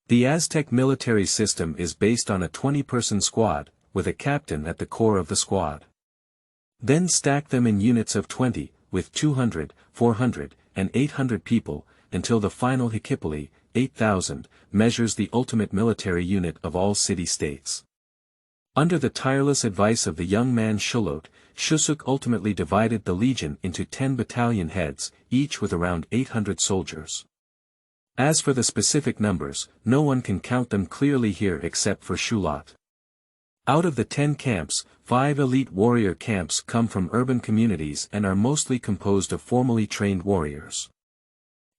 The Aztec military system is based on a 20-person squad, with a captain at the core of the squad. Then stack them in units of 20, with 200, 400, and 800 people, until the final Hikipoli, 8,000, measures the ultimate military unit of all city-states. Under the tireless advice of the young man Shulot, Shusuk ultimately divided the legion into 10 battalion heads, each with around 800 soldiers. As for the specific numbers, no one can count them clearly here except for Shulot. Out of the 10 camps, 5 elite warrior camps come from urban communities and are mostly composed of formally trained warriors.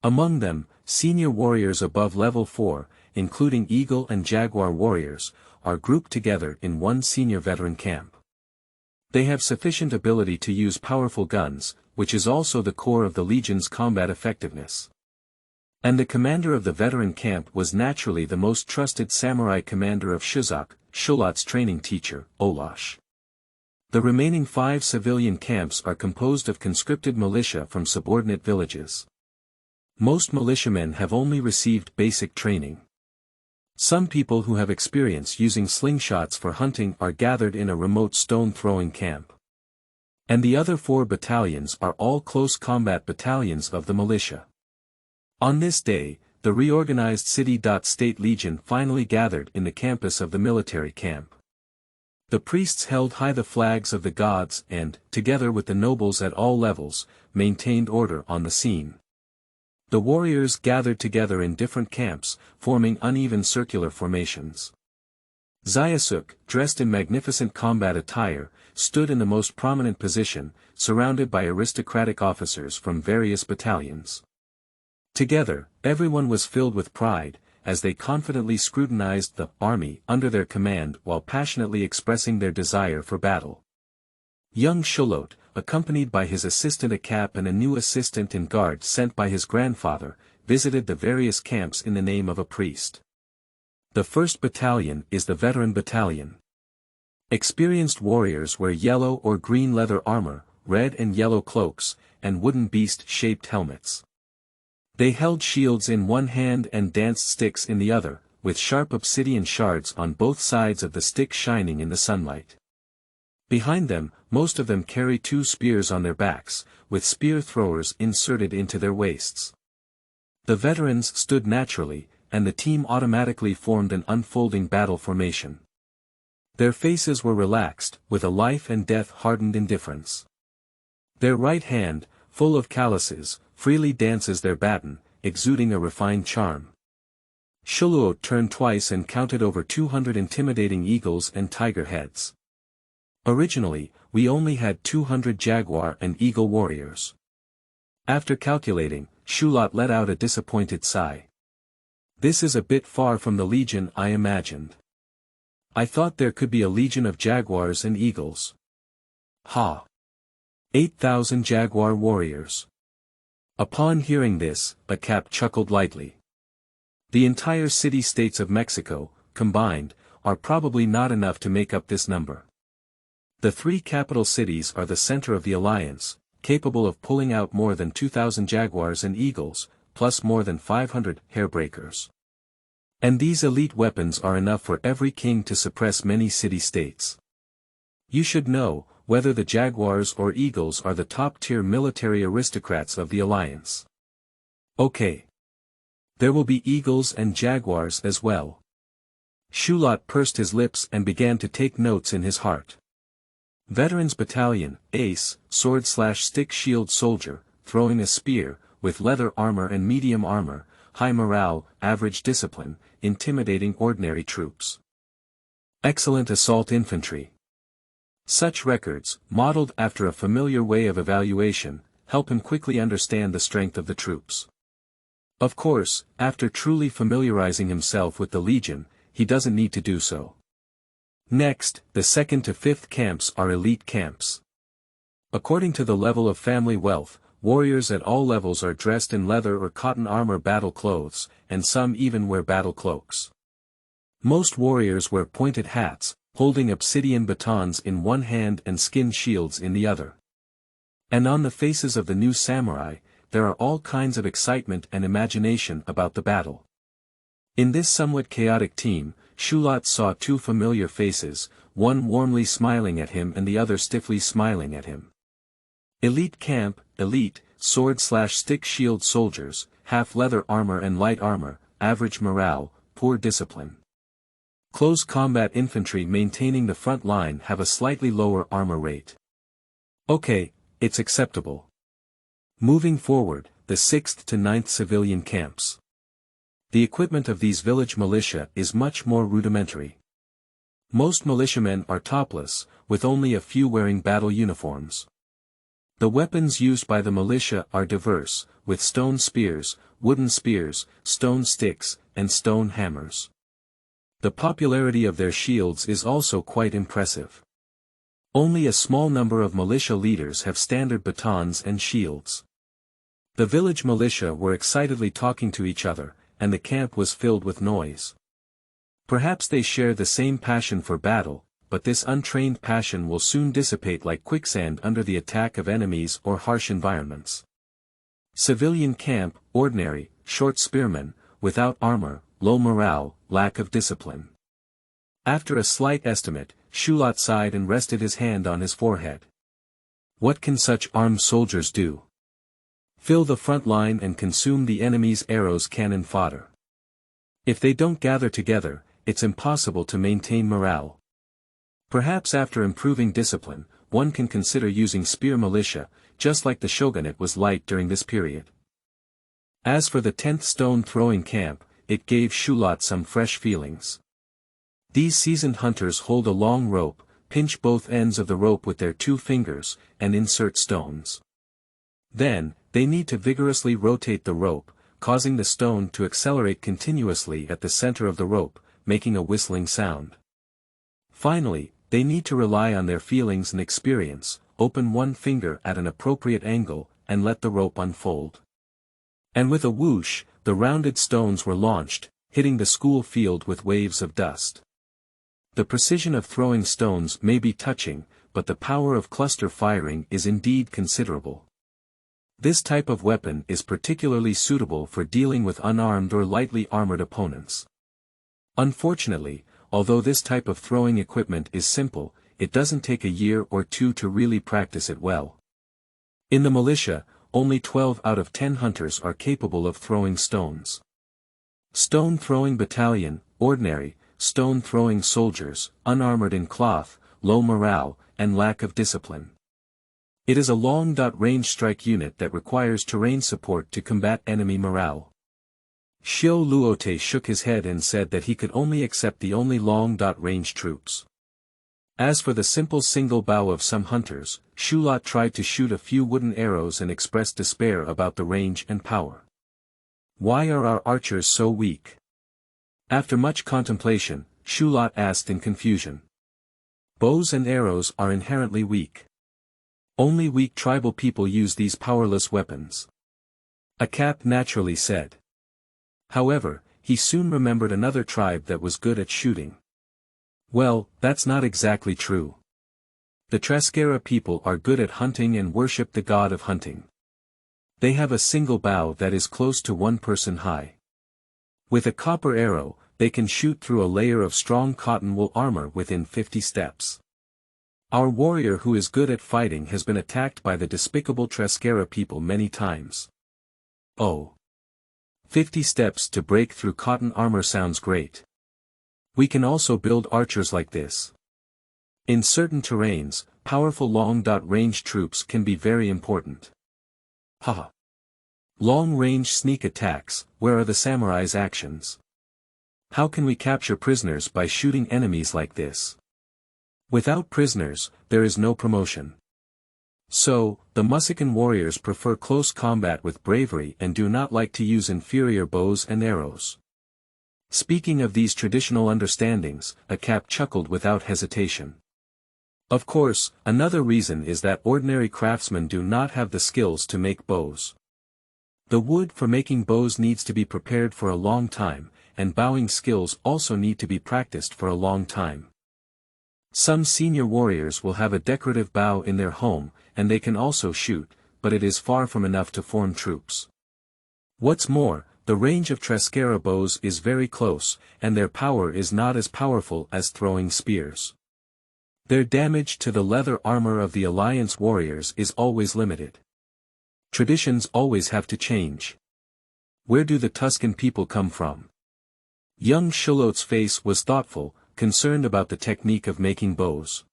Among them, senior warriors above level 4, including Eagle and Jaguar warriors, are grouped together in one senior veteran camp. They have sufficient ability to use powerful guns, which is also the core of the Legion's combat effectiveness. And the commander of the veteran camp was naturally the most trusted samurai commander of Shuzak, Shulot's training teacher, Olash. The remaining 5 civilian camps are composed of conscripted militia from subordinate villages. Most militiamen have only received basic training. Some people who have experience using slingshots for hunting are gathered in a remote stone-throwing camp. And the other 4 battalions are all close combat battalions of the militia. On this day, the reorganized city-state legion finally gathered in the campus of the military camp. The priests held high the flags of the gods and, together with the nobles at all levels, maintained order on the scene. The warriors gathered together in different camps, forming uneven circular formations. Zayasuk, dressed in magnificent combat attire, stood in the most prominent position, surrounded by aristocratic officers from various battalions. Together, everyone was filled with pride, as they confidently scrutinized the army under their command while passionately expressing their desire for battle. Young Shulot, accompanied by his assistant Akap and a new assistant and guard sent by his grandfather, visited the various camps in the name of a priest. The 1st Battalion is the Veteran Battalion. Experienced warriors wear yellow or green leather armor, red and yellow cloaks, and wooden beast-shaped helmets. They held shields in one hand and danced sticks in the other, with sharp obsidian shards on both sides of the stick shining in the sunlight. Behind them, most of them carry 2 spears on their backs, with spear throwers inserted into their waists. The veterans stood naturally, and the team automatically formed an unfolding battle formation. Their faces were relaxed, with a life and death hardened indifference. Their right hand, full of calluses, freely dances their baton, exuding a refined charm. Shuluot turned twice and counted over 200 intimidating eagles and tiger heads. Originally, we only had 200 jaguar and eagle warriors. After calculating, Shulot let out a disappointed sigh. This is a bit far from the legion I imagined. I thought there could be a legion of jaguars and eagles. Ha! 8,000 jaguar warriors. Upon hearing this, Akap chuckled lightly. The entire city-states of Mexico, combined, are probably not enough to make up this number. The 3 capital cities are the center of the alliance, capable of pulling out more than 2,000 jaguars and eagles, plus more than 500 hairbreakers. And these elite weapons are enough for every king to suppress many city-states. You should know, whether the jaguars or eagles are the top-tier military aristocrats of the alliance. Okay. There will be eagles and jaguars as well. Shulot pursed his lips and began to take notes in his heart. Veterans Battalion, Ace, sword/stick shield soldier, throwing a spear, with leather armor and medium armor, high morale, average discipline, intimidating ordinary troops. Excellent assault infantry. Such records, modeled after a familiar way of evaluation, help him quickly understand the strength of the troops. Of course, after truly familiarizing himself with the Legion, he doesn't need to do so. Next, the 2nd to 5th camps are elite camps. According to the level of family wealth, warriors at all levels are dressed in leather or cotton armor battle clothes, and some even wear battle cloaks. Most warriors wear pointed hats, holding obsidian batons in one hand and skin shields in the other. And on the faces of the new samurai, there are all kinds of excitement and imagination about the battle. In this somewhat chaotic team, Shulot saw 2 familiar faces, one warmly smiling at him and the other stiffly smiling at him. Elite camp, elite, sword/stick shield soldiers, half leather armor and light armor, average morale, poor discipline. Close combat infantry maintaining the front line have a slightly lower armor rate. Okay, it's acceptable. Moving forward, the 6th to 9th civilian camps. The equipment of these village militia is much more rudimentary. Most militiamen are topless, with only a few wearing battle uniforms. The weapons used by the militia are diverse, with stone spears, wooden spears, stone sticks, and stone hammers. The popularity of their shields is also quite impressive. Only a small number of militia leaders have standard batons and shields. The village militia were excitedly talking to each other, and the camp was filled with noise. Perhaps they share the same passion for battle, but this untrained passion will soon dissipate like quicksand under the attack of enemies or harsh environments. Civilian camp, ordinary, short spearmen, without armor, low morale, lack of discipline. After a slight estimate, Shulot sighed and rested his hand on his forehead. What can such armed soldiers do? Fill the front line and consume the enemy's arrows cannon fodder. If they don't gather together, it's impossible to maintain morale. Perhaps after improving discipline, one can consider using spear militia, just like the shogunate was light during this period. As for the 10th stone-throwing camp, it gave Shulot some fresh feelings. These seasoned hunters hold a long rope, pinch both ends of the rope with their 2 fingers, and insert stones. Then, they need to vigorously rotate the rope, causing the stone to accelerate continuously at the center of the rope, making a whistling sound. Finally, they need to rely on their feelings and experience, open one finger at an appropriate angle, and let the rope unfold. And with a whoosh, the rounded stones were launched, hitting the school field with waves of dust. The precision of throwing stones may be touching, but the power of cluster firing is indeed considerable. This type of weapon is particularly suitable for dealing with unarmed or lightly armored opponents. Unfortunately, although this type of throwing equipment is simple, it doesn't take a year or 2 to really practice it well. In the militia, only 12 out of 10 hunters are capable of throwing stones. Stone-throwing battalion, ordinary, stone-throwing soldiers, unarmored in cloth, low morale, and lack of discipline. It is a long-range strike unit that requires terrain support to combat enemy morale. Xiao Luote shook his head and said that he could only accept the only long-range troops. As for the simple single bow of some hunters, Shulot tried to shoot a few wooden arrows and expressed despair about the range and power. Why are our archers so weak? After much contemplation, Shulot asked in confusion. Bows and arrows are inherently weak. Only weak tribal people use these powerless weapons. Akap naturally said. However, he soon remembered another tribe that was good at shooting. Well, that's not exactly true. The Traskera people are good at hunting and worship the god of hunting. They have a single bow that is close to 1 person high. With a copper arrow, they can shoot through a layer of strong cotton wool armor within 50 steps. Our warrior who is good at fighting has been attacked by the despicable Traskera people many times. Oh. 50 steps to break through cotton armor sounds great. We can also build archers like this. In certain terrains, powerful long-range troops can be very important. Haha. Long-range sneak attacks, where are the samurai's actions? How can we capture prisoners by shooting enemies like this? Without prisoners, there is no promotion. So, the Musican warriors prefer close combat with bravery and do not like to use inferior bows and arrows. Speaking of these traditional understandings, Akap chuckled without hesitation. Of course, another reason is that ordinary craftsmen do not have the skills to make bows. The wood for making bows needs to be prepared for a long time, and bowing skills also need to be practiced for a long time. Some senior warriors will have a decorative bow in their home, and they can also shoot, but it is far from enough to form troops. What's more, the range of Traskera bows is very close, and their power is not as powerful as throwing spears. Their damage to the leather armor of the Alliance warriors is always limited. Traditions always have to change. Where do the Tuscan people come from? Young Shulot's face was thoughtful, concerned about the technique of making bows.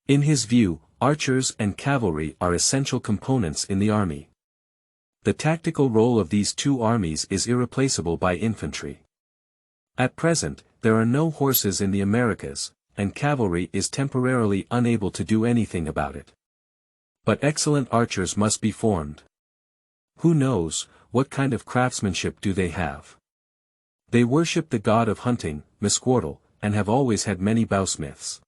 In his view, archers and cavalry are essential components in the army. The tactical role of these 2 armies is irreplaceable by infantry. At present, there are no horses in the Americas, and cavalry is temporarily unable to do anything about it. But excellent archers must be formed. Who knows, what kind of craftsmanship do they have? They worship the god of hunting, Mesquartle, and have always had many bowsmiths.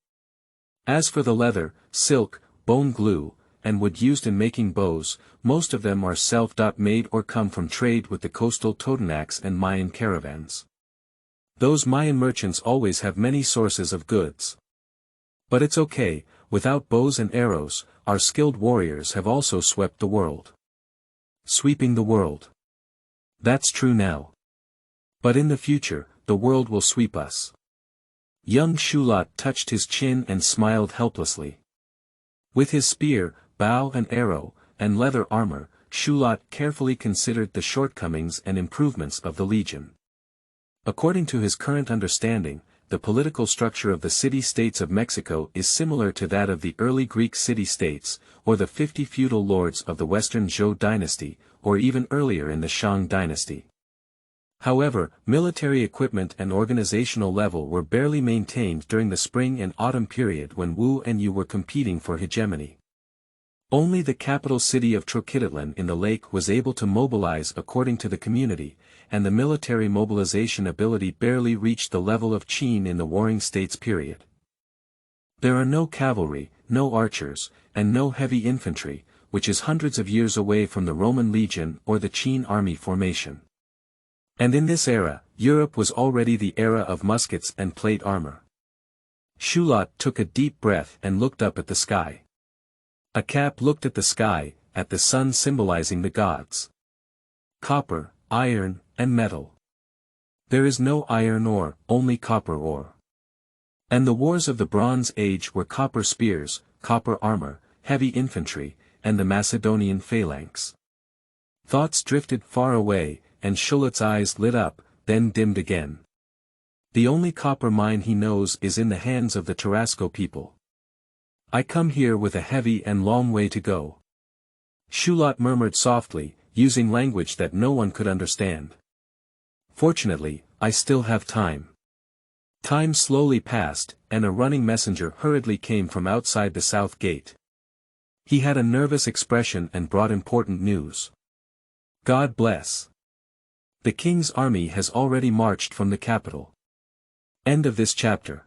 As for the leather, silk, bone glue, and wood used in making bows, most of them are self-made or come from trade with the coastal Totonacs and Mayan caravans. Those Mayan merchants always have many sources of goods. But it's okay, without bows and arrows, our skilled warriors have also swept the world. Sweeping the world. That's true now. But in the future, the world will sweep us. Young Shulot touched his chin and smiled helplessly. With his spear, bow and arrow, and leather armor, Shulot carefully considered the shortcomings and improvements of the legion. According to his current understanding, the political structure of the city-states of Mexico is similar to that of the early Greek city-states, or the 50 feudal lords of the Western Zhou dynasty, or even earlier in the Shang dynasty. However, military equipment and organizational level were barely maintained during the spring and autumn period when Wu and Yu were competing for hegemony. Only the capital city of Tenochtitlan in the lake was able to mobilize according to the community, and the military mobilization ability barely reached the level of Qin in the Warring States period. There are no cavalry, no archers, and no heavy infantry, which is hundreds of years away from the Roman legion or the Qin army formation. And in this era, Europe was already the era of muskets and plate armor. Shulot took a deep breath and looked up at the sky. Akap looked at the sky, at the sun symbolizing the gods. Copper, iron, and metal. There is no iron ore, only copper ore. And the wars of the Bronze Age were copper spears, copper armor, heavy infantry, and the Macedonian phalanx. Thoughts drifted far away, and Shulot's eyes lit up, then dimmed again. The only copper mine he knows is in the hands of the Tarasco people. I come here with a heavy and long way to go. Shulot murmured softly, using language that no one could understand. Fortunately, I still have time. Time slowly passed, and a running messenger hurriedly came from outside the south gate. He had a nervous expression and brought important news. God bless. The king's army has already marched from the capital. End of this chapter.